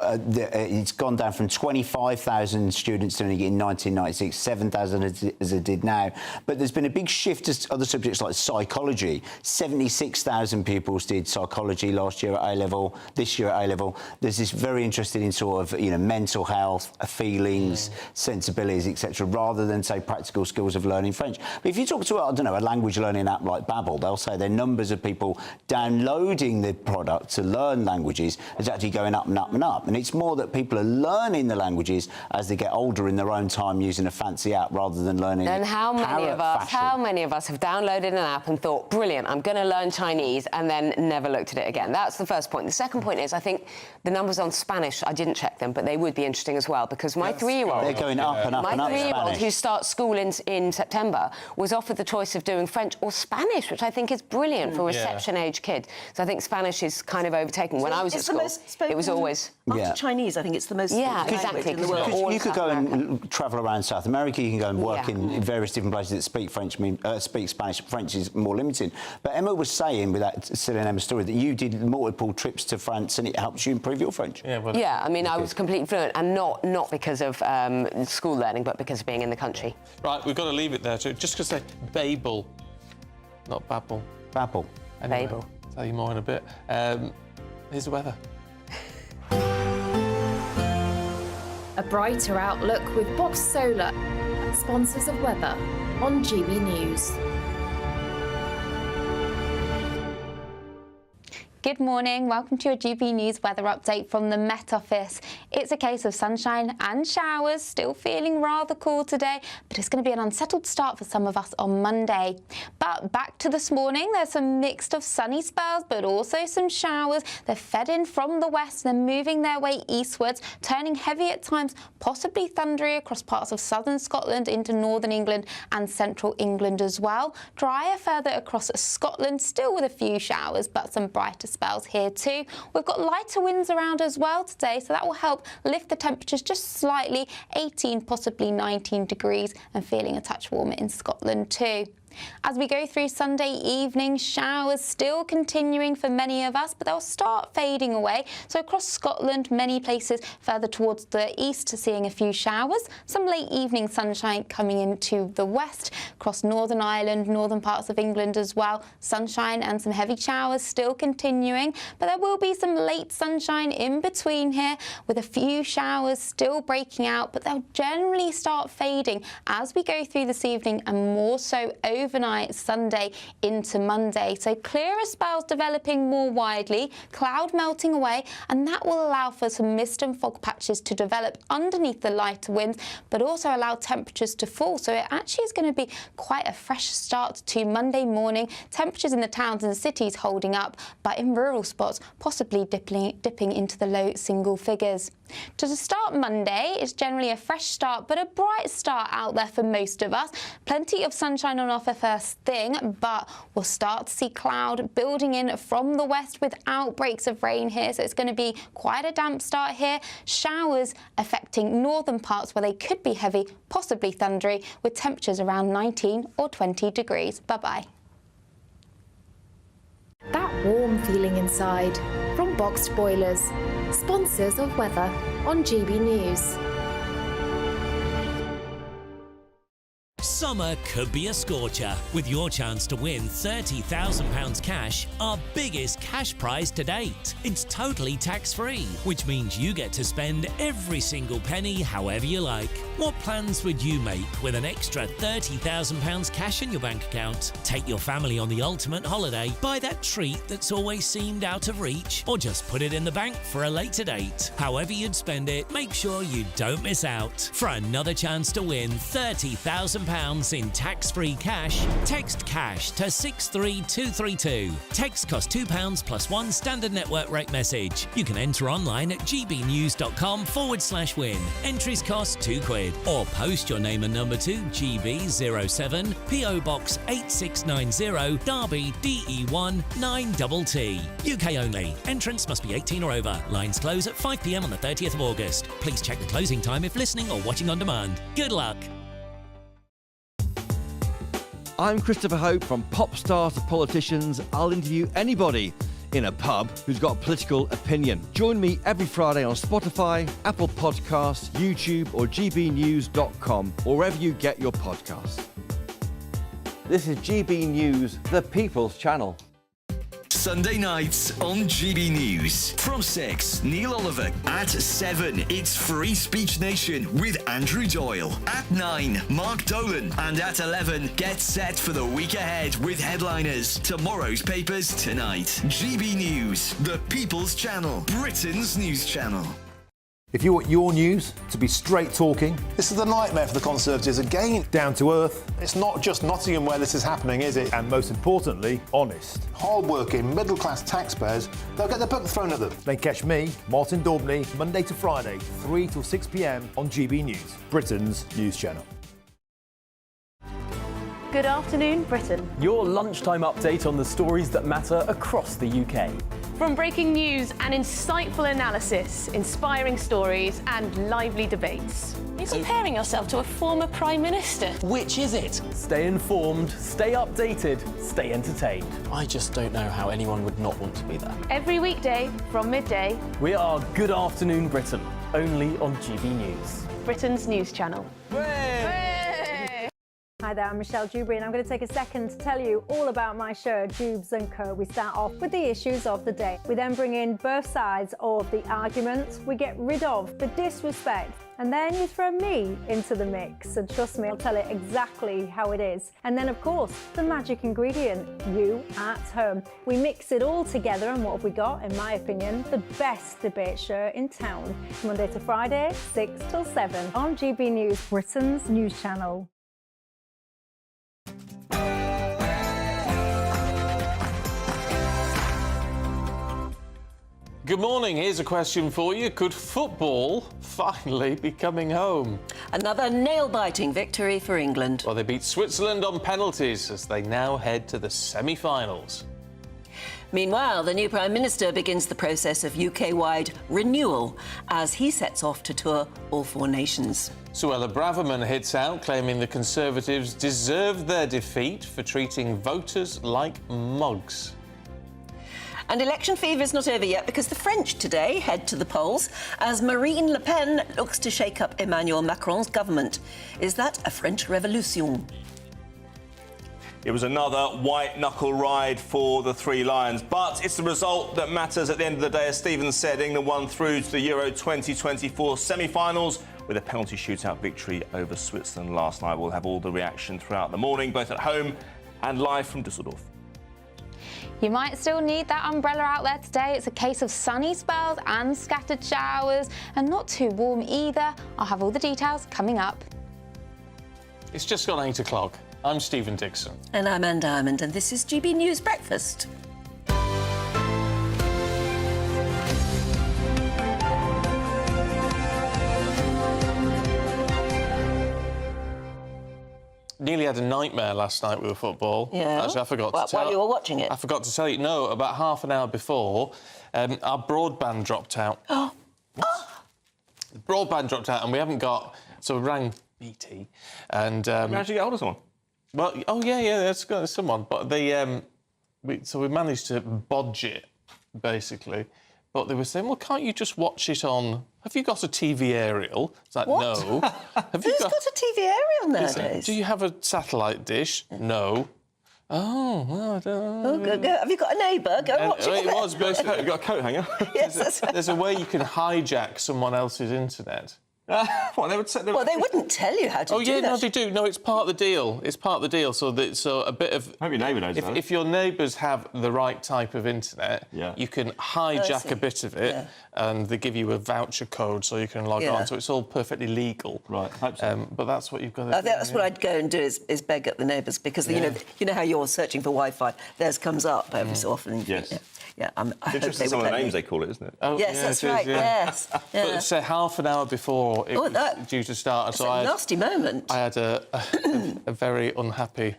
It's gone down from 25,000 students doing it in 1996, 7,000 as it did now. But there's been a big shift to other subjects like psychology. 76,000 pupils did psychology last year at A-level, this year at A-level. There's this very interested in sort of, mental health, feelings, sensibilities, etc., rather than, say, practical skills of learning French. But if you talk to, I don't know, a language learning app like Babbel, they'll say their numbers of people downloading the product to learn languages is actually going up and up and up. And it's more that people are learning the languages as they get older in their own time using a fancy app rather than learning. And how many of us have downloaded an app and thought, brilliant, I'm going to learn Chinese, and then never looked at it again? That's the first point. The second point is, I think the numbers on Spanish, I didn't check them, but they would be interesting as well, because my 3-year-old... They're going up and up and up. My 3-year-old, who starts school in September, was offered the choice of doing French or Spanish, which I think is brilliant for a reception-age kid. So I think Spanish is kind of overtaken. When I was at school, it was always... After Chinese, I think it's the most exactly. in the world. You could go and travel around South America, you can go and work in various different places that speak French, speak Spanish. French is more limited. But Emma was saying, with that silly Emma story, that you did multiple trips to France and it helps you improve your French. Yeah, I mean, I was completely fluent, and not because of school learning, but because of being in the country. Right, we've got to leave it there. So just because say Babel, not Babbel. Babbel. Anyway, Babel. I'll tell you more in a bit. Here's the weather. A brighter outlook with Box Solar, sponsors of weather on GB News. Good morning, welcome to your GB News weather update from the Met Office. It's a case of sunshine and showers, still feeling rather cool today, but it's going to be an unsettled start for some of us on Monday. But back to this morning, there's some mixed of sunny spells, but also some showers. They're fed in from the west, they're moving their way eastwards, turning heavy at times, possibly thundery across parts of southern Scotland into northern England and central England as well. Drier further across Scotland, still with a few showers, but some brighter spells here too. We've got lighter winds around as well today, so that will help lift the temperatures just slightly, 18, possibly 19 degrees, and feeling a touch warmer in Scotland too. As we go through Sunday evening, showers still continuing for many of us, but they'll start fading away. So across Scotland, many places further towards the east, seeing a few showers. Some late evening sunshine coming into the west. Across Northern Ireland, northern parts of England as well. Sunshine and some heavy showers still continuing, but there will be some late sunshine in between here, with a few showers still breaking out, but they'll generally start fading as we go through this evening, and more so overnight Sunday into Monday. So clearer spells developing more widely, cloud melting away, and that will allow for some mist and fog patches to develop underneath the lighter winds, but also allow temperatures to fall. So it actually is going to be quite a fresh start to Monday morning. Temperatures in the towns and cities holding up, but in rural spots possibly dipping into the low single figures. To start Monday, it's generally a fresh start, but a bright start out there for most of us. Plenty of sunshine on offer first thing, but we'll start to see cloud building in from the west with outbreaks of rain here, so it's going to be quite a damp start here. Showers affecting northern parts where they could be heavy, possibly thundery, with temperatures around 19 or 20 degrees. Bye-bye. That warm feeling inside from Boxed Boilers, sponsors of weather on GB News. Summer could be a scorcher, with your chance to win £30,000 cash, our biggest cash prize to date. It's totally tax-free, which means you get to spend every single penny however you like. What plans would you make with an extra £30,000 cash in your bank account? Take your family on the ultimate holiday, buy that treat that's always seemed out of reach, or just put it in the bank for a later date. However you'd spend it, make sure you don't miss out. For another chance to win £30,000, £2 in tax-free cash, text cash to 63232. Text costs £2 plus one standard network rate message. You can enter online at gbnews.com/win. Entries cost £2. Or post your name and number to GB07 PO Box 8690 Derby DE1 9TT. UK only. Entrance must be 18 or over. Lines close at 5 p.m. on the 30th of August. Please check the closing time if listening or watching on demand. Good luck. I'm Christopher Hope. From pop stars to politicians, I'll interview anybody in a pub who's got a political opinion. Join me every Friday on Spotify, Apple Podcasts, YouTube or gbnews.com, or wherever you get your podcasts. This is GB News, the People's Channel. Sunday nights on GB News. From 6, Neil Oliver. At 7, it's Free Speech Nation with Andrew Doyle. At 9, Mark Dolan. And at 11, get set for the week ahead with headliners. Tomorrow's papers tonight. GB News, the People's Channel, Britain's news channel. If you want your news to be straight talking... This is the nightmare for the Conservatives again. Down to earth. It's not just Nottingham where this is happening, is it? And most importantly, honest. Hard-working, middle-class taxpayers, they'll get their book thrown at them. Then catch me, Martin Daubney, Monday to Friday, 3 till 6 p.m. on GB News, Britain's news channel. Good afternoon, Britain. Your lunchtime update on the stories that matter across the UK. From breaking news and insightful analysis, inspiring stories and lively debates. You're comparing yourself to a former Prime Minister. Which is it? Stay informed, stay updated, stay entertained. I just don't know how anyone would not want to be there. Every weekday from midday. We are Good Afternoon Britain, only on GB News. Britain's news channel. Hi there, I'm Michelle Jubilee and I'm going to take a second to tell you all about my show, Jubes and Co. We start off with the issues of the day. We then bring in both sides of the argument. We get rid of the disrespect. And then you throw me into the mix. And trust me, I'll tell it exactly how it is. And then, of course, the magic ingredient, you at home. We mix it all together and what have we got, in my opinion, the best debate show in town. Monday to Friday, 6 till 7 on GB News, Britain's news channel. Good morning. Here's a question for you. Could football finally be coming home? Another nail-biting victory for England. Well, they beat Switzerland on penalties as they now head to the semi-finals. Meanwhile, the new Prime Minister begins the process of UK-wide renewal as he sets off to tour all 4 nations. Suella Braverman hits out, claiming the Conservatives deserved their defeat for treating voters like mugs. And election fever is not over yet because the French today head to the polls as Marine Le Pen looks to shake up Emmanuel Macron's government. Is that a French revolution? It was another white-knuckle ride for the Three Lions, but it's the result that matters at the end of the day. As Stephen said, England won through to the Euro 2024 semi-finals with a penalty shootout victory over Switzerland last night. We'll have all the reaction throughout the morning, both at home and live from Dusseldorf. You might still need that umbrella out there today. It's a case of sunny spells and scattered showers, and not too warm either. I'll have all the details coming up. It's just gone 8 o'clock. I'm Stephen Dixon. And I'm Anne Diamond, and this is GB News Breakfast. Nearly had a nightmare last night with football. Yeah. Actually, I forgot to tell... While you were watching it? I forgot to tell you. No, about half an hour before, our broadband dropped out. Oh. The broadband dropped out and we haven't got... So we rang BT and... you actually get hold of someone? Well, oh, yeah, there's someone. But they... So we managed to bodge it, basically. But they were saying, well, can't you just watch it on... Have you got a TV aerial? It's like, what? no. Who's got a TV aerial nowadays? Do you have a satellite dish? No. Oh, well, I don't know. Oh, go. Have you got a neighbour? Go and watch it. It was basically... You got a coat hanger? Yes, that's right. There's a way you can hijack someone else's internet. What, they would say... Well, they wouldn't tell you how to do that. Oh, yeah, no, they do. No, it's part of the deal. It's part of the deal. So a bit of... Hope your neighbour knows if your neighbours have the right type of internet, you can hijack a bit of it, and they give you a voucher code so you can log on. So it's all perfectly legal. Right, hope so. But that's what you've got to do. That's what I'd go and do is beg at the neighbours, because you know how you're searching for Wi-Fi. Theirs comes up every so often. Yes. Yeah, I hope interesting they some would of the let names me. they call it, isn't it? Oh, Yes, that's right. Yes. But say half an hour before it was due to start, It's a nasty moment. I had a very unhappy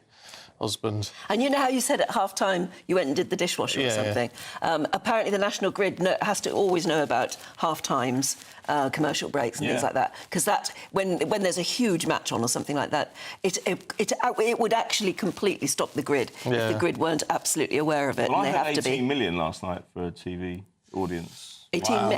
husband. And you know how you said at half-time you went and did the dishwasher or something? Apparently the National Grid has to always know about half-times, commercial breaks and things like that, because that, when there's a huge match on or something like that, it would actually completely stop the grid if the grid weren't absolutely aware of it. Well, and I they had have to be 18 million last night for a TV audience. 18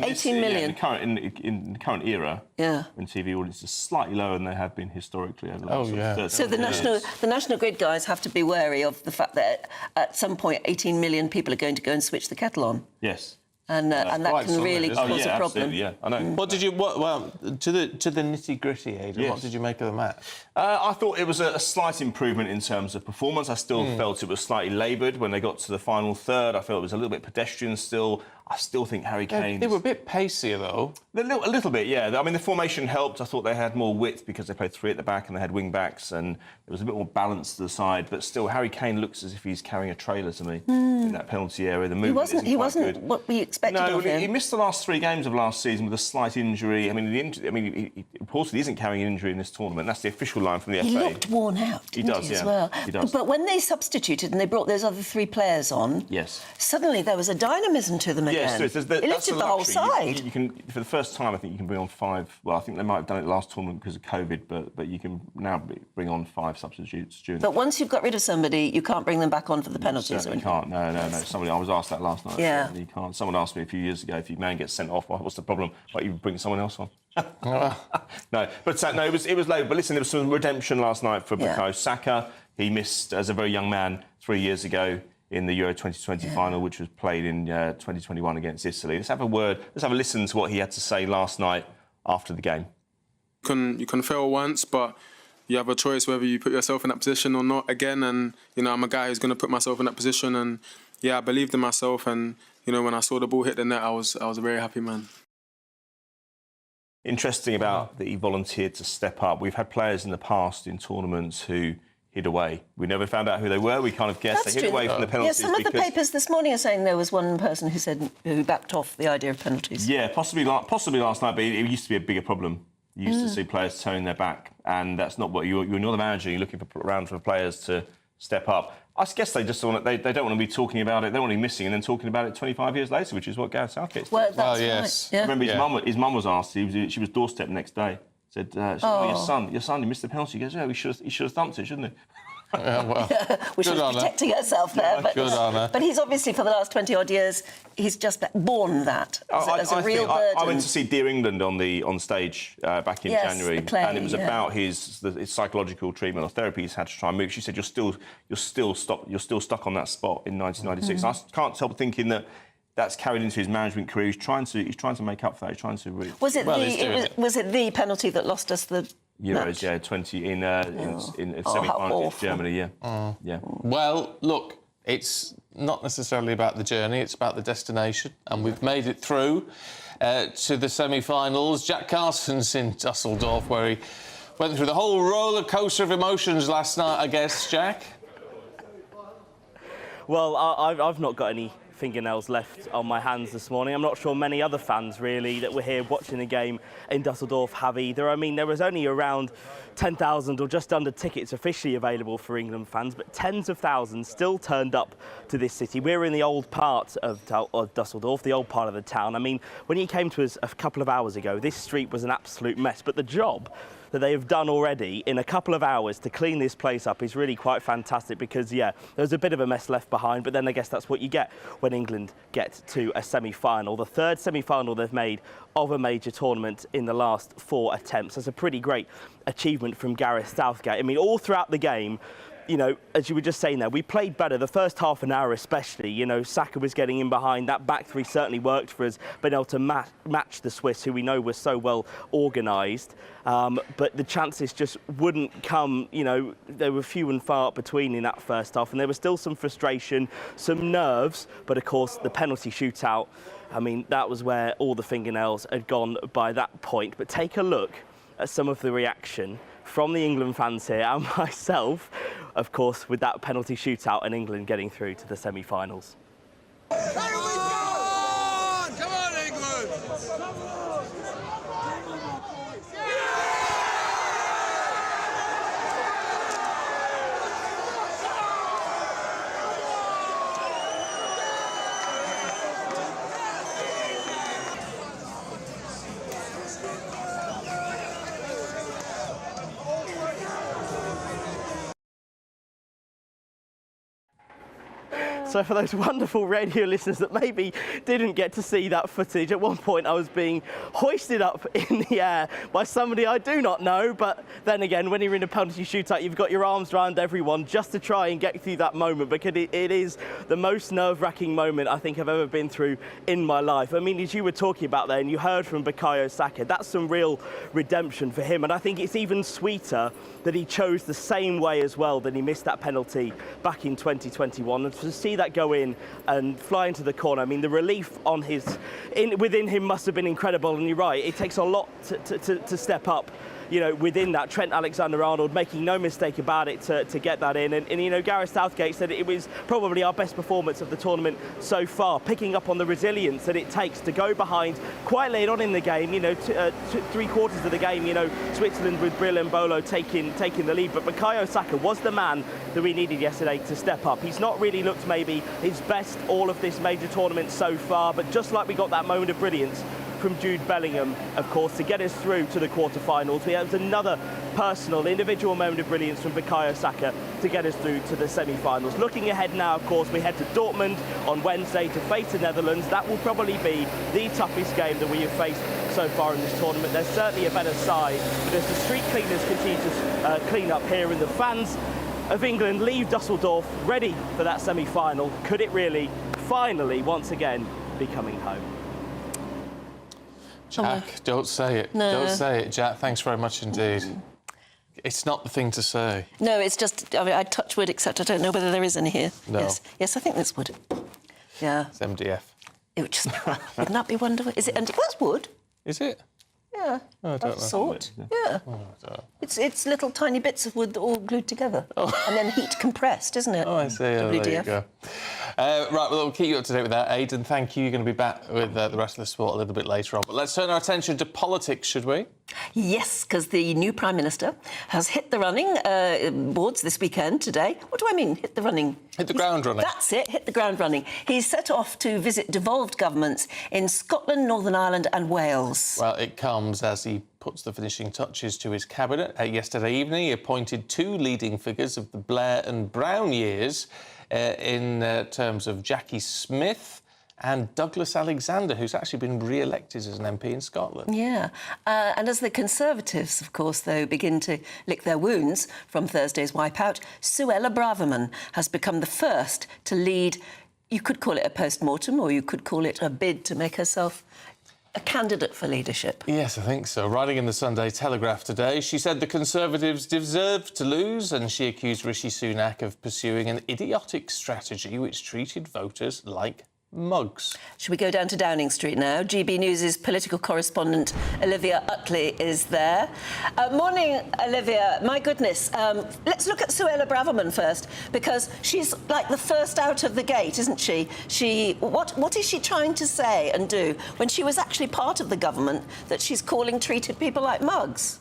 million? Yeah, in the current era, when TV audiences are slightly lower than they have been historically over the last So the National Grid guys have to be wary of the fact that at some point 18 million people are going to go and switch the kettle on. Yes. And that can really cause a problem. Yeah, I know. What did you... Well, to the nitty-gritty, Aidan, what did you make of the match? I thought it was a slight improvement in terms of performance. I still felt it was slightly laboured when they got to the final third. I felt it was a little bit pedestrian still. I still think Harry Kane... They were a bit pacier, though. A little bit, yeah. I mean, the formation helped. I thought they had more width because they played three at the back and they had wing-backs, and there was a bit more balance to the side. But still, Harry Kane looks as if he's carrying a trailer to me in that penalty area. The movement he wasn't what we expected of him. He missed the last 3 games of last season with a slight injury. I mean, he reportedly isn't carrying an injury in this tournament. That's the official line from the FA. He looked worn out, didn't he, as well? He does. But when they substituted and they brought those other 3 players on, suddenly there was a dynamism to them again. Yes, it lifted the whole side. You can, for the first time, I think you can bring on 5. Well, I think they might have done it last tournament because of COVID, but you can now bring on 5 substitutes. But once you've got rid of somebody, you can't bring them back on for the penalties. You can't. No. I was asked that last night. Yeah. You can't. Someone asked me a few years ago, if your man gets sent off, what's the problem? Why you bring someone else on? No, it was low. But listen, there was some redemption last night for Bukayo Saka. He missed as a very young man 3 years ago in the Euro 2020 final, which was played in 2021 against Italy. Let's have a listen to what he had to say last night after the game. You can fail once, but you have a choice whether you put yourself in that position or not again. And I'm a guy who's going to put myself in that position. And I believed in myself. And when I saw the ball hit the net, I was a very happy man. Interesting about that he volunteered to step up. We've had players in the past in tournaments who hid away. We never found out who they were. We kind of guessed they hid away from the penalties. Yeah, some of the papers this morning are saying there was one person who backed off the idea of penalties. Yeah, possibly last night, but it used to be a bigger problem. You used to see players turning their back, and that's not what you're the manager. You're looking around for players to step up. I guess they just they don't want to be talking about it. They don't want to be missing and then talking about it 25 years later, which is what Gareth Southgate did. Well, that's right. Yeah. Remember, his mum was asked. She was doorstep the next day. Said, your son, you missed the penalty. He goes, he should have thumped it, shouldn't he? Which was protecting herself there. But he's obviously, for the last 20-odd years, he's just borne that as a real burden. I went to see Dear England on stage back in January, and it was about his psychological treatment or therapy he's had to try and move. She said, you're still stuck on that spot in 1996. I can't help thinking that that's carried into his management career. He's trying to make up for that. He's trying to really... Was it the penalty that lost us the Euros, match? 20 in semi-final against Germany, Well, look, it's not necessarily about the journey, it's about the destination, and we've made it through to the semi-finals. Jack Carson's in Dusseldorf, where he went through the whole roller coaster of emotions last night, I guess, Jack. Well, I've not got any fingernails left on my hands this morning. I'm not sure many other fans, really, that were here watching the game in Dusseldorf have either. I mean, there was only around 10,000 or just under tickets officially available for England fans, but tens of thousands still turned up to this city. We're in the old part of Dusseldorf, the old part of the town. I mean, when you came to us a couple of hours ago, this street was an absolute mess, but the job that they have done already in a couple of hours to clean this place up is really quite fantastic, because, there's a bit of a mess left behind, but then I guess that's what you get when England get to a semi-final. The third semi-final they've made of a major tournament in the last 4 attempts. That's a pretty great achievement from Gareth Southgate. I mean, all throughout the game, you know, as you were just saying there, we played better the first half an hour especially. You know, Saka was getting in behind. That back three certainly worked for us, being able to match the Swiss, who we know were so well organised. But the chances just wouldn't come, you know, there were few and far between in that first half, and there was still some frustration, some nerves, but of course the penalty shootout, I mean, that was where all the fingernails had gone by that point. But take a look at some of the reaction from the England fans here, and myself, of course, with that penalty shootout and England getting through to the semi-finals. Come on, England! So for those wonderful radio listeners that maybe didn't get to see that footage, at one point I was being hoisted up in the air by somebody I do not know, but then again, when you're in a penalty shootout, you've got your arms around everyone just to try and get through that moment, because it is the most nerve-wracking moment I think I've ever been through in my life. I mean, as you were talking about there, and you heard from Bukayo Saka, that's some real redemption for him, and I think it's even sweeter that he chose the same way as well, that he missed that penalty back in 2021, and to see that go in and fly into the corner, I mean, the relief on within him must have been incredible. And you're right, it takes a lot to step up, you know, within that. Trent Alexander-Arnold making no mistake about it to get that in. And, you know, Gareth Southgate said it was probably our best performance of the tournament so far, picking up on the resilience that it takes to go behind quite late on in the game, you know, three-quarters of the game, you know, Switzerland with Brill and Bolo taking the lead. But Bukayo Saka was the man that we needed yesterday to step up. He's not really looked maybe his best all of this major tournament so far, but just like we got that moment of brilliance from Jude Bellingham, of course, to get us through to the quarterfinals. We have another personal, individual moment of brilliance from Bukayo Saka to get us through to the semi-finals. Looking ahead now, of course, we head to Dortmund on Wednesday to face the Netherlands. That will probably be the toughest game that we have faced so far in this tournament. There's certainly a better side, but as the street cleaners continue to clean up here and the fans of England leave Dusseldorf ready for that semi-final, could it really, finally, once again, be coming home? Jack, don't say it. No. Don't say it, Jack. Thanks very much indeed. It's not the thing to say. No, it's just, I mean, I touch wood, except I don't know whether there is any here. No. Yes, I think there's wood. Yeah. It's MDF. It would just, wouldn't that be wonderful? Is it MDF? That's wood. Is it? Yeah. Oh, I don't know. Sort. Yeah. Oh, I don't know. It's little tiny bits of wood all glued together. And then heat compressed, isn't it? Oh, I see. Oh, there you go. Right, well, we'll keep you up to date with that. Aidan, thank you. You're going to be back with the rest of the sport a little bit later on. But let's turn our attention to politics, should we? Yes, because the new Prime Minister has hit the running boards this weekend, today. What do I mean, hit the running? Hit the ground running. That's it, hit the ground running. He's set off to visit devolved governments in Scotland, Northern Ireland and Wales. Well, it comes as he puts the finishing touches to his cabinet. Yesterday evening, he appointed two leading figures of the Blair and Brown years in terms of Jackie Smith and Douglas Alexander, who's actually been re-elected as an MP in Scotland. Yeah, and as the Conservatives, of course, though, begin to lick their wounds from Thursday's wipeout, Suella Braverman has become the first to lead, you could call it a post-mortem, or you could call it a bid to make herself a candidate for leadership. Yes, I think so. Writing in the Sunday Telegraph today, she said the Conservatives deserved to lose, and she accused Rishi Sunak of pursuing an idiotic strategy which treated voters like mugs. Should we go down to Downing Street now? GB News' political correspondent Olivia Utley is there. Morning, Olivia. My goodness. Let's look at Suella Braverman first, because she's like the first out of the gate, isn't she? What is she trying to say and do when she was actually part of the government that she's calling treated people like mugs?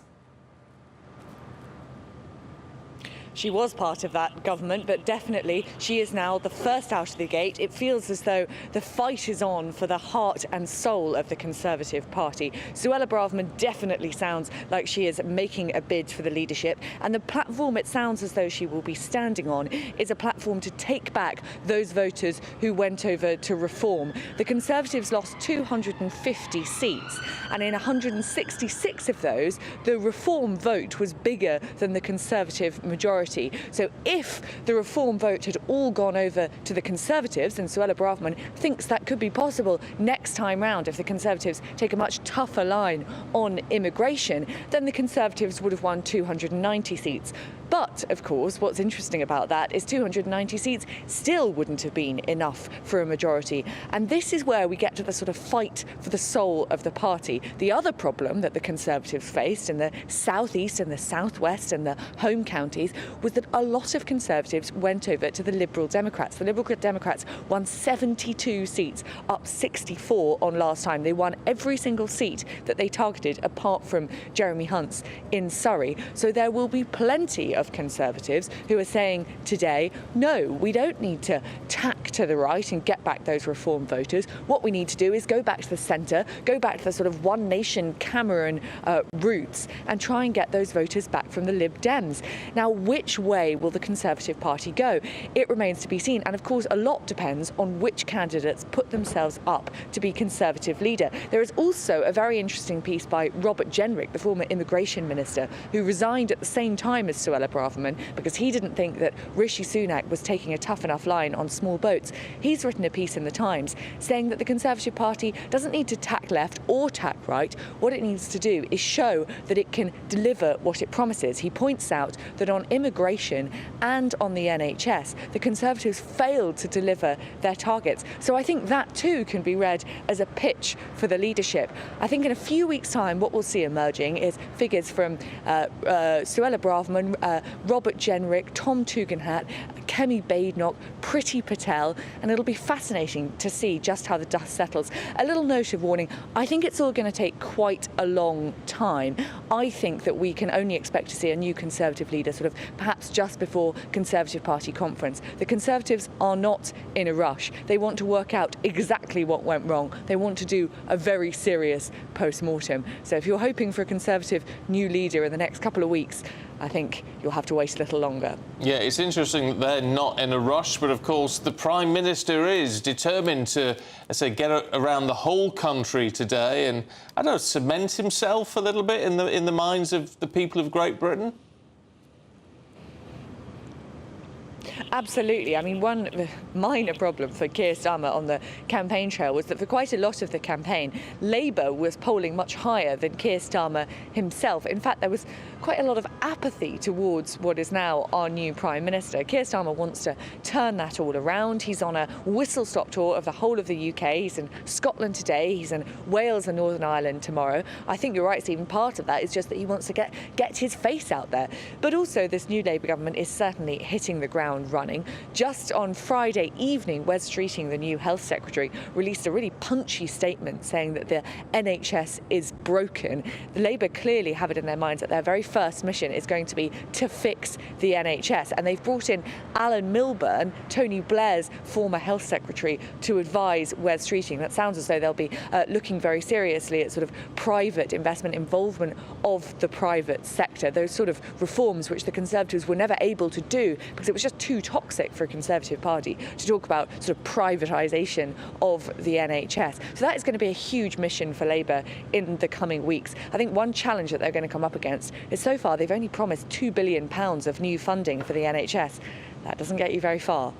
She was part of that government, but definitely she is now the first out of the gate. It feels as though the fight is on for the heart and soul of the Conservative Party. Suella Braverman definitely sounds like she is making a bid for the leadership, and the platform it sounds as though she will be standing on is a platform to take back those voters who went over to Reform. The Conservatives lost 250 seats, and in 166 of those, the Reform vote was bigger than the Conservative majority. majority. So if the reform vote had all gone over to the Conservatives, and Suella Braverman thinks that could be possible next time round if the Conservatives take a much tougher line on immigration, then the Conservatives would have won 290 seats. But, of course, what's interesting about that is 290 seats still wouldn't have been enough for a majority. And this is where we get to the sort of fight for the soul of the party. The other problem that the Conservatives faced in the southeast and the southwest and the home counties was that a lot of Conservatives went over to the Liberal Democrats. The Liberal Democrats won 72 seats, up 64 on last time. They won every single seat that they targeted, apart from Jeremy Hunt's in Surrey. So there will be plenty of Conservatives who are saying today, no, we don't need to tack to the right and get back those reform voters. What we need to do is go back to the centre, go back to the sort of One Nation Cameron roots and try and get those voters back from the Lib Dems. Now, which way will the Conservative Party go? It remains to be seen. And of course, a lot depends on which candidates put themselves up to be Conservative leader. There is also a very interesting piece by Robert Jenrick, the former immigration minister, who resigned at the same time as Suella Braverman because he didn't think that Rishi Sunak was taking a tough enough line on small boats. He's written a piece in the Times saying that the Conservative Party doesn't need to tack left or tack right. What it needs to do is show that it can deliver what it promises. He points out that on immigration and on the NHS, the Conservatives failed to deliver their targets. So I think that too can be read as a pitch for the leadership. I think in a few weeks' time, what we'll see emerging is figures from Suella Braverman, Robert Jenrick, Tom Tugendhat, Kemi Badenoch, Priti Patel, and it'll be fascinating to see just how the dust settles. A little note of warning, I think it's all going to take quite a long time. I think that we can only expect to see a new Conservative leader sort of perhaps just before Conservative Party conference. The Conservatives are not in a rush. They want to work out exactly what went wrong. They want to do a very serious post-mortem. So if you're hoping for a Conservative new leader in the next couple of weeks, I think you'll have to wait a little longer. Yeah, it's interesting that they're not in a rush, but of course the Prime Minister is determined to, get around the whole country today and, I don't know, cement himself a little bit in the minds of the people of Great Britain. Absolutely. I mean, one minor problem for Keir Starmer on the campaign trail was that for quite a lot of the campaign, Labour was polling much higher than Keir Starmer himself. In fact, there was quite a lot of apathy towards what is now our new Prime Minister. Keir Starmer wants to turn that all around. He's on a whistle-stop tour of the whole of the UK. He's in Scotland today. He's in Wales and Northern Ireland tomorrow. I think you're right, Stephen. Part of that is just that he wants to get his face out there. But also, this new Labour government is certainly hitting the ground running. Just on Friday evening, Wes Streeting, the new Health Secretary, released a really punchy statement saying that the NHS is broken. The Labour clearly have it in their minds that their very first mission is going to be to fix the NHS. And they've brought in Alan Milburn, Tony Blair's former Health Secretary, to advise Wes Streeting. That sounds as though they'll be looking very seriously at sort of private investment, involvement of the private sector, those sort of reforms which the Conservatives were never able to do because it was just too toxic for a Conservative Party to talk about sort of privatisation of the NHS. So that is going to be a huge mission for Labour in the coming weeks. I think one challenge that they're going to come up against is so far they've only promised £2 billion of new funding for the NHS. That doesn't get you very far.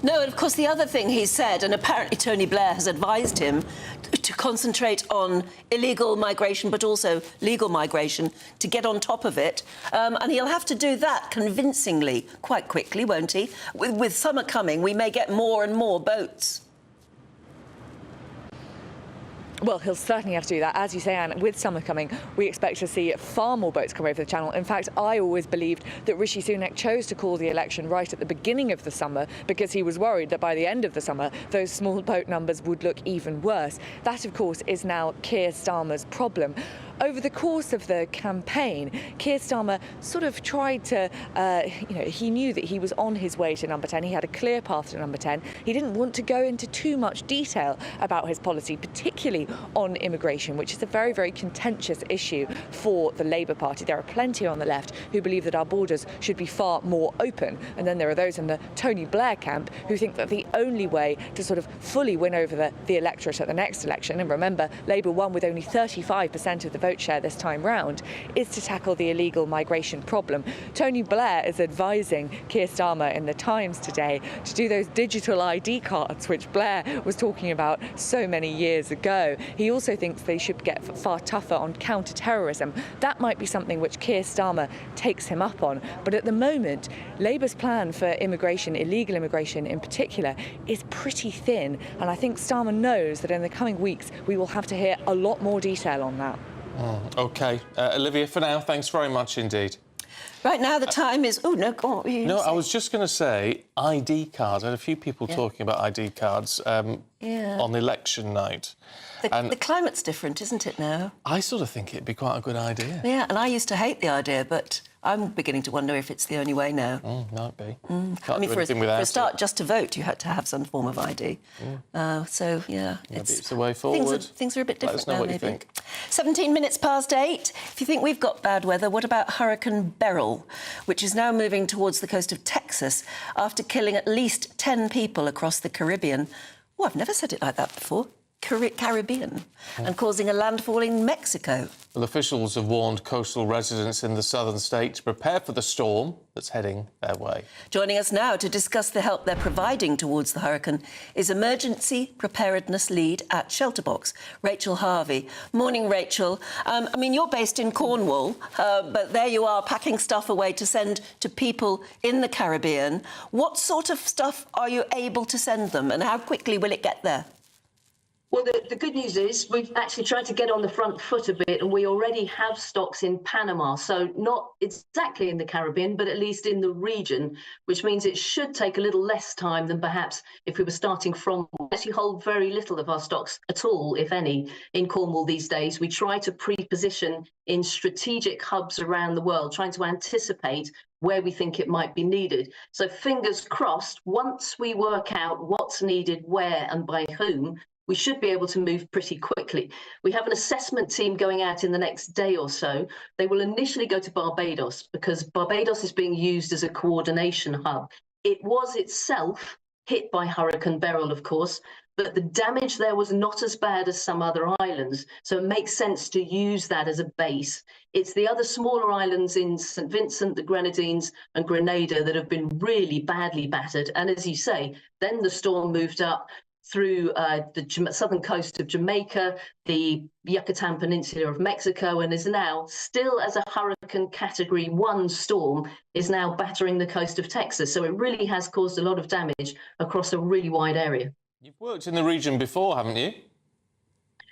No, and of course the other thing he said, and apparently Tony Blair has advised him to concentrate on illegal migration but also legal migration to get on top of it, and he'll have to do that convincingly quite quickly, won't he? With summer coming, we may get more and more boats. Well, he'll certainly have to do that. As you say, Anne, with summer coming, we expect to see far more boats come over the channel. In fact, I always believed that Rishi Sunak chose to call the election right at the beginning of the summer because he was worried that by the end of the summer, those small boat numbers would look even worse. That, of course, is now Keir Starmer's problem. Over the course of the campaign, Keir Starmer sort of tried to, he knew that he was on his way to number 10. He had a clear path to number 10. He didn't want to go into too much detail about his policy, particularly on immigration, which is a very, very contentious issue for the Labour Party. There are plenty on the left who believe that our borders should be far more open. And then there are those in the Tony Blair camp who think that the only way to sort of fully win over the electorate at the next election, and remember, Labour won with only 35% of the vote share this time round is to tackle the illegal migration problem. Tony Blair is advising Keir Starmer in The Times today to do those digital ID cards, which Blair was talking about so many years ago. He also thinks they should get far tougher on counter-terrorism. That might be something which Keir Starmer takes him up on. But at the moment, Labour's plan for immigration, illegal immigration in particular, is pretty thin. And I think Starmer knows that in the coming weeks we will have to hear a lot more detail on that. OK. Olivia, for now, thanks very much indeed. Right now, the time is... Oh, no, go on. No, I was just going to say ID cards. I had a few people talking about ID cards on election night. The climate's different, isn't it, now? I sort of think it'd be quite a good idea. Yeah, and I used to hate the idea, but I'm beginning to wonder if it's the only way now. Might be. I mean, for a start, just to vote, you had to have some form of ID. So, yeah. Maybe it's the way forward. Things are a bit different now, Let us know what maybe. you think. 17 minutes past 8. If you think we've got bad weather, what about Hurricane Beryl, which is now moving towards the coast of Texas after killing at least 10 people across the Caribbean? Oh, I've never said it like that before. Caribbean, and causing a landfall in Mexico. Well, officials have warned coastal residents in the southern state to prepare for the storm that's heading their way. Joining us now to discuss the help they're providing towards the hurricane is Emergency Preparedness Lead at Shelterbox, Rachel Harvey. Morning, Rachel. I mean, you're based in Cornwall, but there you are packing stuff away to send to people in the Caribbean. What sort of stuff are you able to send them, and how quickly will it get there? Well, the good news is we've actually tried to get on the front foot a bit, and we already have stocks in Panama. So not exactly in the Caribbean, but at least in the region, which means it should take a little less time than perhaps if we were starting from. We actually hold very little of our stocks at all, if any, in Cornwall these days. We try to pre-position in strategic hubs around the world, trying to anticipate where we think it might be needed. So fingers crossed, once we work out what's needed where and by whom, we should be able to move pretty quickly. We have an assessment team going out in the next day or so. They will initially go to Barbados because Barbados is being used as a coordination hub. It was itself hit by Hurricane Beryl, of course, but the damage there was not as bad as some other islands. So it makes sense to use that as a base. It's the other smaller islands in St. Vincent, the Grenadines and Grenada that have been really badly battered. And as you say, then the storm moved up through the southern coast of Jamaica, the Yucatan Peninsula of Mexico, and is now, still as a Hurricane Category 1 storm, is now battering the coast of Texas. So it really has caused a lot of damage across a really wide area. You've worked in the region before, haven't you?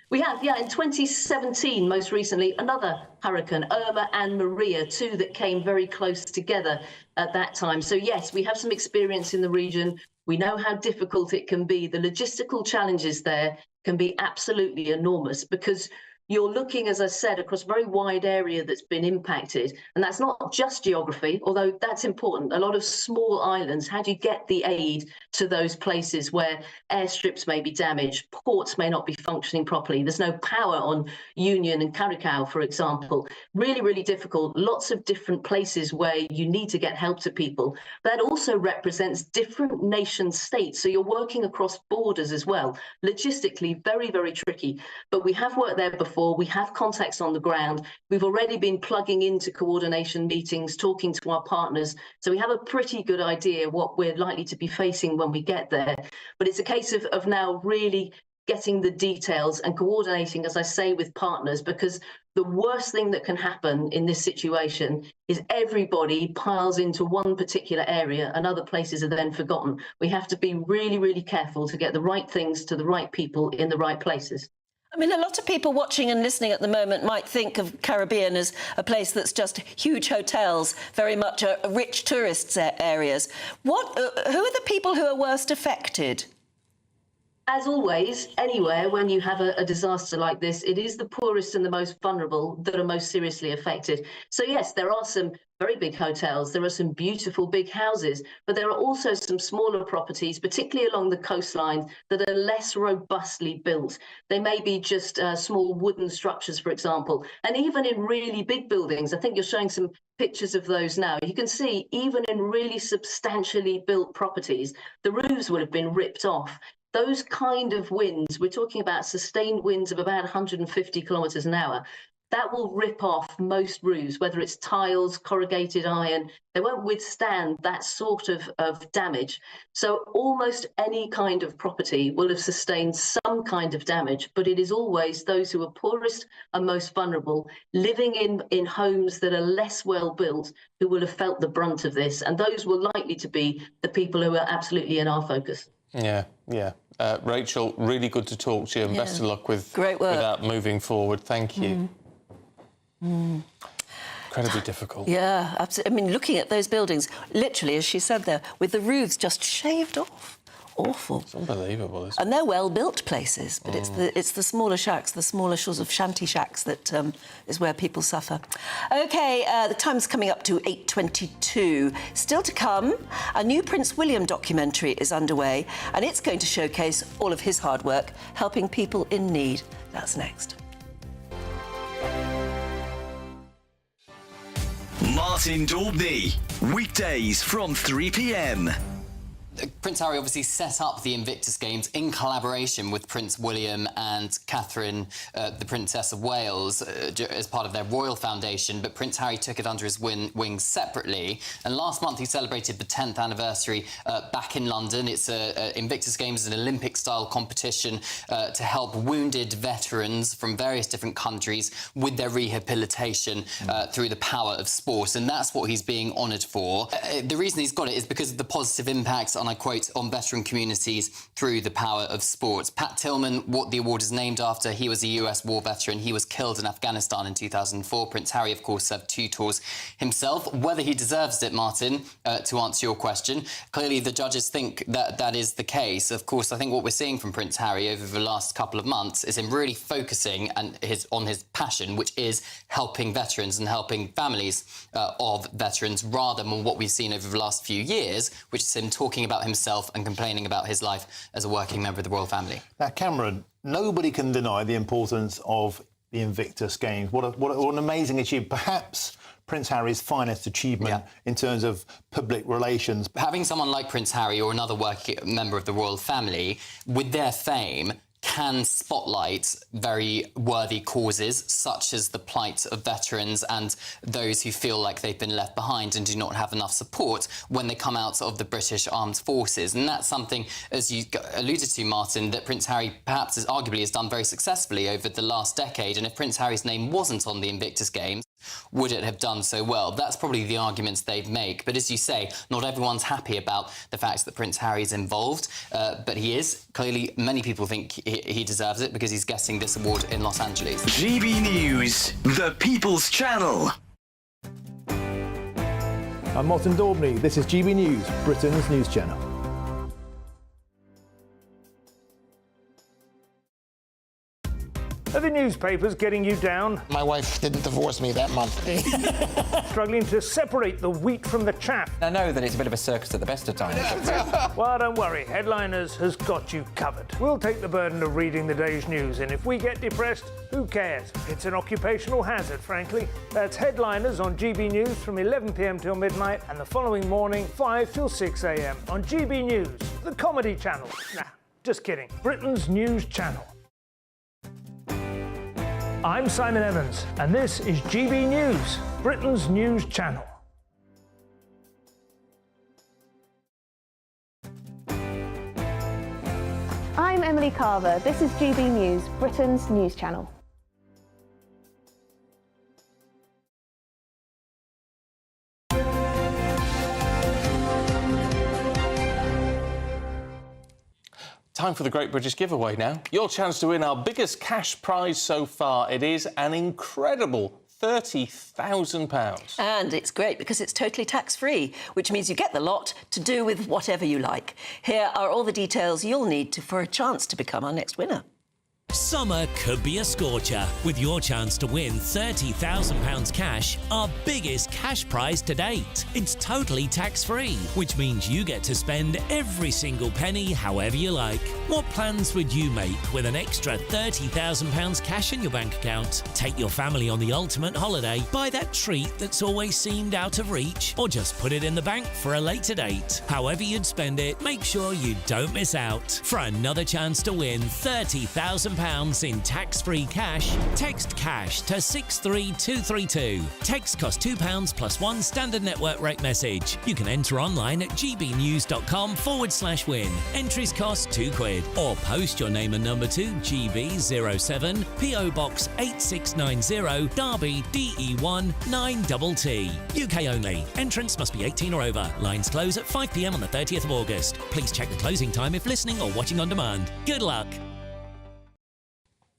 We have, yeah. In 2017, most recently, another hurricane, Irma and Maria, two that came very close together at that time. So yes, we have some experience in the region. We know how difficult it can be. The logistical challenges there can be absolutely enormous because you're looking, as I said, across a very wide area that's been impacted. And that's not just geography, although that's important. A lot of small islands, how do you get the aid to those places where airstrips may be damaged, ports may not be functioning properly, there's no power on Union and Caracau, for example. Really, really difficult. Lots of different places where you need to get help to people. That also represents different nation states. So you're working across borders as well. Logistically, very, very tricky. But we have worked there before. We have contacts on the ground. We've already been plugging into coordination meetings, talking to our partners. So we have a pretty good idea what we're likely to be facing when we get there. But it's a case of now really getting the details and coordinating, as I say, with partners, because the worst thing that can happen in this situation is everybody piles into one particular area and other places are then forgotten. We have to be really, really careful to get the right things to the right people in the right places. I mean, a lot of people watching and listening at the moment might think of Caribbean as a place that's just huge hotels, very much rich tourist areas. Who are the people who are worst affected? As always, anywhere when you have a disaster like this, it is the poorest and the most vulnerable that are most seriously affected. So yes, there are some very big hotels, there are some beautiful big houses, but there are also some smaller properties, particularly along the coastline, that are less robustly built. They may be just small wooden structures, for example, and even in really big buildings, I think you're showing some pictures of those now. You can see even in really substantially built properties, the roofs would have been ripped off. Those kind of winds, we're talking about sustained winds of about 150 kilometres an hour. that will rip off most roofs, whether it's tiles, corrugated iron. They won't withstand that sort of damage. So almost any kind of property will have sustained some kind of damage, but it is always those who are poorest and most vulnerable, living in homes that are less well built, who will have felt the brunt of this. And those were likely to be the people who are absolutely in our focus. Yeah. Rachel, really good to talk to you, and best of luck with great work. Without moving forward. Thank you. Incredibly difficult. Yeah, absolutely. I mean, looking at those buildings, literally, as she said there, with the roofs just shaved off. Awful. It's unbelievable, isn't it? And they're well-built places, but it's the smaller shacks, the smaller sort of shanty shacks that is where people suffer. OK, the time's coming up to 8:22. Still to come, a new Prince William documentary is underway, and it's going to showcase all of his hard work helping people in need. That's next. Martin Daubney, weekdays from 3 p.m. Prince Harry obviously set up the Invictus Games in collaboration with Prince William and Catherine, the Princess of Wales, as part of their royal foundation, but Prince Harry took it under his wings separately. And last month he celebrated the 10th anniversary back in London. It's Invictus Games is an Olympic-style competition to help wounded veterans from various different countries with their rehabilitation through the power of sport. And that's what he's being honoured for. The reason he's got it is because of the positive impact, and I quote, on veteran communities through the power of sport. Pat Tillman, what the award is named after, he was a US war veteran. He was killed in Afghanistan in 2004. Prince Harry, of course, served 2 tours himself. Whether he deserves it, Martin, to answer your question, clearly the judges think that that is the case. Of course, I think what we're seeing from Prince Harry over the last couple of months is him really focusing on his passion, which is helping veterans and helping families of veterans, rather than what we've seen over the last few years, which is him talking about himself and complaining about his life as a working member of the royal family. Now, Cameron, nobody can deny the importance of the Invictus Games. What an amazing achievement. Perhaps Prince Harry's finest achievement in terms of public relations. Having someone like Prince Harry or another working member of the royal family with their fame can spotlight very worthy causes, such as the plight of veterans and those who feel like they've been left behind and do not have enough support when they come out of the British Armed Forces. And that's something, as you alluded to, Martin, that Prince Harry perhaps arguably has done very successfully over the last decade. And if Prince Harry's name wasn't on the Invictus Games, would it have done so well? That's probably the arguments they'd make. But as you say, not everyone's happy about the fact that Prince Harry's involved, but he is. Clearly, many people think he deserves it because he's getting this award in Los Angeles. GB News, the People's Channel. I'm Martin Daubney. This is GB News, Britain's news channel. Are the newspapers getting you down? My wife didn't divorce me that month. Struggling to separate the wheat from the chaff? I know that it's a bit of a circus at the best of times. Well, don't worry. Headliners has got you covered. We'll take the burden of reading the day's news, and if we get depressed, who cares? It's an occupational hazard, frankly. That's Headliners on GB News from 11 p.m. till midnight, and the following morning, 5 till 6 a.m. on GB News, the comedy channel. Nah, just kidding. Britain's news channel. I'm Simon Evans, and this is GB News, Britain's news channel. I'm Emily Carver. This is GB News, Britain's news channel. Time for the Great British Giveaway now. Your chance to win our biggest cash prize so far. It is an incredible £30,000. And it's great because it's totally tax-free, which means you get the lot to do with whatever you like. Here are all the details you'll need for a chance to become our next winner. Summer could be a scorcher, with your chance to win £30,000 cash, our biggest cash prize to date. It's totally tax-free, which means you get to spend every single penny however you like. What plans would you make with an extra £30,000 cash in your bank account? Take your family on the ultimate holiday, buy that treat that's always seemed out of reach, or just put it in the bank for a later date. However you'd spend it, make sure you don't miss out. For another chance to win £30,000 £2 in tax-free cash, text cash to 63232. Text costs £2 plus one standard network rate message. You can enter online at gbnews.com/win. Entries cost £2 or post your name and number to GB07 PO Box 8690 Derby DE1 9TT. UK only. Entrance must be 18 or over. Lines close at 5 p.m. on the 30th of August. Please check the closing time if listening or watching on demand. Good luck.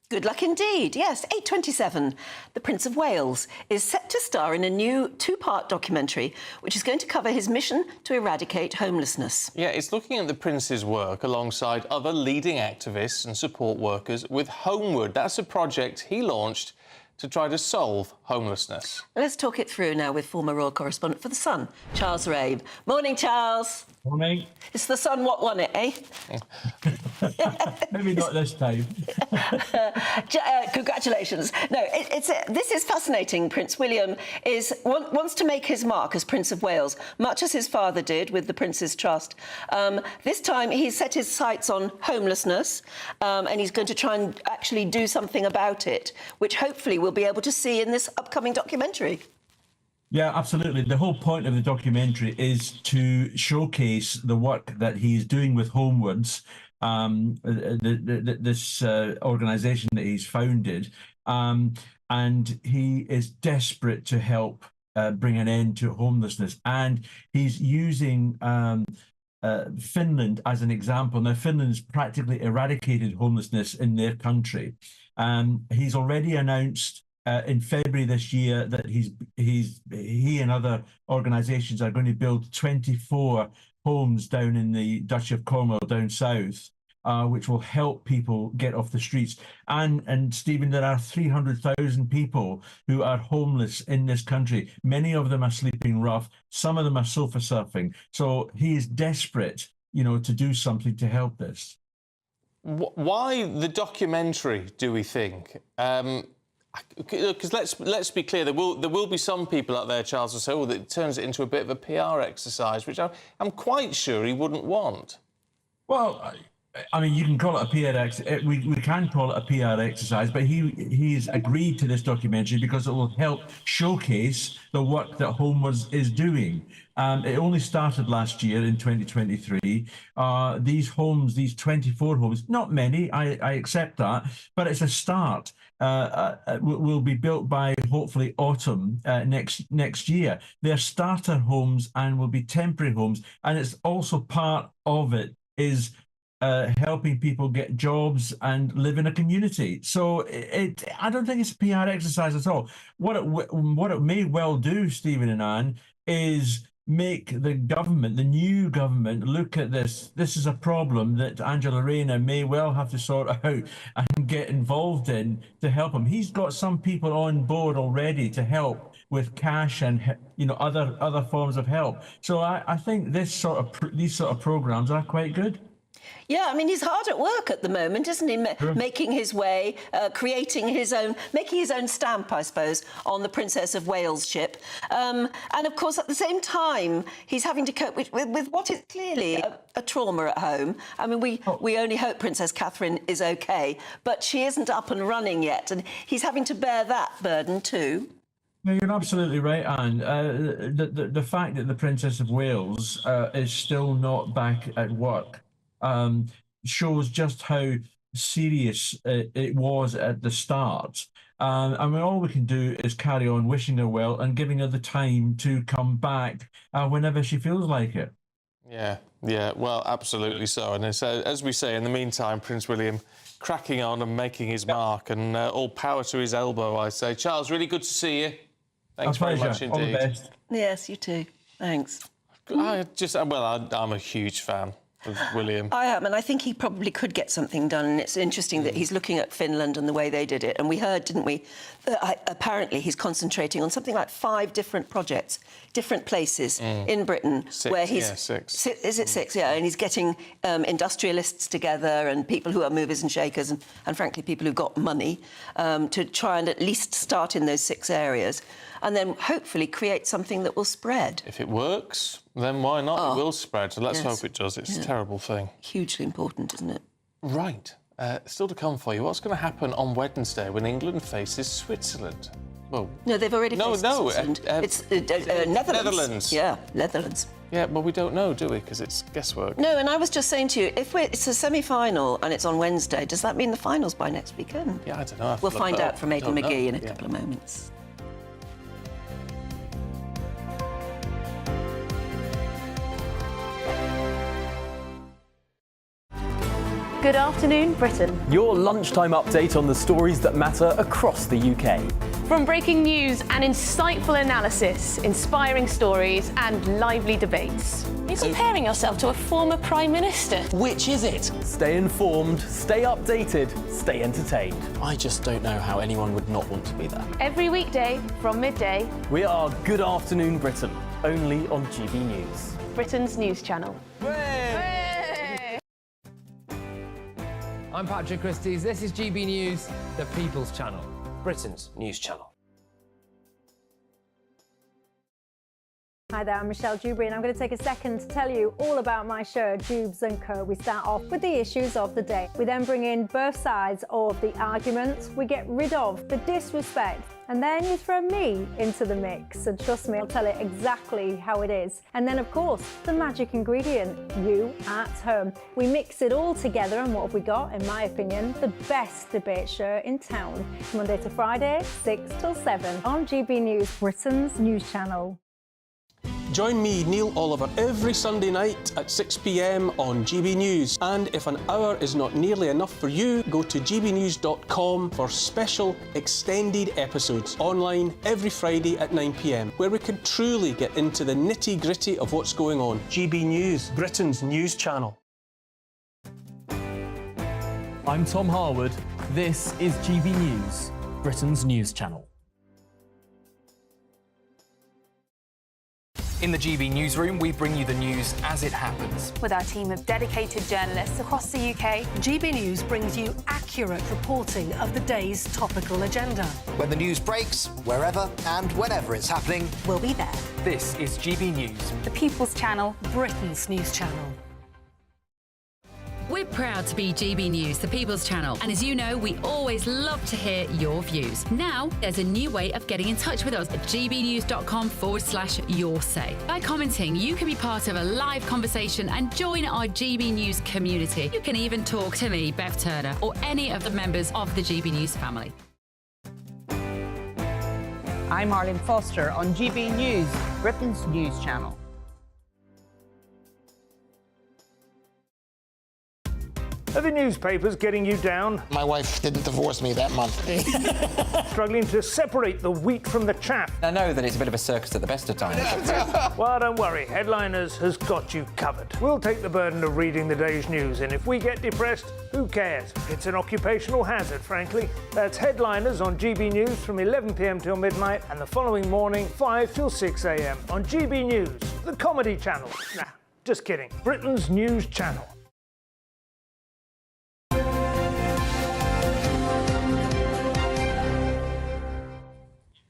Good luck indeed. Yes, 8:27. The Prince of Wales is set to star in a new two-part documentary which is going to cover his mission to eradicate homelessness. Yeah, it's looking at the Prince's work alongside other leading activists and support workers with Homeward. That's a project he launched to try to solve homelessness. Let's talk it through now with former royal correspondent for The Sun, Charles Rabe. Morning, Charles. Morning. It's The Sun what won it, eh? Maybe not this time. Congratulations. No, this is fascinating. Prince William wants to make his mark as Prince of Wales, much as his father did with the Prince's Trust. This time he's set his sights on homelessness, and he's going to try and actually do something about it, which hopefully we'll be able to see in this upcoming documentary. Yeah, absolutely. The whole point of the documentary is to showcase the work that he's doing with Homewards, this organisation that he's founded, and he is desperate to help bring an end to homelessness. And he's using Finland as an example. Now, Finland's practically eradicated homelessness in their country. He's already announced in February this year that he and other organisations are going to build 24 homes down in the Duchy of Cornwall down south, which will help people get off the streets. And Stephen, there are 300,000 people who are homeless in this country. Many of them are sleeping rough. Some of them are sofa surfing. So he is desperate, to do something to help this. Why the documentary, do we think? Because let's be clear, there will be some people out there, Charles, who say, oh, that turns it into a bit of a PR exercise, which I'm quite sure he wouldn't want. Well, I mean, you can call it a PR exercise. We can call it a PR exercise, but he's agreed to this documentary because it will help showcase the work that Homewards is doing. It only started last year in 2023. These homes, these 24 homes, not many, I accept that, but it's a start. Will be built by hopefully autumn next year. They're starter homes and will be temporary homes, and it's also part of it is helping people get jobs and live in a community. So I don't think it's a PR exercise at all. What it may well do, Stephen and Anne, is make the government, the new government, look at this. This is a problem that Angela Rayner may well have to sort out and get involved in to help him. He's got some people on board already to help with cash and other forms of help. So I think these sort of programs are quite good. Yeah, I mean, he's hard at work at the moment, isn't he? Making his way, making his own stamp, I suppose, on the Princess of Wales ship. And of course, at the same time, he's having to cope with what is clearly a trauma at home. I mean, we only hope Princess Catherine is okay, but she isn't up and running yet, and he's having to bear that burden too. No, you're absolutely right, Anne. The fact that the Princess of Wales is still not back at work shows just how serious it was at the start. I mean, all we can do is carry on wishing her well and giving her the time to come back whenever she feels like it. Yeah, well, absolutely so. And so, as we say, in the meantime, Prince William cracking on and making his mark, and all power to his elbow, I say. Charles, really good to see you. Thanks very much indeed. All the best. Yes, you too. Thanks. I'm a huge fan of William. I am, and I think he probably could get something done. And it's interesting that he's looking at Finland and the way they did it. And we heard, didn't we, that apparently he's concentrating on something like 5 different projects, different places in Britain. 6, where he's, yeah, 6. Is it 6? Yeah, and he's getting industrialists together and people who are movers and shakers and frankly, people who've got money to try and at least start in those 6 areas and then hopefully create something that will spread. If it works, then why not? It will spread. So let's hope it does. It's a terrible thing. Hugely important, isn't it? Right. Still to come for you. What's going to happen on Wednesday when England faces Switzerland? Well, no, they've already faced Switzerland. It's Netherlands. Netherlands. Yeah, Netherlands. Yeah, well, we don't know, do we? Because it's guesswork. No, and I was just saying to you, if it's a semi-final and it's on Wednesday, does that mean the final's by next weekend? Yeah, I don't know. We'll find out from Aidan McGee in a couple of moments. Good afternoon, Britain. Your lunchtime update on the stories that matter across the UK. From breaking news and insightful analysis, inspiring stories and lively debates. Are you comparing yourself to a former Prime Minister? Which is it? Stay informed, stay updated, stay entertained. I just don't know how anyone would not want to be there. Every weekday from midday. We are Good Afternoon Britain, only on GB News. Britain's news channel. I'm Patrick Christys. This is GB News, the People's Channel, Britain's news channel. Hi there, I'm Michelle Jubilee, and I'm going to take a second to tell you all about my show, Jubilee and Co. We start off with the issues of the day. We then bring in both sides of the argument. We get rid of the disrespect, and then you throw me into the mix. And trust me, I'll tell it exactly how it is. And then, of course, the magic ingredient, you at home. We mix it all together, and what have we got? In my opinion, the best debate show in town. Monday to Friday, 6 till 7 on GB News, Britain's news channel. Join me, Neil Oliver, every Sunday night at 6 p.m. on GB News. And if an hour is not nearly enough for you, go to gbnews.com for special extended episodes online every Friday at 9 p.m, where we can truly get into the nitty-gritty of what's going on. GB News, Britain's news channel. I'm Tom Harwood. This is GB News, Britain's news channel. In the GB newsroom, we bring you the news as it happens. With our team of dedicated journalists across the UK, GB News brings you accurate reporting of the day's topical agenda. When the news breaks, wherever and whenever it's happening, we'll be there. This is GB News, the People's Channel, Britain's news channel. We're proud to be GB News, the People's Channel, and as you know, we always love to hear your views. Now, there's a new way of getting in touch with us at gbnews.com/yoursay. By commenting, you can be part of a live conversation and join our GB News community. You can even talk to me, Bev Turner, or any of the members of the GB News family. I'm Arlene Foster on GB News, Britain's news channel. Are the newspapers getting you down? My wife didn't divorce me that month. Struggling to separate the wheat from the chaff? I know that it's a bit of a circus at the best of times. Well, don't worry. Headliners has got you covered. We'll take the burden of reading the day's news, and if we get depressed, who cares? It's an occupational hazard, frankly. That's Headliners on GB News from 11 p.m. till midnight, and the following morning, 5 till 6 a.m. on GB News, the comedy channel. Nah, just kidding. Britain's news channel.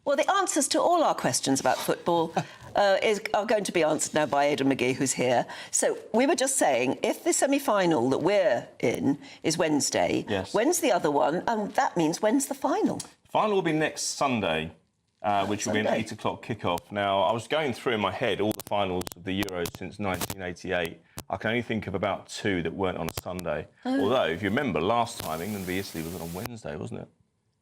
Well, the answers to all our questions about football are going to be answered now by Aidan McGee, who's here. So we were just saying, if the semi-final that we're in is Wednesday, yes. When's the other one? And that means when's the final? Final will be next Sunday, which will be an 8 o'clock kickoff. Now, I was going through in my head all the finals of the Euros since 1988. I can only think of about 2 that weren't on a Sunday. Although, if you remember, last time England v Italy was on Wednesday, wasn't it?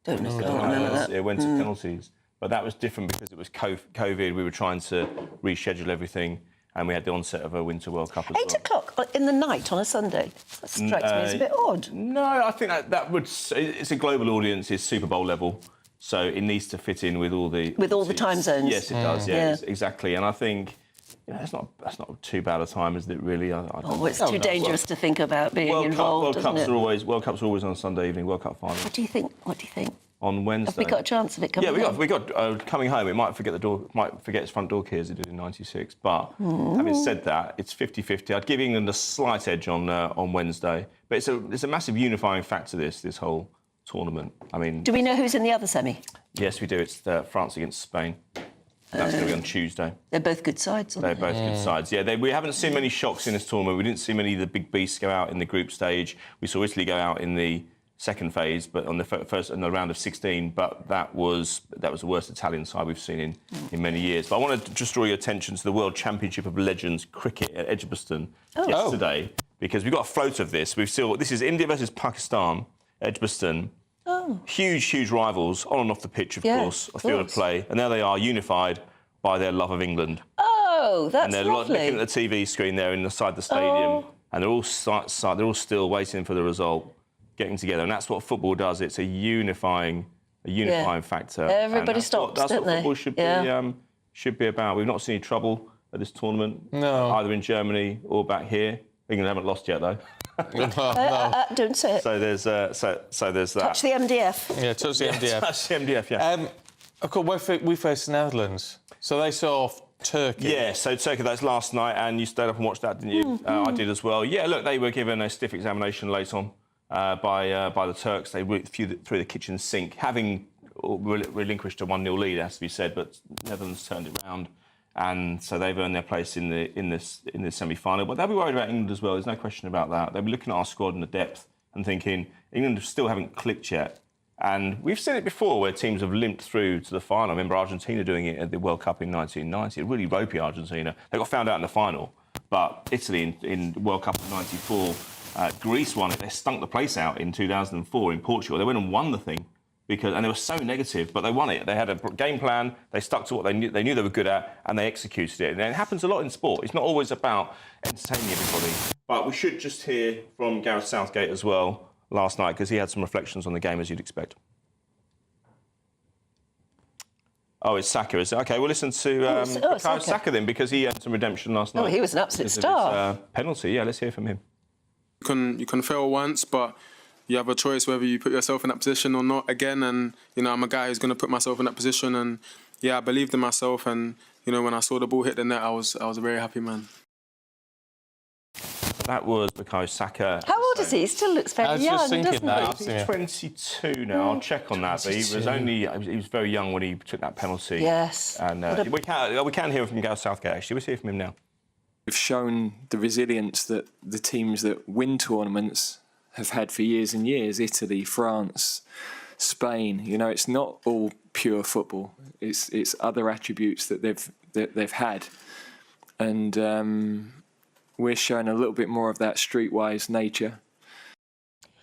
Don't remember that. It went to penalties. But that was different because it was COVID. We were trying to reschedule everything, and we had the onset of a Winter World Cup as well. 8 o'clock in the night on a Sunday? That strikes me as a bit odd. No, I think that would... It's a global audience. It's Super Bowl level, so it needs to fit in with all the... With all the time zones? Yes, it does, exactly. And I think... that's not too bad a time, is it, really? It's too dangerous to think about being involved, World Cups are always on a Sunday evening, World Cup final. What do you think? On Wednesday. Have we got a chance of it coming home? Yeah, we got coming home. It might forget its front door key as it did in '96. But having said that, it's 50-50. I'd give England a slight edge on Wednesday. But it's a massive unifying factor, this whole tournament. I mean... Do we know who's in the other semi? Yes, we do. It's France against Spain. That's going to be on Tuesday. They're both good sides, aren't They're both good sides. Yeah, we haven't seen many shocks in this tournament. We didn't see many of the big beasts go out in the group stage. We saw Italy go out in the second phase, but on the first in the round of 16. But that was the worst Italian side we've seen in many years. But I want to just draw your attention to the World Championship of Legends cricket at Edgbaston yesterday, because we've got a float of this. This is India versus Pakistan, Edgbaston. Huge rivals on and off the pitch, of course, a field of play, and there they are, unified by their love of England. Oh, that's and they're lovely. looking at the TV screen there inside the stadium, and they're all still waiting for the result, getting together, and that's what football does. It's a unifying factor. Everybody stops, that's don't what football should be about. We've not seen any trouble at this tournament, either in Germany or back here. England haven't lost yet, though. Don't say it. So there's that. Touch the MDF. Yeah, touch the MDF. Touch the MDF, yeah. Of course, we faced the Netherlands. So they saw off Turkey. Yeah, so Turkey, that's last night, and you stayed up and watched that, didn't you? I did as well. Yeah, look, they were given a stiff examination late on by the Turks. They went through the kitchen sink, having relinquished a 1-0 lead, has to be said, but Netherlands turned it round. And so they've earned their place in this semi-final. But they'll be worried about England as well. There's no question about that. They'll be looking at our squad and the depth and thinking England still haven't clicked yet. And we've seen it before where teams have limped through to the final. I remember Argentina doing it at the World Cup in 1990. A really ropey Argentina. They got found out in the final. But Italy in the World Cup of '94, Greece won it. They stunk the place out in 2004 in Portugal. They went and won the thing. And they were so negative, but they won it. They had a game plan, they stuck to what they knew they were good at, and they executed it. And it happens a lot in sport. It's not always about entertaining everybody. But we should just hear from Gareth Southgate as well last night, because he had some reflections on the game, as you'd expect. Oh, it's Saka, is it? OK, we'll listen to Saka then, because he had some redemption last night. Oh, he was an absolute star. Penalty, yeah, let's hear from him. You can fail once, but you have a choice whether you put yourself in that position or not again. And, I'm a guy who's going to put myself in that position. And, I believed in myself. And, when I saw the ball hit the net, I was a very happy man. That was Bukayo Saka. How old is he? He still looks very young, doesn't he? He's 22 now. I'll check on that. But he was very young when he took that penalty. Yes. And we can hear from Gareth Southgate, actually. We'll hear from him now. We've shown the resilience that the teams that win tournaments have had for years and years. Italy, France, Spain. It's not all pure football. It's other attributes that they've had, and we're showing a little bit more of that streetwise nature.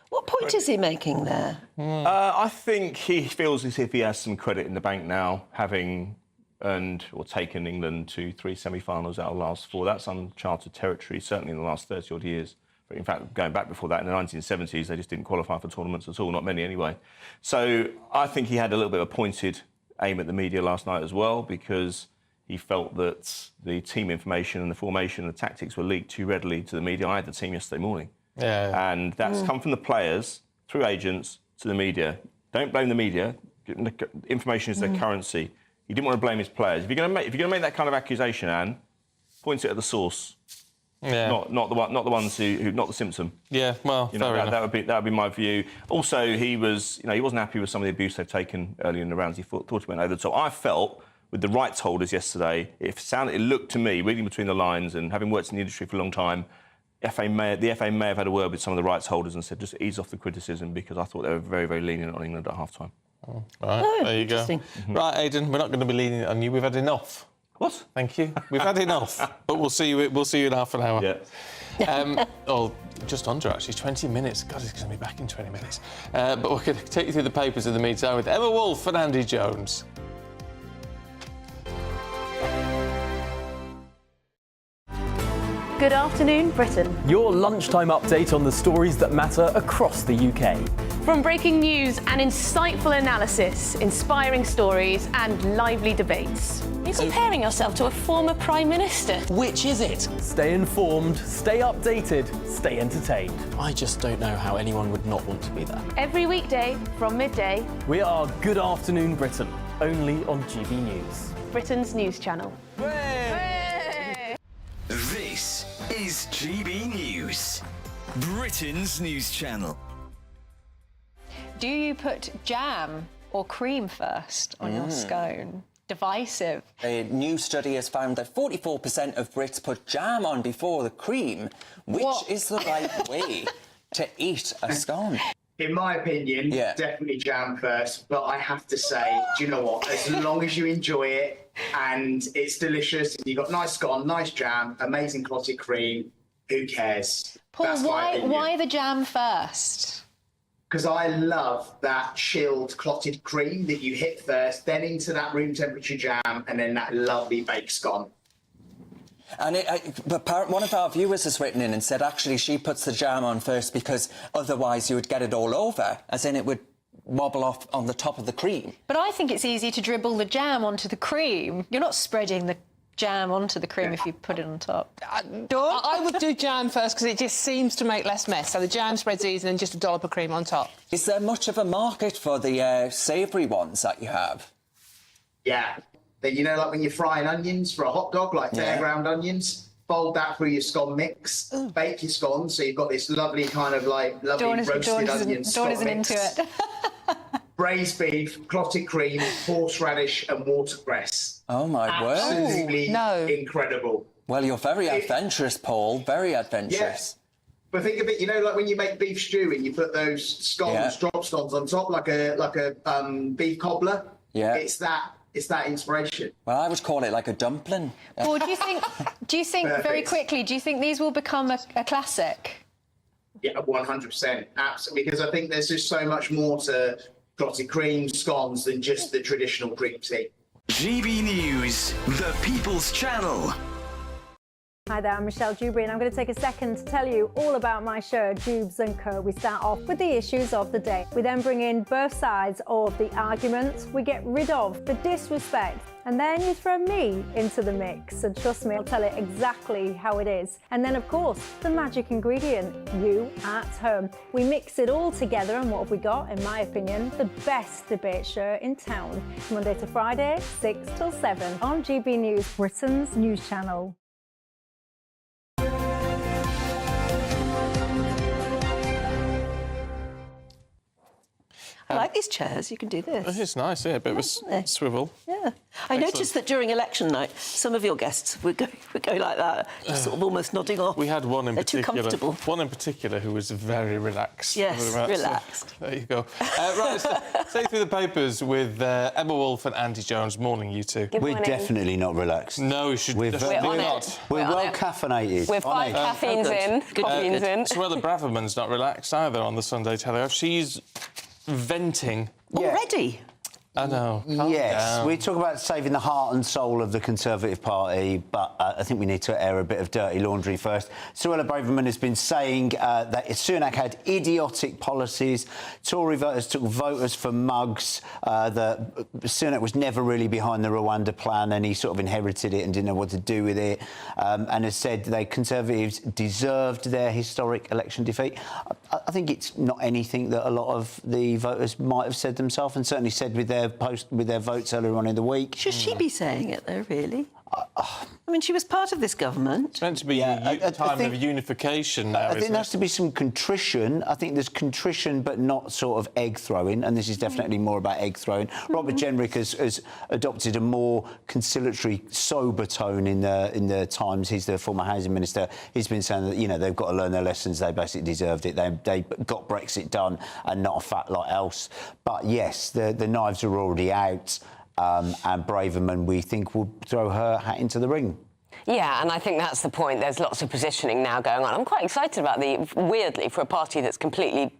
What point is he making there? I think he feels as if he has some credit in the bank now, having earned or taken England to 3 semi-finals out of the last 4. That's uncharted territory, certainly in the last 30-odd years. In fact, going back before that, in the 1970s, they just didn't qualify for tournaments at all, not many anyway. So I think he had a little bit of a pointed aim at the media last night as well, because he felt that the team information and the formation and the tactics were leaked too readily to the media. I had the team yesterday morning. Yeah. And that's come from the players, through agents, to the media. Don't blame the media. Information is their currency. He didn't want to blame his players. If you're going to make that kind of accusation, Anne, point it at the source. Yeah. Not the ones who not the symptom. Yeah, well, that would be my view. Also, he wasn't happy with some of the abuse they've taken earlier in the rounds. He thought he went over the top. I felt with the rights holders yesterday, it looked to me, reading between the lines and having worked in the industry for a long time, the FA may have had a word with some of the rights holders and said just ease off the criticism, because I thought they were very, very lenient on England at half-time. Oh, right, there you go. Right, Aidan, we're not going to be lenient on you. We've had enough. What? Thank you. We've had enough, but we'll see you in half an hour. Yeah. Just under, actually, 20 minutes. God, he's going to be back in 20 minutes. But we're going to take you through the papers in the meantime with Emma Wolfe and Andy Jones. Good afternoon, Britain. Your lunchtime update on the stories that matter across the UK. From breaking news and insightful analysis, inspiring stories and lively debates. Are you comparing yourself to a former Prime Minister? Which is it? Stay informed, stay updated, stay entertained. I just don't know how anyone would not want to be there. Every weekday from midday. We are Good Afternoon Britain, only on GB News. Britain's news channel. This is GB News, Britain's news channel. Do you put jam or cream first on your scone? divisive. A new study has found that 44% of Brits put jam on before the cream, which is the right way to eat a scone. In my opinion, definitely jam first, but I have to say, do you know what? As long as you enjoy it and it's delicious, and you've got nice scone, nice jam, amazing clotted cream, who cares? Paul, why the jam first? Because I love that chilled clotted cream that you hit first, then into that room temperature jam, and then that lovely baked scone. And one of our viewers has written in and said actually she puts the jam on first because otherwise you would get it all over, as in it would wobble off on the top of the cream. But I think it's easy to dribble the jam onto the cream. You're not spreading the jam onto the cream if you put it on top. I would do jam first because it just seems to make less mess. So the jam spreads easy and just a dollop of cream on top. Is there much of a market for the savoury ones that you have? Yeah. You know, like when you're frying onions for a hot dog, like bare ground onions, fold that through your scone mix, bake your scones, so you've got this lovely kind of like roasted onion scone mix. Into it. Braised beef, clotted cream, horseradish and watercress. Oh, my word. Absolutely incredible. Well, you're very adventurous, Paul, very adventurous. Yes. But think of it, you know, like when you make beef stew and you put those scones, drop scones on top, like a beef cobbler. Yeah. It's that inspiration. Well, I would call it like a dumpling. Paul, do you think very quickly, do you think these will become a classic? Yeah, 100%. Absolutely. Because I think there's just so much more to clotted cream, scones than just the traditional cream tea. GB News, the People's Channel. Hi there, I'm Michelle Jubilee, and I'm going to take a second to tell you all about my show, Jubes and Co. We start off with the issues of the day. We then bring in both sides of the argument. We get rid of the disrespect, and then you throw me into the mix. And trust me, I'll tell it exactly how it is. And then, of course, the magic ingredient, you at home. We mix it all together, and what have we got? In my opinion, the best debate show in town. Monday to Friday, 6 till 7 on GB News, Britain's news channel. I like these chairs. You can do this. It's nice, yeah, a bit of a swivel. Yeah. I noticed that during election night, some of your guests would go like that, just sort of almost nodding off. We had one in They're particular. Too comfortable. One in particular who was very relaxed. Yes, So, relaxed. there you go. Right, let's take through the papers with Emma Wolfe and Andy Jones. Morning, you two. We're definitely not relaxed. No, we should definitely not. We're well caffeinated. We're 5 caffeines in. Caffeines in. Suella Braverman's not relaxed either on the Sunday Telegraph. She's venting. Already? I know. Yes, we talk about saving the heart and soul of the Conservative Party, but I think we need to air a bit of dirty laundry first. Suella Braverman has been saying that Sunak had idiotic policies. Tory voters took voters for mugs. That Sunak was never really behind the Rwanda plan, and he sort of inherited it and didn't know what to do with it. And has said the Conservatives deserved their historic election defeat. I think it's not anything that a lot of the voters might have said themselves, and certainly said with their votes earlier on in the week. Should she be saying it, though, really? I mean, she was part of this government. It's meant to be a time of unification now, I think there has to be some contrition. I think there's contrition, but not sort of egg throwing, and this is definitely more about egg throwing. Robert Jenrick has adopted a more conciliatory, sober tone in the Times. He's the former housing minister. He's been saying that, you know, they've got to learn their lessons. They basically deserved it. They got Brexit done and not a fat lot else. But yes, the knives are already out. And Braverman, we think, will throw her hat into the ring. Yeah, and I think that's the point. There's lots of positioning now going on. I'm quite excited about weirdly, for a party that's completely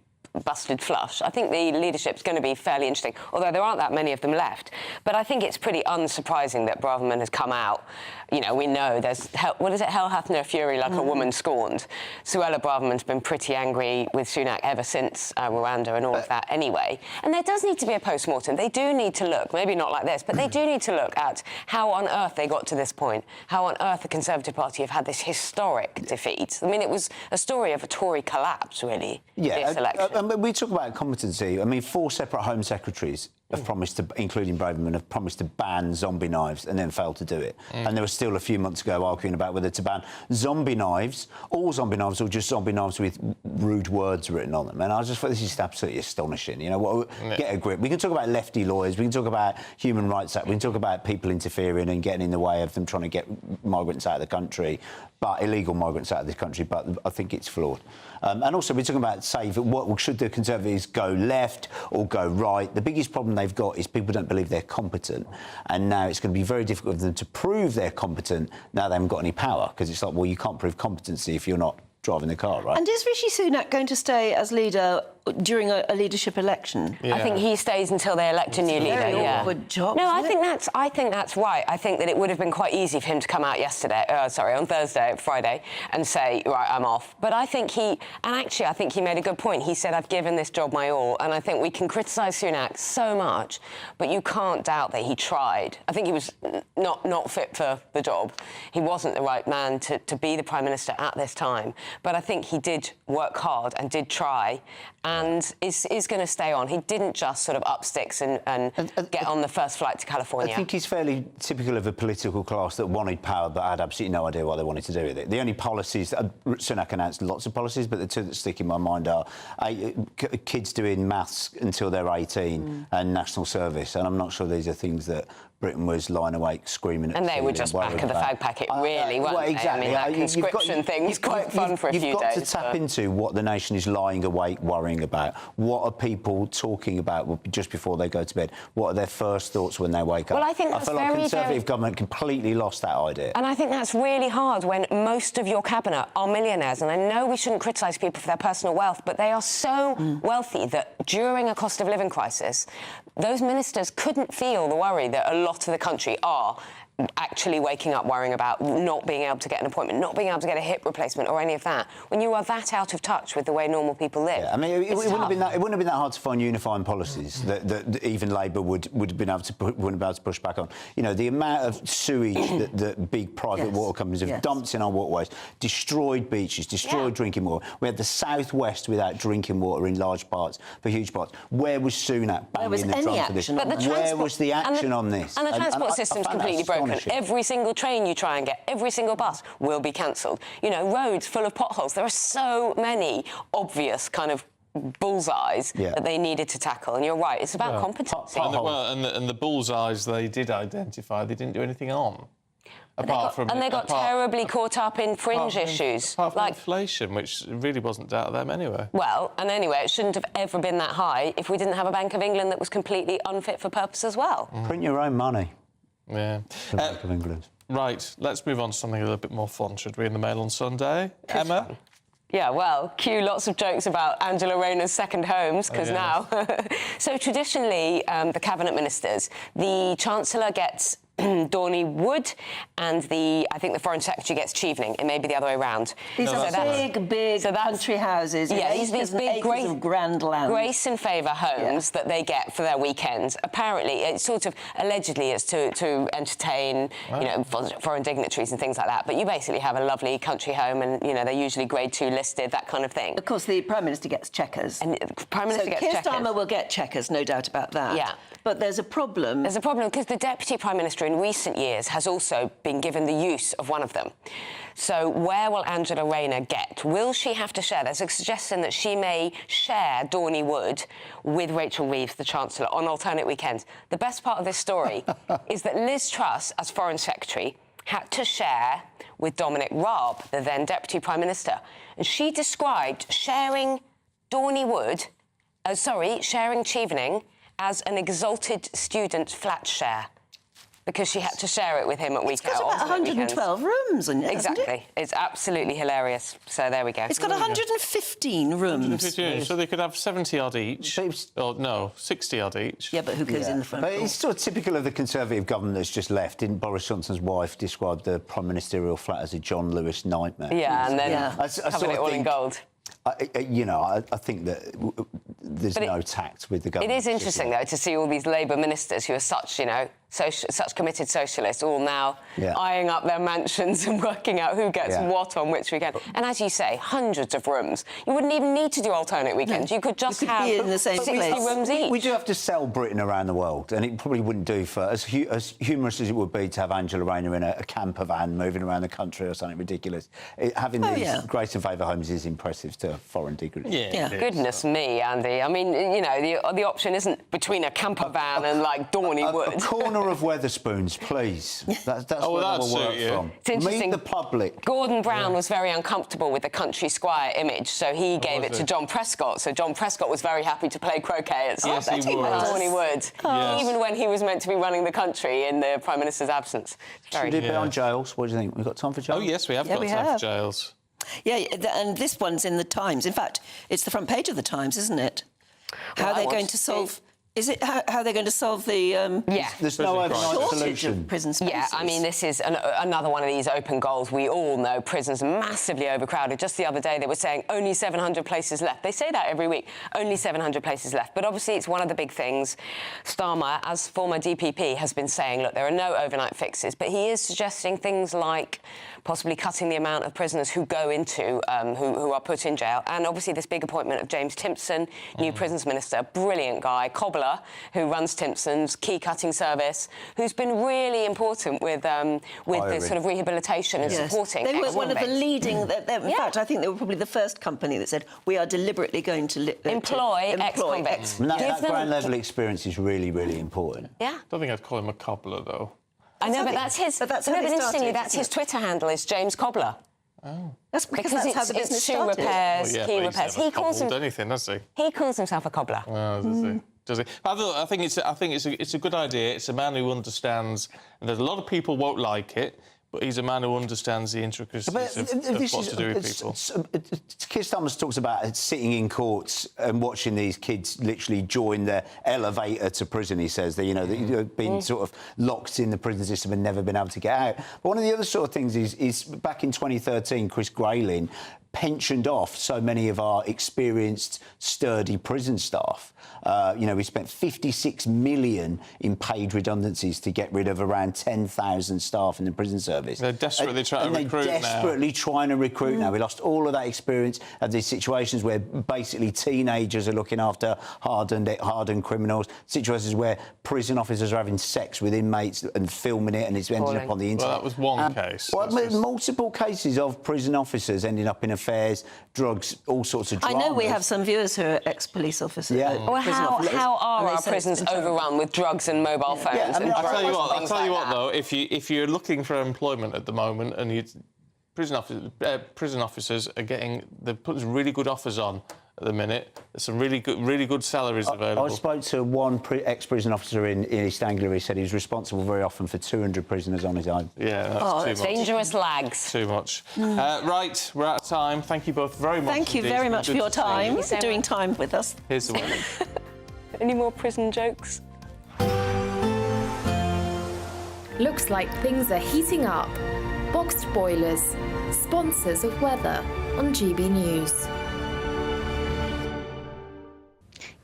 busted flush, I think the leadership's going to be fairly interesting, although there aren't that many of them left. But I think it's pretty unsurprising that Braverman has come out. You know, we know there's, what is it, hell hath no fury like a woman scorned. Suella Braverman's been pretty angry with Sunak ever since Rwanda and all of that anyway. And there does need to be a post-mortem. They do need to look, maybe not like this, but they do need to look at how on earth they got to this point, how on earth the Conservative Party have had this historic defeat. I mean, it was a story of a Tory collapse, really, this election. We talk about competency. I mean, 4 separate Home Secretaries. have promised to, including Braverman, have promised to ban zombie knives and then failed to do it. And there was still a few months ago arguing about whether to ban zombie knives, all zombie knives, or just zombie knives with rude words written on them. And I just thought this is absolutely astonishing. You know, get a grip. We can talk about lefty lawyers, we can talk about Human Rights Act, we can talk about people interfering and getting in the way of them trying to get migrants out of the country, but illegal migrants out of this country, but I think it's flawed. And also, we're talking about what should the Conservatives go left or go right? The biggest problem they've got is people don't believe they're competent, and now it's going to be very difficult for them to prove they're competent now they haven't got any power, because it's like, well, you can't prove competency if you're not driving the car, right? And is Rishi Sunak going to stay as leader during a leadership election? Yeah. I think he stays until they elect a new leader. Very awkward job. No, I think that's right. I think that it would have been quite easy for him to come out on Thursday, Friday, and say, right, I'm off. But I think I think he made a good point. He said, I've given this job my all, and I think we can criticise Sunak so much, but you can't doubt that he tried. I think he was not fit for the job. He wasn't the right man to be the Prime Minister at this time. But I think he did work hard and did try, and is going to stay on. He didn't just sort of up sticks and get on the first flight to California. I think he's fairly typical of a political class that wanted power but had absolutely no idea what they wanted to do with it. The only policies... Sunak announced lots of policies, but the two that stick in my mind are kids doing maths until they're 18 and national service, and I'm not sure these are things that Britain was lying awake screaming at. And they were just back of the fag packet, really, weren't they? Exactly. I mean, that conscription thing was quite fun for a few days. You've got to tap into what the nation is lying awake worrying about. What are people talking about just before they go to bed? What are their first thoughts when they wake up? Well, I think that's feel like the Conservative government completely lost that idea. And I think that's really hard when most of your cabinet are millionaires. And I know we shouldn't criticise people for their personal wealth, but they are so wealthy that during a cost of living crisis, those ministers couldn't feel the worry that a lot of the country are actually waking up worrying about not being able to get an appointment, not being able to get a hip replacement or any of that, when you are that out of touch with the way normal people live. Yeah, I mean, it wouldn't have been that hard to find unifying policies that even Labour would have been able to push back on. You know, the amount of sewage that big private water companies have dumped in our waterways, destroyed beaches, destroyed drinking water. We had the South West without drinking water in large parts, for huge parts. Where was Sunak banging the drum for this? Where was the action on this? And the transport system's completely broken. Every single train you try and get, every single bus will be cancelled. You know, roads full of potholes. There are so many obvious kind of bullseyes that they needed to tackle. And you're right, it's about competency. And the bullseyes they did identify, they didn't do anything on. They got terribly caught up in fringe issues. Apart from inflation, which really wasn't out of them anyway. Well, and anyway, it shouldn't have ever been that high if we didn't have a Bank of England that was completely unfit for purpose as well. Print your own money. Yeah. Bank of England. Right, let's move on to something a little bit more fun, should we, in the Mail on Sunday? Emma? Yeah, well, cue lots of jokes about Angela Rayner's second homes, because now... So traditionally, the Cabinet Ministers, the Chancellor gets Dawny Wood, and I think the Foreign Secretary gets Chevening. It may be the other way around. These are big country houses. Yeah, these big, grand land. Grace and favour homes that they get for their weekends. Apparently, it's sort of, allegedly, it's to entertain, you know, foreign dignitaries and things like that. But you basically have a lovely country home, and, you know, they're usually Grade 2 listed, that kind of thing. Of course, the Prime Minister gets checkers. And the Prime Minister gets checkers. Keir Starmer will get checkers, no doubt about that. Yeah. But there's a problem. There's a problem because the Deputy Prime Minister in recent years has also been given the use of one of them. So where will Angela Rayner get? Will she have to share? There's a suggestion that she may share Dawny Wood with Rachel Reeves, the Chancellor, on alternate weekends. The best part of this story is that Liz Truss, as Foreign Secretary, had to share with Dominic Raab, the then Deputy Prime Minister. And she described sharing sharing Chevening as an exalted student flat share, because she had to share it with him at weekends. It's got about 112 rooms in it, exactly. Hasn't it? It's absolutely hilarious. So there we go. It's got 115 rooms. 115, so they could have 70-odd each. Or, no, 60-odd each. Yeah, but who goes in the front door? But it's sort of typical of the Conservative government that's just left. Didn't Boris Johnson's wife describe the Prime Ministerial flat as a John Lewis nightmare? Yeah, and then having it all in gold. I think that there's no tact with the government. It is interesting, though, to see all these Labour ministers who are such, you know, such committed socialists, all now eyeing up their mansions and working out who gets what on which weekend. And as you say, hundreds of rooms. You wouldn't even need to do alternate weekends. You could just have in the same 60 rooms each. We do have to sell Britain around the world, and it probably wouldn't do for as humorous as it would be to have Angela Rayner in a camper van moving around the country or something ridiculous. Having these greater favour homes is impressive to foreign degrees. Goodness me, Andy. I mean, you know, the option isn't between a camper van and like Dorney Wood. A corner of Weatherspoons, please. That's where we'll work from. It's interesting. Meet the public. Gordon Brown was very uncomfortable with the country squire image, so he gave it to John Prescott. So John Prescott was very happy to play croquet at Dorney Wood, even when he was meant to be running the country in the Prime Minister's absence. Should we do a bit on Giles? What do you think? We've got time for Giles? Oh, yes, we have got time for Giles. Yeah, and this one's in the Times. In fact, it's the front page of the Times, isn't it? How they're going to solve... Is it how they're going to solve the there's no overnight solution of prison spaces? Yeah, I mean, this is another one of these open goals. We all know prisons are massively overcrowded. Just the other day, they were saying only 700 places left. They say that every week, only 700 places left. But obviously, it's one of the big things. Starmer, as former DPP, has been saying, look, there are no overnight fixes. But he is suggesting things like possibly cutting the amount of prisoners who go into, who are put in jail. And obviously, this big appointment of James Timpson, new prisons minister, brilliant guy, cobbler, who runs Timpson's key cutting service, who's been really important with the sort of rehabilitation and supporting. They were one of the leading. In fact, I think they were probably the first company that said we are deliberately going to employ ex-convicts. That ground level experience is really, really important. Yeah. I don't think I'd call him a cobbler though. I know, but that's his. But interestingly, that's his Twitter handle is James Cobbler. Oh. That's because that's how the business shoe started. repairs, key repairs. He calls anything, does he? He calls himself a cobbler. Oh, does he? Does he? I think it's a good idea. It's a man who understands, and there's a lot of people won't like it, but he's a man who understands the intricacies of what to do with people. Keir Starmer talks about sitting in courts and watching these kids literally join the elevator to prison. He says they've been sort of locked in the prison system and never been able to get out. But one of the other sort of things is back in 2013, Chris Grayling pensioned off so many of our experienced, sturdy prison staff. We spent 56 million in paid redundancies to get rid of around 10,000 staff in the prison service. They're desperately trying to recruit now. They're desperately trying to recruit now. We lost all of that experience of these situations where basically teenagers are looking after hardened criminals, situations where prison officers are having sex with inmates and filming it and it's ending up on the internet. Well, that was one case. Multiple cases of prison officers ending up in affairs, drugs, all sorts of dramas. I know we have some viewers who are ex-police officers. Well, how are our prisons overrun with drugs and mobile phones? Yeah, I'll tell you what, though, if you're looking for employment at the moment and prison officers are they put really good offers on at the minute. There's some really good salaries available. I spoke to one ex-prison officer in East Anglia. He said he was responsible very often for 200 prisoners on his own. Yeah, that's too much. Dangerous lags. Too much. Right, we're out of time. Thank you both very much. Thank you very much for your time, for doing time with us. Here's the one. Any more prison jokes? Looks like things are heating up. Boxed boilers, sponsors of weather on GB News.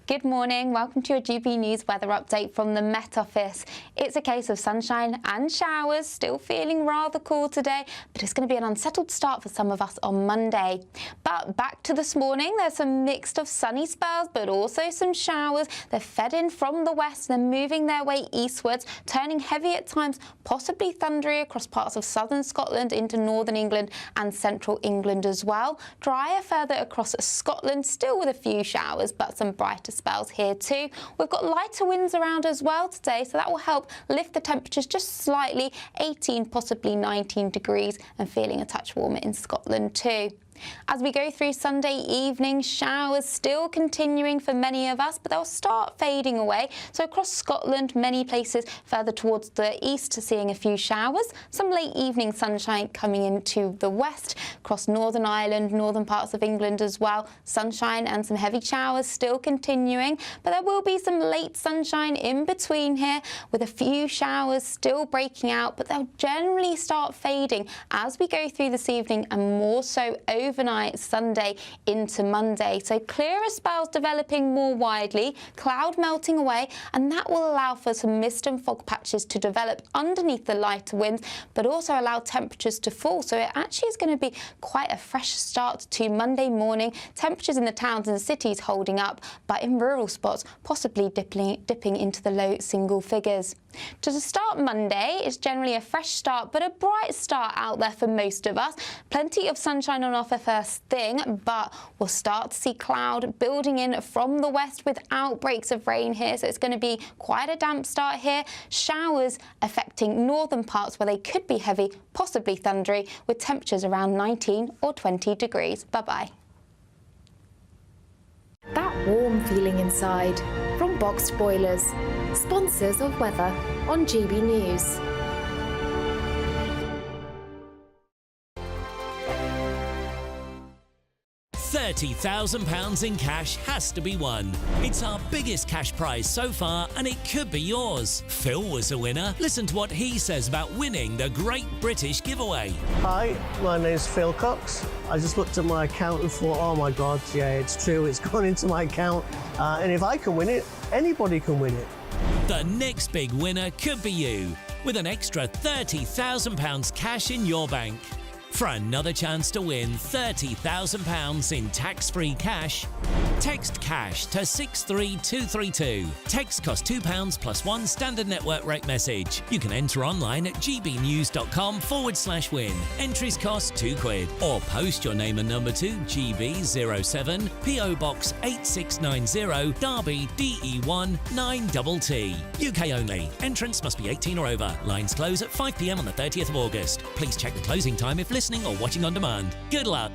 Good morning, welcome to your GB News weather update from the Met Office. It's a case of sunshine and showers, still feeling rather cool today, but it's going to be an unsettled start for some of us on Monday. But back to this morning, there's a mix of sunny spells, but also some showers. They're fed in from the west, they're moving their way eastwards, turning heavy at times, possibly thundery across parts of southern Scotland into northern England and central England as well. Drier further across Scotland, still with a few showers, but some brighter spells here too. We've got lighter winds around as well today, so that will help lift the temperatures just slightly, 18, possibly 19 degrees, and feeling a touch warmer in Scotland too. As we go through Sunday evening, showers still continuing for many of us, but they'll start fading away. So across Scotland, many places further towards the east, seeing a few showers. Some late evening sunshine coming into the west. Across Northern Ireland, northern parts of England as well. Sunshine and some heavy showers still continuing, but there will be some late sunshine in between here, with a few showers still breaking out, but they'll generally start fading as we go through this evening and more so over overnight Sunday into Monday. So clearer spells developing more widely, cloud melting away, and that will allow for some mist and fog patches to develop underneath the lighter winds, but also allow temperatures to fall. So it actually is going to be quite a fresh start to Monday morning. Temperatures in the towns and cities holding up, but in rural spots possibly dipping into the low single figures. To start Monday, it's generally a fresh start, but a bright start out there for most of us. Plenty of sunshine on offer first thing, but we'll start to see cloud building in from the west with outbreaks of rain here, so it's going to be quite a damp start here. Showers affecting northern parts where they could be heavy, possibly thundery, with temperatures around 19 or 20 degrees. Bye-bye. That warm feeling inside from Boxed Boilers, sponsors of weather on GB News. £30,000 in cash has to be won. It's our biggest cash prize so far, and it could be yours. Phil was a winner. Listen to what he says about winning the Great British Giveaway. Hi, my name's Phil Cox. I just looked at my account and thought, oh my God, yeah, it's true, it's gone into my account. And if I can win it, anybody can win it. The next big winner could be you, with an extra £30,000 cash in your bank. For another chance to win £30,000 in tax-free cash, text CASH to 63232. Text costs £2 plus one standard network rate message. You can enter online at gbnews.com/win. Entries cost £2. Or post your name and number to GB07 PO Box 8690 Derby DE1 9TT. UK only. Entrance must be 18 or over. Lines close at 5 p.m. on the 30th of August. Please check the closing time if listening or watching on demand. Good luck.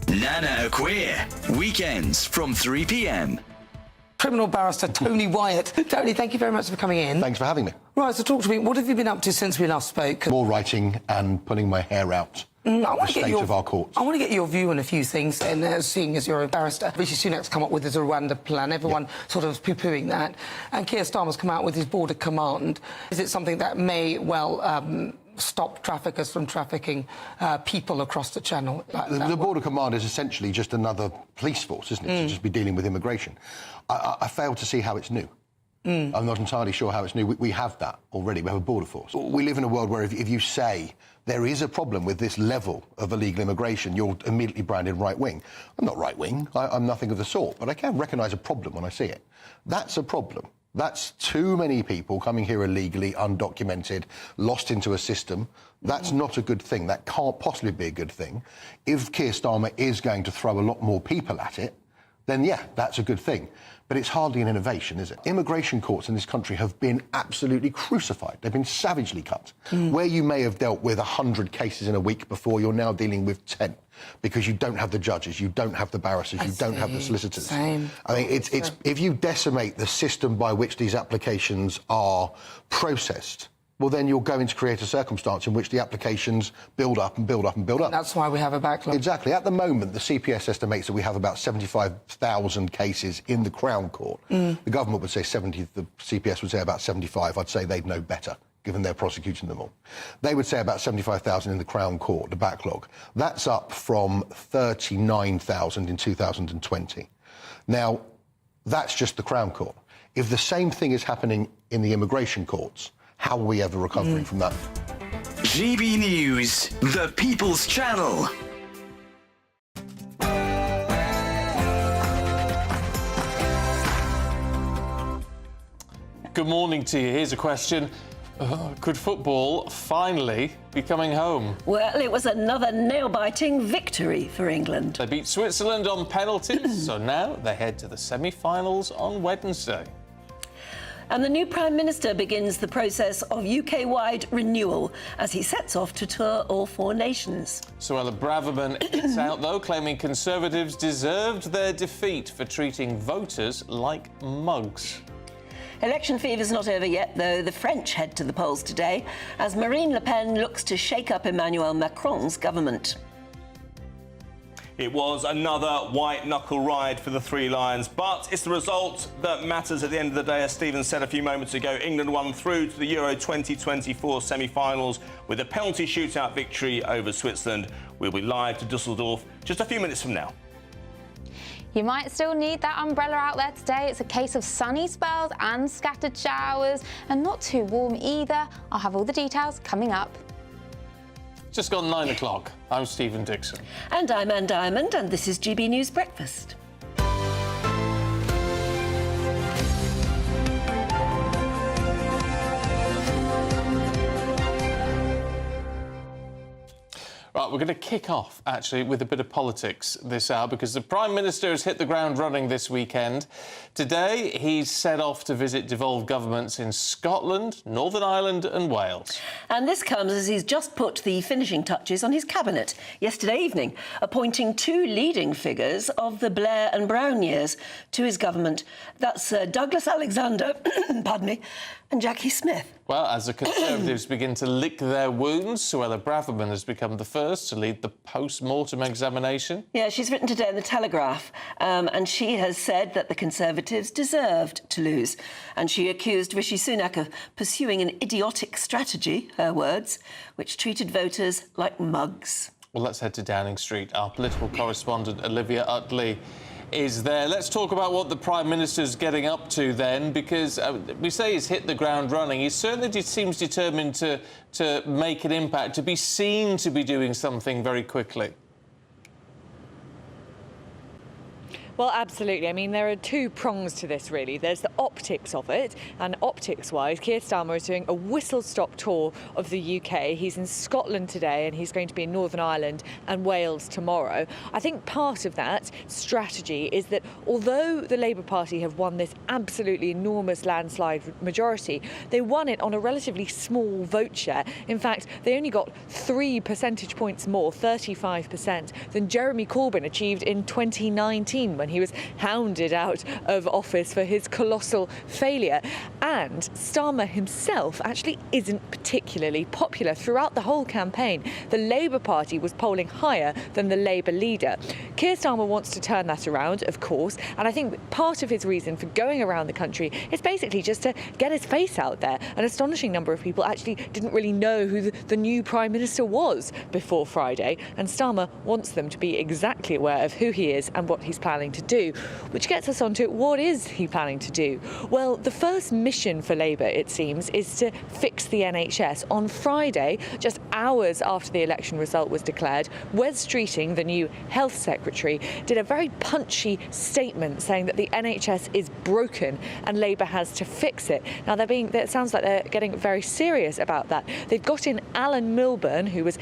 Nana Queer, weekends from 3 p.m. Criminal barrister Tony Wyatt. Tony, thank you very much for coming in. Thanks for having me. Right, so talk to me. What have you been up to since we last spoke? More writing and pulling my hair out. The state of our courts. I want to get your view on a few things, and seeing as you're a barrister, Rishi Sunak's come up with his Rwanda plan. Everyone sort of poo-pooing that. And Keir Starmer's come out with his border command. Is it something that may well stop traffickers from trafficking people across the channel? The border command is essentially just another police force, isn't it? To just be dealing with immigration. I fail to see how it's new. I'm not entirely sure how it's new. We have that already. We have a border force. We live in a world where if you say there is a problem with this level of illegal immigration, you're immediately branded right-wing. I'm not right-wing. I'm nothing of the sort. But I can recognise a problem when I see it. That's a problem. That's too many people coming here illegally, undocumented, lost into a system. That's not a good thing. That can't possibly be a good thing. If Keir Starmer is going to throw a lot more people at it, then yeah, that's a good thing. But it's hardly an innovation, is it? Immigration courts in this country have been absolutely crucified. They've been savagely cut. Where you may have dealt with 100 cases in a week before, you're now dealing with 10 because you don't have the judges, you don't have the barristers, you don't have the solicitors. Same. I mean, it's if you decimate the system by which these applications are processed, well, then you're going to create a circumstance in which the applications build up and build up and build up. That's why we have a backlog. Exactly. At the moment, the CPS estimates that we have about 75,000 cases in the Crown Court. The government would say 70, the CPS would say about 75. I'd say they'd know better, given they're prosecuting them all. They would say about 75,000 in the Crown Court, the backlog. That's up from 39,000 in 2020. Now, that's just the Crown Court. If the same thing is happening in the immigration courts, how are we ever recovering from that? GB News, the People's Channel. Good morning to you. Here's a question. Could football finally be coming home? Well, it was another nail-biting victory for England. They beat Switzerland on penalties, so now they head to the semi-finals on Wednesday. And the new Prime Minister begins the process of UK-wide renewal as he sets off to tour all 4 nations. Suella Braverman is out, though, claiming Conservatives deserved their defeat for treating voters like mugs. Election fever's not over yet, though. The French head to the polls today as Marine Le Pen looks to shake up Emmanuel Macron's government. It was another white-knuckle ride for the Three Lions, but it's the result that matters at the end of the day. As Stephen said a few moments ago, England won through to the Euro 2024 semi-finals with a penalty shootout victory over Switzerland. We'll be live to Dusseldorf just a few minutes from now. You might still need that umbrella out there today. It's a case of sunny spells and scattered showers, and not too warm either. I'll have all the details coming up. Just gone 9 o'clock. I'm Stephen Dixon. And I'm Anne Diamond, and this is GB News Breakfast. Right, we're going to kick off, actually, with a bit of politics this hour, because the Prime Minister has hit the ground running this weekend. Today, he's set off to visit devolved governments in Scotland, Northern Ireland and Wales. And this comes as he's just put the finishing touches on his cabinet yesterday evening, appointing two leading figures of the Blair and Brown years to his government. That's Douglas Alexander, pardon me, and Jackie Smith. Well, as the Conservatives begin to lick their wounds, Suella Braverman has become the first to lead the postmortem examination. Yeah, she's written today in The Telegraph, and she has said that the Conservatives deserved to lose. And she accused Rishi Sunak of pursuing an idiotic strategy, her words, which treated voters like mugs. Well, let's head to Downing Street. Our political correspondent, Olivia Utley, is there. Let's talk about what the Prime Minister's getting up to then, because we say he's hit the ground running. He certainly seems determined to make an impact, to be seen to be doing something very quickly. Well, absolutely. I mean, there are two prongs to this, really. There's the optics of it, and optics-wise, Keir Starmer is doing a whistle-stop tour of the UK. He's in Scotland today, and he's going to be in Northern Ireland and Wales tomorrow. I think part of that strategy is that although the Labour Party have won this absolutely enormous landslide majority, they won it on a relatively small vote share. In fact, they only got 3 percentage points more, 35%, than Jeremy Corbyn achieved in 2019 when he was hounded out of office for his colossal failure. And Starmer himself actually isn't particularly popular throughout the whole campaign. The Labour Party was polling higher than the Labour leader. Keir Starmer wants to turn that around, of course, and I think part of his reason for going around the country is basically just to get his face out there. An astonishing number of people actually didn't really know who the new Prime Minister was before Friday, and Starmer wants them to be exactly aware of who he is and what he's planning to do, which gets us on to what is he planning to do? Well, the first mission for Labour, it seems, is to fix the NHS. On Friday, just hours after the election result was declared, Wes Streeting, the new Health Secretary, did a very punchy statement saying that the NHS is broken and Labour has to fix it. Now, it sounds like they're getting very serious about that. They've got in Alan Milburn, who was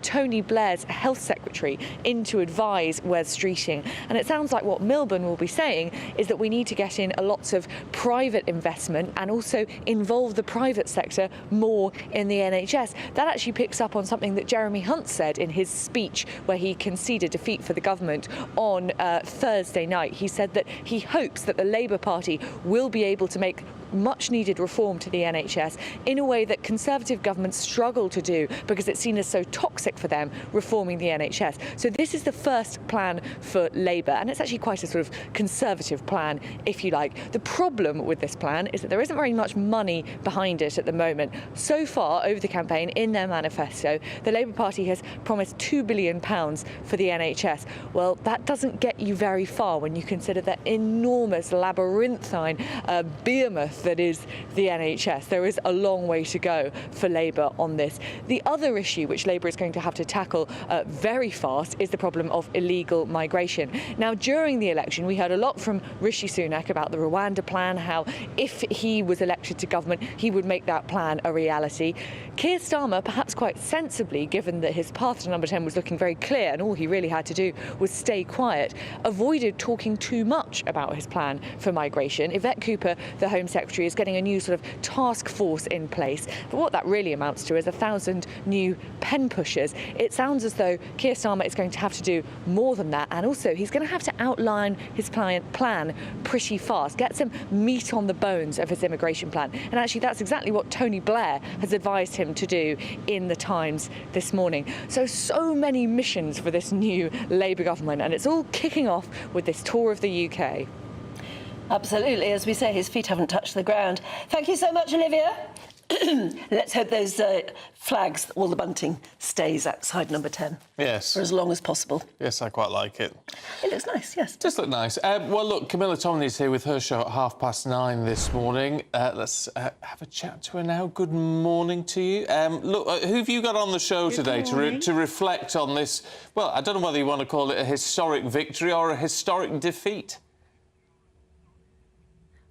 Tony Blair's Health Secretary, in to advise Wes Streeting, and it sounds like what Milburn will be saying is that we need to get in lots of private investment and also involve the private sector more in the NHS. That actually picks up on something that Jeremy Hunt said in his speech where he conceded defeat for the government on Thursday night. He said that he hopes that the Labour Party will be able to make much needed reform to the NHS in a way that Conservative governments struggle to do because it's seen as so toxic for them, reforming the NHS. So this is the first plan for Labour, and it's actually quite a sort of Conservative plan, if you like. The problem with this plan is that there isn't very much money behind it at the moment. So far, over the campaign, in their manifesto, the Labour Party has promised £2 billion for the NHS. Well, that doesn't get you very far when you consider that enormous labyrinthine behemoth that is the NHS. There is a long way to go for Labour on this. The other issue which Labour is going to have to tackle very fast is the problem of illegal migration. Now, during the election, we heard a lot from Rishi Sunak about the Rwanda plan, how if he was elected to government, he would make that plan a reality. Keir Starmer, perhaps quite sensibly, given that his path to number 10 was looking very clear and all he really had to do was stay quiet, avoided talking too much about his plan for migration. Yvette Cooper, the Home Secretary, Secretary is getting a new sort of task force in place. But what that really amounts to is 1,000 new pen pushers. It sounds as though Keir Starmer is going to have to do more than that, and also he's going to have to outline his plan pretty fast, get some meat on the bones of his immigration plan. And actually that's exactly what Tony Blair has advised him to do in the Times this morning. So many missions for this new Labour government, and it's all kicking off with this tour of the UK. Absolutely. As we say, his feet haven't touched the ground. Thank you so much, Olivia. Let's hope those flags, all the bunting, stays outside number 10. Yes. For as long as possible. Yes, I quite like it. It looks nice, yes. Does look nice. Well, look, Camilla Tominey's here with her show at 9:30 this morning. Let's have a chat to her now. Good morning to you. Look, who have you got on the show today to reflect on this? Well, I don't know whether you want to call it a historic victory or a historic defeat.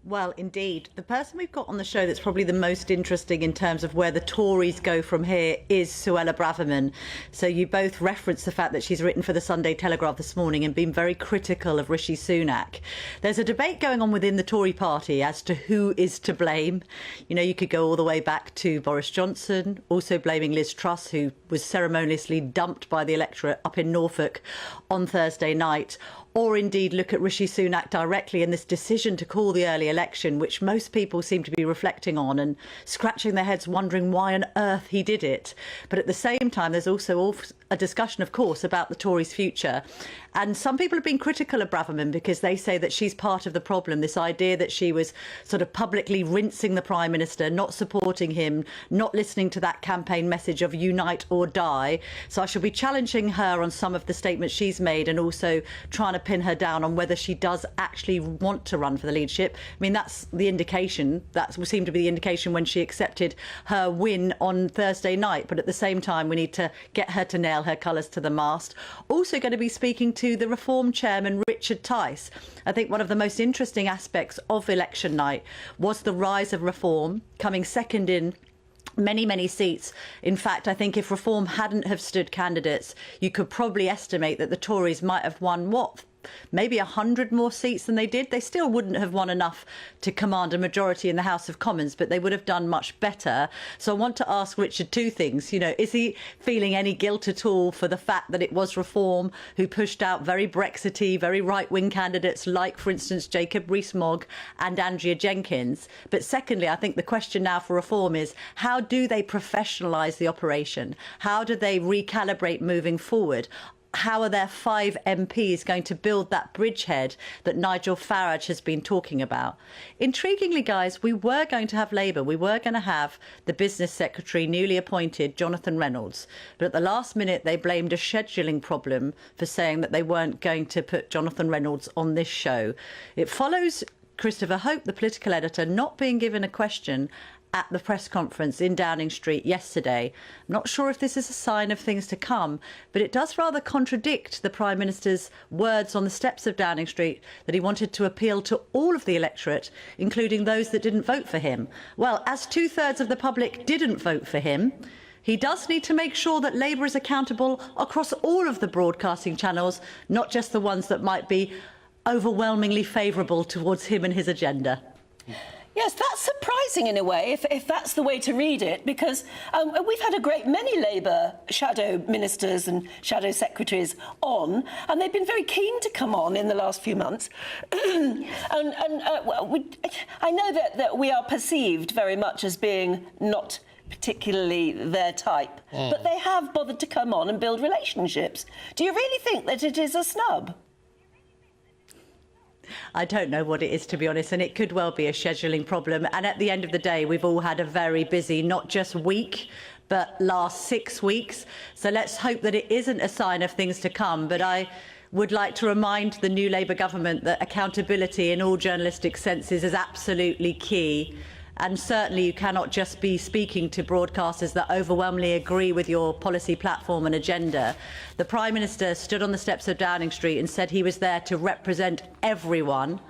Well, indeed. The person we've got on the show that's probably the most interesting in terms of where the Tories go from here is Suella Braverman. So you both referenced the fact that she's written for the Sunday Telegraph this morning and been very critical of Rishi Sunak. There's a debate going on within the Tory party as to who is to blame. You know, you could go all the way back to Boris Johnson, also blaming Liz Truss, who was ceremoniously dumped by the electorate up in Norfolk on Thursday night, or indeed look at Rishi Sunak directly in this decision to call the early election, which most people seem to be reflecting on and scratching their heads wondering why on earth he did it. But at the same time, there's also a discussion, of course, about the Tories' future. And some people have been critical of Braverman because they say that she's part of the problem, this idea that she was sort of publicly rinsing the Prime Minister, not supporting him, not listening to that campaign message of unite or die. So I shall be challenging her on some of the statements she's made and also trying to pin her down on whether she does actually want to run for the leadership. I mean, that's the indication. That seemed to be the indication when she accepted her win on Thursday night. But at the same time, we need to get her to nail her colours to the mast. Also going to be speaking to the Reform chairman, Richard Tice. I think one of the most interesting aspects of election night was the rise of Reform, coming second in many seats. In fact, I think if Reform hadn't have stood candidates, you could probably estimate that the Tories might have won, maybe 100 more seats than they did. They still wouldn't have won enough to command a majority in the House of Commons, but they would have done much better. So I want to ask Richard two things. You know, is he feeling any guilt at all for the fact that it was Reform who pushed out very Brexity, very right-wing candidates like, for instance, Jacob Rees-Mogg and Andrea Jenkins? But secondly, I think the question now for Reform is how do they professionalise the operation? How do they recalibrate moving forward? How are their 5 MPs going to build that bridgehead that Nigel Farage has been talking about? Intriguingly, guys, we were going to have Labour. We were going to have the Business Secretary, newly appointed, Jonathan Reynolds. But at the last minute, they blamed a scheduling problem for saying that they weren't going to put Jonathan Reynolds on this show. It follows Christopher Hope, the political editor, not being given a question at the press conference in Downing Street yesterday. I'm not sure if this is a sign of things to come, but it does rather contradict the Prime Minister's words on the steps of Downing Street that he wanted to appeal to all of the electorate, including those that didn't vote for him. Well, as 2/3 of the public didn't vote for him, he does need to make sure that Labour is accountable across all of the broadcasting channels, not just the ones that might be overwhelmingly favourable towards him and his agenda. Yes, that's surprising in a way, if that's the way to read it, because we've had a great many Labour shadow ministers and shadow secretaries on, and they've been very keen to come on in the last few months. I know that we are perceived very much as being not particularly their type, but they have bothered to come on and build relationships. Do you really think that it is a snub? I don't know what it is, to be honest, and it could well be a scheduling problem. And at the end of the day, we've all had a very busy, not just week, but last 6 weeks. So let's hope that it isn't a sign of things to come. But I would like to remind the new Labour government that accountability in all journalistic senses is absolutely key. And certainly you cannot just be speaking to broadcasters that overwhelmingly agree with your policy platform and agenda. The Prime Minister stood on the steps of Downing Street and said he was there to represent everyone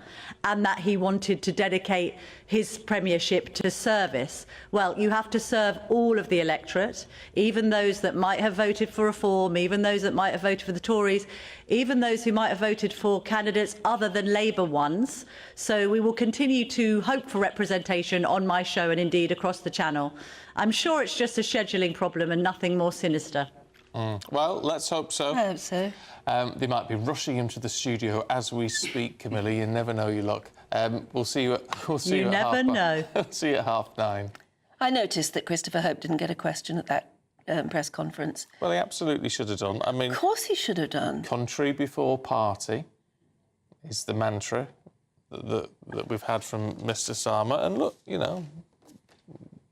and that he wanted to dedicate his premiership to service. Well, you have to serve all of the electorate, even those that might have voted for reform, even those that might have voted for the Tories, even those who might have voted for candidates other than Labour ones. So we will continue to hope for representation on my show and indeed across the channel. I'm sure it's just a scheduling problem and nothing more sinister. Well, let's hope so. I hope so. They might be rushing him to the studio as we speak, Camilla. You never know your luck. We'll see you at You never know. See you at 9:30. I noticed that Christopher Hope didn't get a question at that press conference. Well, he absolutely should have done. I mean, Of course he should have done. country before party is the mantra that we've had from Mr. Starmer. And look, you know,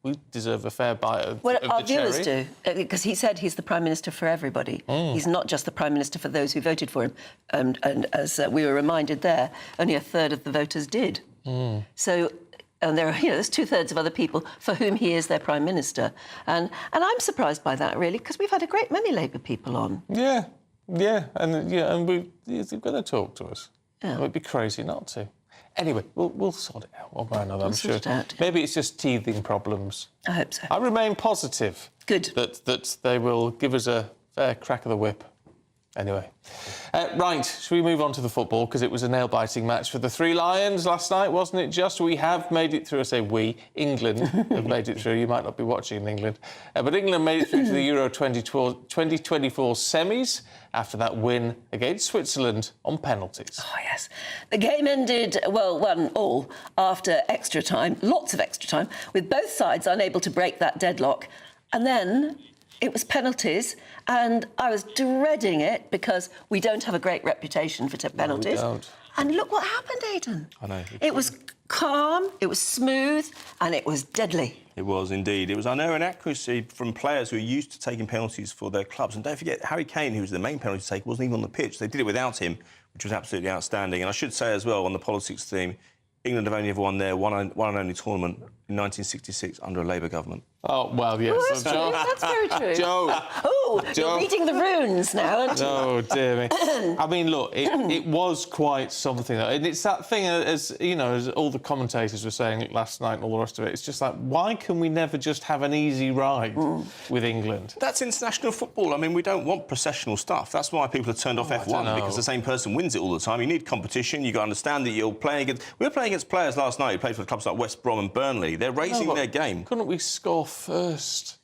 we deserve a fair bite of Well, the our viewers cherry. do, because he said he's the Prime Minister for everybody. He's not just the Prime Minister for those who voted for him. And as we were reminded there, only a third of the voters did. So, and there are, there's 2/3 of other people for whom he is their Prime Minister. And I'm surprised by that, really, because we've had a great many Labour people on. Yeah, and you've got to talk to us. Yeah. It would be crazy not to. Anyway, we'll sort it out one way or another, I'm sure. Sort it out, yeah. Maybe it's just teething problems. I hope so. I remain positive. Good. That they will give us a fair crack of the whip. Anyway. Right, shall we move on to the football? Because it was a nail-biting match for the Three Lions last night, wasn't it? Just we have made it through. I say we. England have made it through. You might not be watching in England. But England made it through to the Euro 2024 semis after that win against Switzerland on penalties. Oh, yes. The game ended, well, 1-1 after extra time, lots of extra time, with both sides unable to break that deadlock. And then it was penalties, and I was dreading it because we don't have a great reputation for penalties. No, we don't. And look what happened, Aidan. I know. It was calm, it was smooth, and it was deadly. It was indeed. It was unerring accuracy from players who are used to taking penalties for their clubs. And don't forget, Harry Kane, who was the main penalty taker, wasn't even on the pitch. They did it without him, which was absolutely outstanding. And I should say as well, on the politics theme, England have only ever won their one and only tournament in 1966 under a Labour government. Oh, well, yes. Oh, that's very true. Joe. Oh, you're reading the runes now, aren't you? Oh, dear me. I mean, look, it was quite something. And it's that thing, as all the commentators were saying last night and all the rest of it, it's just like, why can we never just have an easy ride with England? That's international football. I mean, we don't want processional stuff. That's why people have turned off F1, because the same person wins it all the time. You need competition. You've got to understand that you're playing against... We were playing against players last night who played for clubs like West Brom and Burnley. They're raising their game. Couldn't we score first?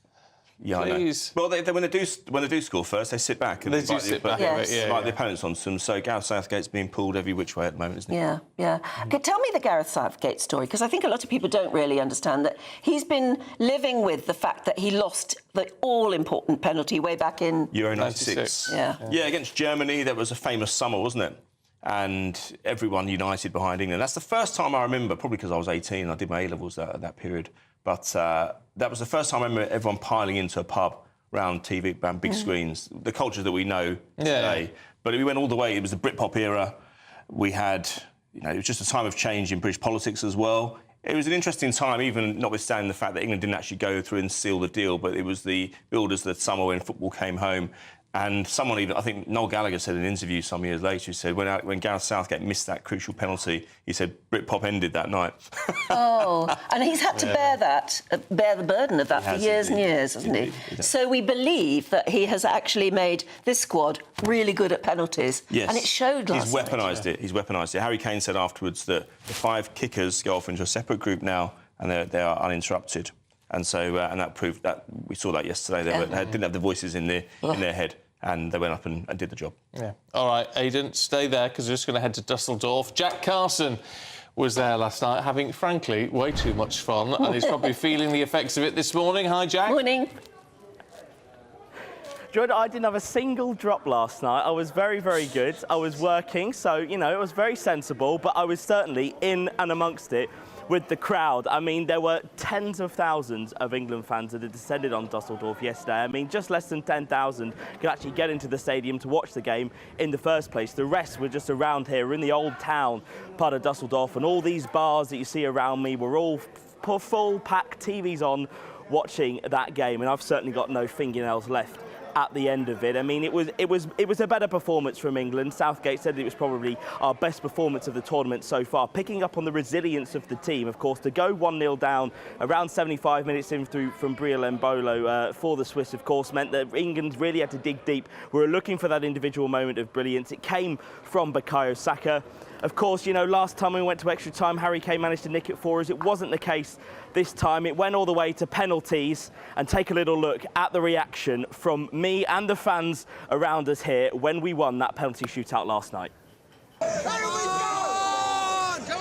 Yeah, please. I know. Well, when they do score first, they sit back and they do sit back. Like the opponents on them. So Gareth Southgate's being pulled every which way at the moment, isn't he? Yeah. Okay, tell me the Gareth Southgate story, because I think a lot of people don't really understand that he's been living with the fact that he lost the all-important penalty way back in... Euro 96. Yeah, against Germany, that was a famous summer, wasn't it? And everyone united behind England. That's the first time I remember, probably because I was 18, I did my A-levels at that period, but that was the first time I remember everyone piling into a pub round TV, around big screens, the culture that we know today. But we went all the way. It was the Britpop era. We had, it was just a time of change in British politics as well. It was an interesting time, even notwithstanding the fact that England didn't actually go through and seal the deal, but it was the builders of the summer when football came home. And someone even, I think Noel Gallagher said in an interview some years later, he said when Gareth Southgate missed that crucial penalty, he said Britpop ended that night. Oh, and he's had to bear the burden of that for years and years, hasn't he? So we believe that he has actually made this squad really good at penalties. Yes. And it showed last night. He's weaponised it. Harry Kane said afterwards that the 5 kickers go off into a separate group now and they are uninterrupted. And so, and that proved that we saw that yesterday. They didn't have the voices in their head, and they went up and did the job. Yeah. All right, Aidan, stay there because we're just going to head to Dusseldorf. Jack Carson was there last night, having, frankly, way too much fun, and he's probably feeling the effects of it this morning. Hi, Jack. Morning. Jordan, I didn't have a single drop last night. I was very, very good. I was working, so, it was very sensible, but I was certainly in and amongst it. with the crowd. I mean, there were tens of thousands of England fans that had descended on Dusseldorf yesterday. I mean, just less than 10,000 could actually get into the stadium to watch the game in the first place. The rest were just around here in the old town part of Dusseldorf, and all these bars that you see around me were all full packed, TVs on, watching that game, and I've certainly got no fingernails left at the end of it. I mean, it was a better performance from England. Southgate said it was probably our best performance of the tournament so far, picking up on the resilience of the team. Of course, to go 1-0 down around 75 minutes in through from Briel for the Swiss, of course, meant that England really had to dig deep. We were looking for that individual moment of brilliance. It came from Bukayo Saka. Of course, you know, last time we went to extra time, Harry Kane managed to nick it for us. It wasn't the case this time. It went all the way to penalties. And take a little look at the reaction from me and the fans around us here when we won that penalty shootout last night. Come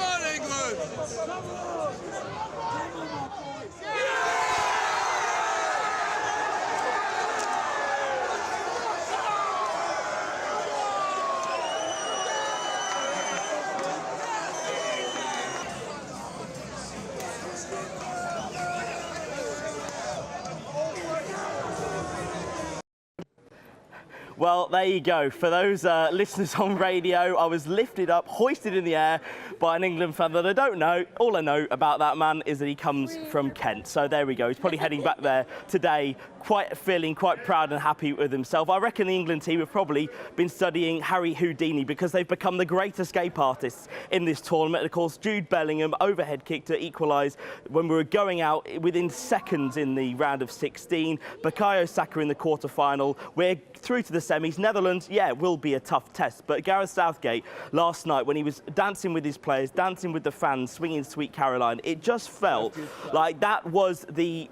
on, England! Well, there you go. For those listeners on radio, I was lifted up, hoisted in the air by an England fan that I don't know. All I know about that man is that he comes from Kent. So there we go. He's probably heading back there today, feeling quite proud and happy with himself. I reckon the England team have probably been studying Harry Houdini because they've become the great escape artists in this tournament. Of course, Jude Bellingham, overhead kick to equalise when we were going out within seconds in the round of 16. Bukayo Saka in the quarter-final. We're through to the semis. Netherlands, yeah, it will be a tough test. But Gareth Southgate last night, when he was dancing with his players, dancing with the fans, swinging Sweet Caroline, it just felt like that was the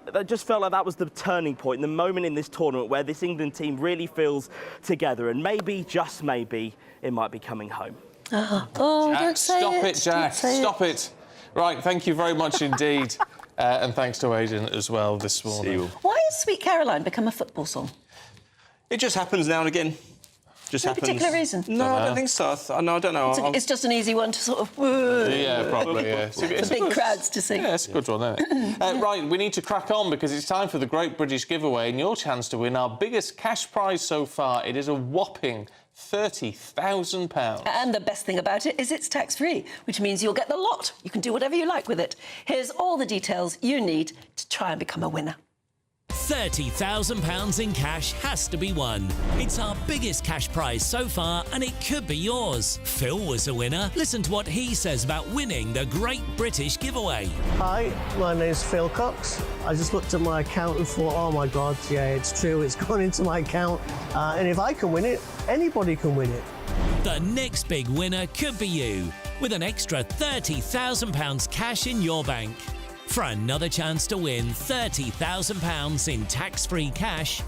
turning point, the moment in this tournament where this England team really feels together, and maybe, just maybe, it might be coming home. Jack, don't say stop it, Jack. Stop it. Right, thank you very much indeed. And thanks to Aidan as well this morning. Why has Sweet Caroline become a football song? It just happens now and again. Just No happens. particular reason? No, I don't think so. No, I don't know. It's just an easy one to sort of... Yeah, probably, yeah. For big crowds to sing. Yeah, it's a good one, isn't it? Right, we need to crack on because it's time for the Great British Giveaway and your chance to win our biggest cash prize so far. It is a whopping £30,000. And the best thing about it is it's tax-free, which means you'll get the lot. You can do whatever you like with it. Here's all the details you need to try and become a winner. £30,000 in cash has to be won. It's our biggest cash prize so far, and it could be yours. Phil was a winner. Listen to what he says about winning the Great British Giveaway. Hi, my name's Phil Cox. I just looked at my account and thought, oh my God, yeah, it's true, it's gone into my account. And if I can win it, anybody can win it. The next big winner could be you, with an extra £30,000 cash in your bank. For another chance to win £30,000 in tax-free cash,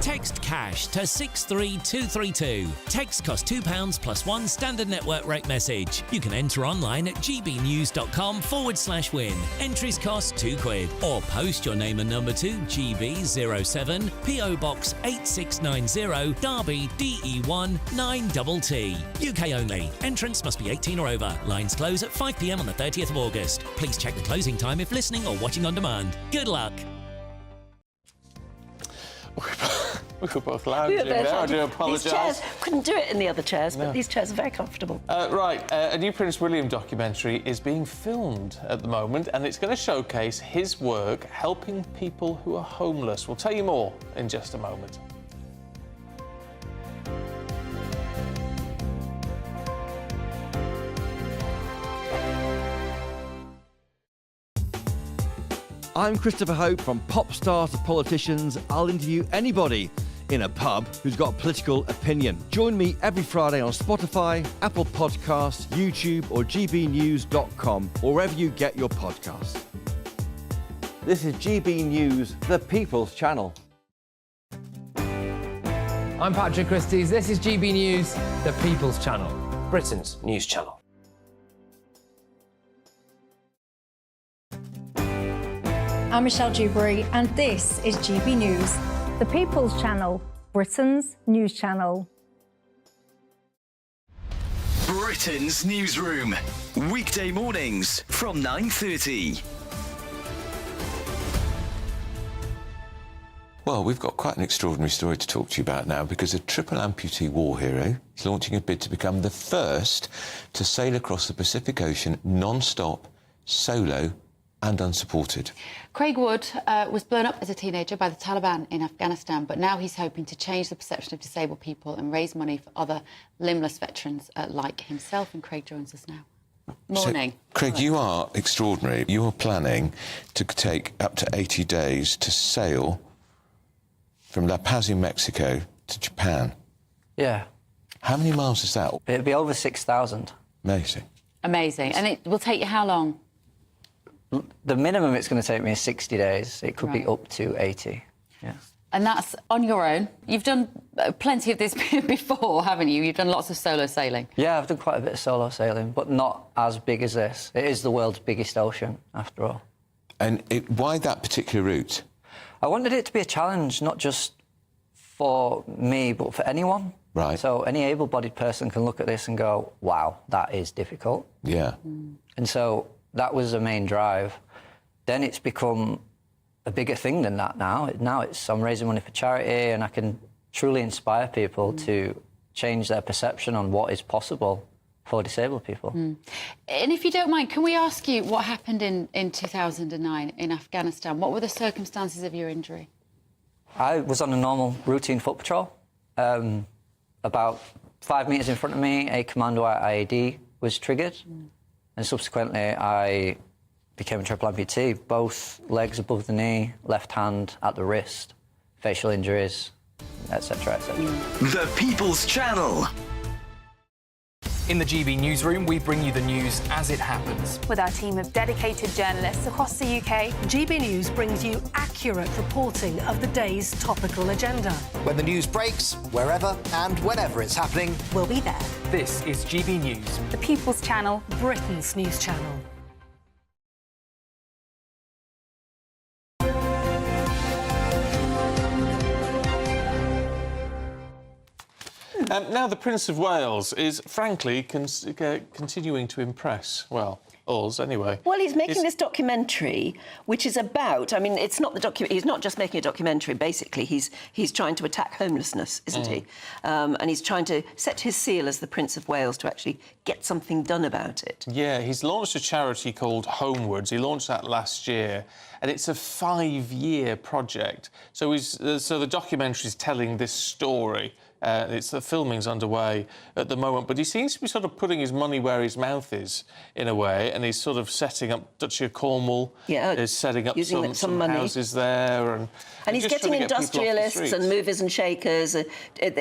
text CASH to 63232. Text costs £2 plus one standard network rate message. You can enter online at gbnews.com/win. Entries cost £2. Or post your name and number to GB07 PO Box 8690 Derby DE1 9TT. UK only. Entrance must be 18 or over. Lines close at 5 p.m. on the 30th of August. Please check the closing time if listening or watching on demand. Good luck. We were both lounging there. I do apologise. These chairs, couldn't do it in the other chairs, but these chairs are very comfortable. A new Prince William documentary is being filmed at the moment, and it's going to showcase his work helping people who are homeless. We'll tell you more in just a moment. I'm Christopher Hope. From pop stars to politicians, I'll interview anybody in a pub who's got a political opinion. Join me every Friday on Spotify, Apple Podcasts, YouTube or gbnews.com, or wherever you get your podcasts. This is GB News, the People's Channel. I'm Patrick Christys. This is GB News, the People's Channel, Britain's news channel. I'm Michelle Dewberry, and this is GB News, the People's Channel, Britain's news channel. Britain's newsroom. Weekday mornings from 9:30. Well, we've got quite an extraordinary story to talk to you about now, because a triple amputee war hero is launching a bid to become the first to sail across the Pacific Ocean non-stop, solo and unsupported. Craig Wood was blown up as a teenager by the Taliban in Afghanistan, but now he's hoping to change the perception of disabled people and raise money for other limbless veterans like himself. And Craig joins us now. Morning. So, Craig, you are extraordinary. You are planning to take up to 80 days to sail from La Paz in Mexico to Japan. Yeah. How many miles is that? It'll be over 6,000. Amazing. Amazing. And it will take you how long? The minimum it's going to take me is 60 days. It could be up to 80. Yeah. And that's on your own. You've done plenty of this before, haven't you? You've done lots of solo sailing. Yeah, I've done quite a bit of solo sailing, but not as big as this. It is the world's biggest ocean, after all. And why that particular route? I wanted it to be a challenge, not just for me, but for anyone. Right. So any able-bodied person can look at this and go, wow, that is difficult. Yeah. And so that was the main drive. Then it's become a bigger thing than that now. Now I'm raising money for charity, and I can truly inspire people to change their perception on what is possible for disabled people. And if you don't mind, can we ask you what happened in 2009 in Afghanistan? What were the circumstances of your injury? I was on a normal routine foot patrol. About 5 metres in front of me, a commando IED was triggered. And subsequently, I became a triple amputee. Both legs above the knee, left hand at the wrist, facial injuries, etc., etc. The People's Channel. In the GB newsroom, we bring you the news as it happens. With our team of dedicated journalists across the UK, GB News brings you accurate reporting of the day's topical agenda. When the news breaks, wherever and whenever it's happening, we'll be there. This is GB News. the People's Channel, Britain's news channel. Now, the Prince of Wales is, frankly, continuing to impress. Well, us, anyway. Well, he's making this documentary, which is about... I mean, it's not the he's not just making a documentary. Basically, he's trying to attack homelessness, isn't he? And he's trying to set his seal as the Prince of Wales to actually get something done about it. Yeah, he's launched a charity called Homewards. He launched that last year, and it's a 5-year project. So the documentary's telling this story. The filming's underway at the moment, but he seems to be sort of putting his money where his mouth is, in a way, and he's sort of setting up Duchy of Cornwall. Yeah, is setting up some money. Houses there, and he's getting industrialists and movers and shakers.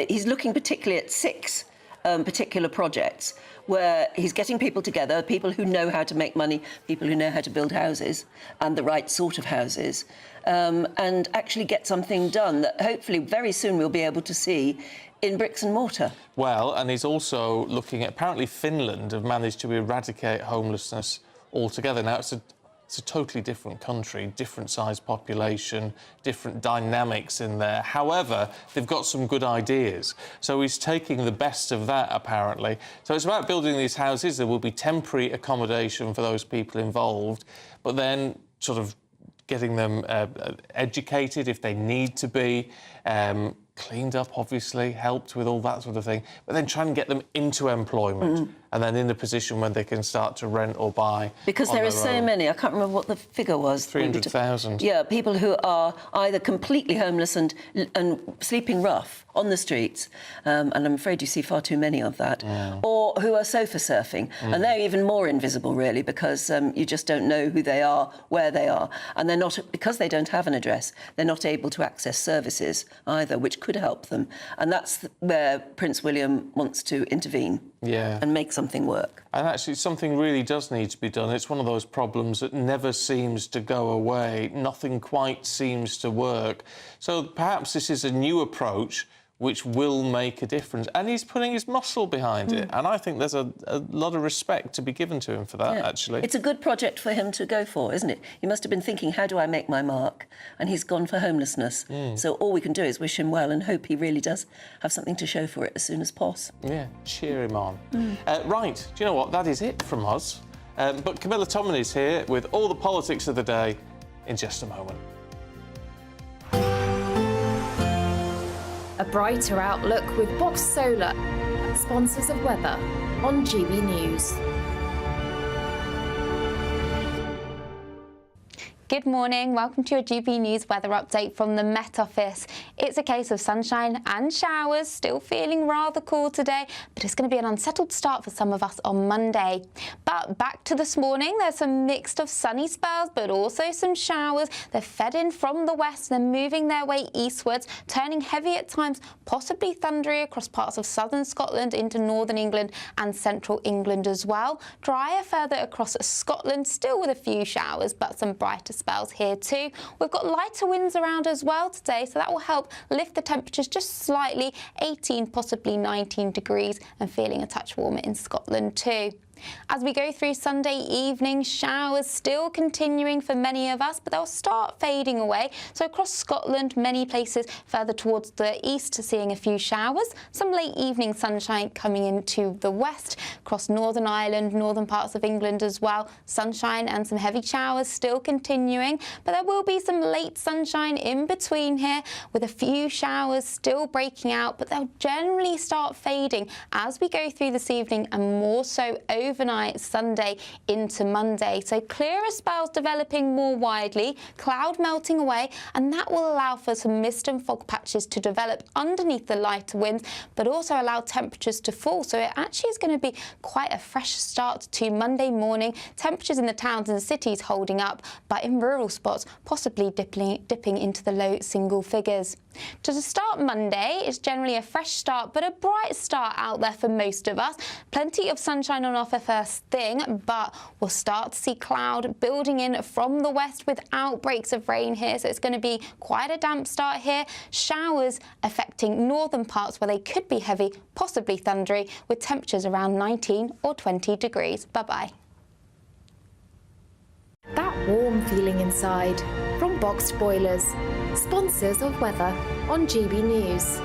He's looking particularly at 6 particular projects where he's getting people together, people who know how to make money, people who know how to build houses, and the right sort of houses, and actually get something done that hopefully very soon we'll be able to see in bricks and mortar. Well, and he's also looking at... Apparently Finland have managed to eradicate homelessness altogether. Now, it's a totally different country, different sized population, different dynamics in there. However, they've got some good ideas. So he's taking the best of that, apparently. So it's about building these houses. There will be temporary accommodation for those people involved, but then sort of getting them educated if they need to be, cleaned up, obviously, helped with all that sort of thing, but then try and get them into employment and then in a position when they can start to rent or buy. Because there are so many, I can't remember what the figure was. 300,000. Yeah, people who are either completely homeless and sleeping rough on the streets, and I'm afraid you see far too many of that, or who are sofa surfing, and they're even more invisible, really, because you just don't know who they are, where they are, and they're not, because they don't have an address, they're not able to access services either, which could help them, and that's where Prince William wants to intervene and make something work. And actually, something really does need to be done. It's one of those problems that never seems to go away. Nothing quite seems to work. So perhaps this is a new approach which will make a difference. And he's putting his muscle behind it. And I think there's a lot of respect to be given to him for that, actually. It's a good project for him to go for, isn't it? He must have been thinking, how do I make my mark? And he's gone for homelessness. So all we can do is wish him well and hope he really does have something to show for it as soon as possible. Yeah, cheer him on. Right, do you know what? That is it from us. But Camilla Tominey's here with all the politics of the day in just a moment. A brighter outlook with Box Solar, sponsors of weather on GB News. Good morning, welcome to your GB News weather update from the Met Office. It's a case of sunshine and showers, still feeling rather cool today, but it's going to be an unsettled start for some of us on Monday. But back to this morning, there's a mix of sunny spells, but also some showers. They're fed in from the west, they're moving their way eastwards, turning heavy at times, possibly thundery across parts of southern Scotland into northern England and central England as well. Drier further across Scotland, still with a few showers, but some brighter spells here too. We've got lighter winds around as well today, so that will help lift the temperatures just slightly, 18, possibly 19 degrees, and feeling a touch warmer in Scotland too. As we go through Sunday evening, showers still continuing for many of us, but they'll start fading away. So across Scotland, many places further towards the east, seeing a few showers. Some late evening sunshine coming into the west, across Northern Ireland, northern parts of England as well. Sunshine and some heavy showers still continuing, but there will be some late sunshine in between here, with a few showers still breaking out, but they'll generally start fading as we go through this evening, and more so overnight Sunday into Monday. So clearer spells developing more widely, cloud melting away, and that will allow for some mist and fog patches to develop underneath the lighter winds, but also allow temperatures to fall. So it actually is going to be quite a fresh start to Monday morning. Temperatures in the towns and cities holding up, but in rural spots possibly dipping into the low single figures. To start Monday, it's generally a fresh start, but a bright start out there for most of us. Plenty of sunshine on offer first thing, but we'll start to see cloud building in from the west with outbreaks of rain here, so it's going to be quite a damp start here. Showers affecting northern parts where they could be heavy, possibly thundery, with temperatures around 19 or 20 degrees. Bye-bye. That warm feeling inside from Boxed Boilers, sponsors of weather on GB News.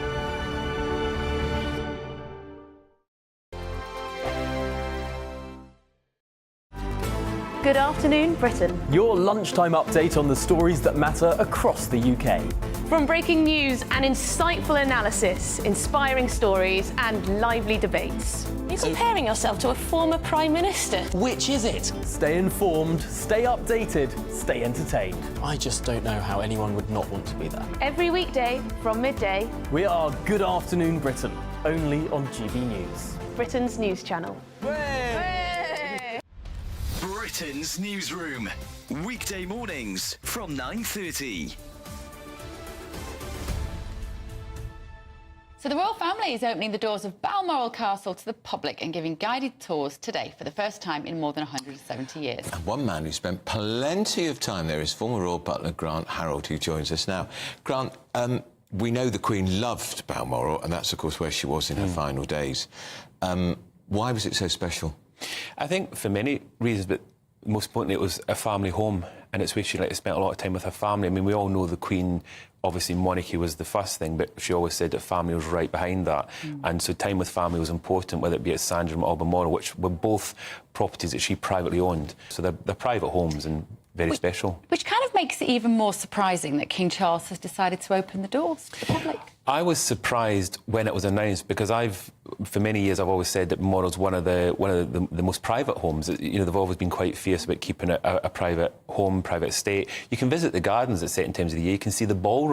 Good afternoon, Britain. Your lunchtime update on the stories that matter across the UK. From breaking news and insightful analysis, inspiring stories and lively debates. You're comparing yourself to a former Prime Minister. Which is it? Stay informed, stay updated, stay entertained. I just don't know how anyone would not want to be that. Every weekday from midday. We are Good Afternoon Britain, only on GB News. Britain's news channel. Britain's newsroom. Weekday mornings from 9:30. So the royal family is opening the doors of Balmoral Castle to the public and giving guided tours today for the first time in more than 170 years. And one man who spent plenty of time there is former royal butler Grant Harold, who joins us now. Grant, we know the Queen loved Balmoral, and that's, of course, where she was in her final days. Why was it so special? I think for many reasons, but most importantly, it was a family home, and it's where she spent a lot of time with her family. I mean, we all know the Queen, obviously monarchy was the first thing, but she always said that family was right behind that. And so time with family was important, whether it be at Sandringham or Balmoral, which were both properties that she privately owned. So they're private homes and very special. Which kind of makes it even more surprising that King Charles has decided to open the doors to the public. I was surprised when it was announced, because for many years, I've always said that Balmoral's one of the most private homes. You know, they've always been quite fierce about keeping a private home, private estate. You can visit the gardens at certain times of the year. You can see the ballroom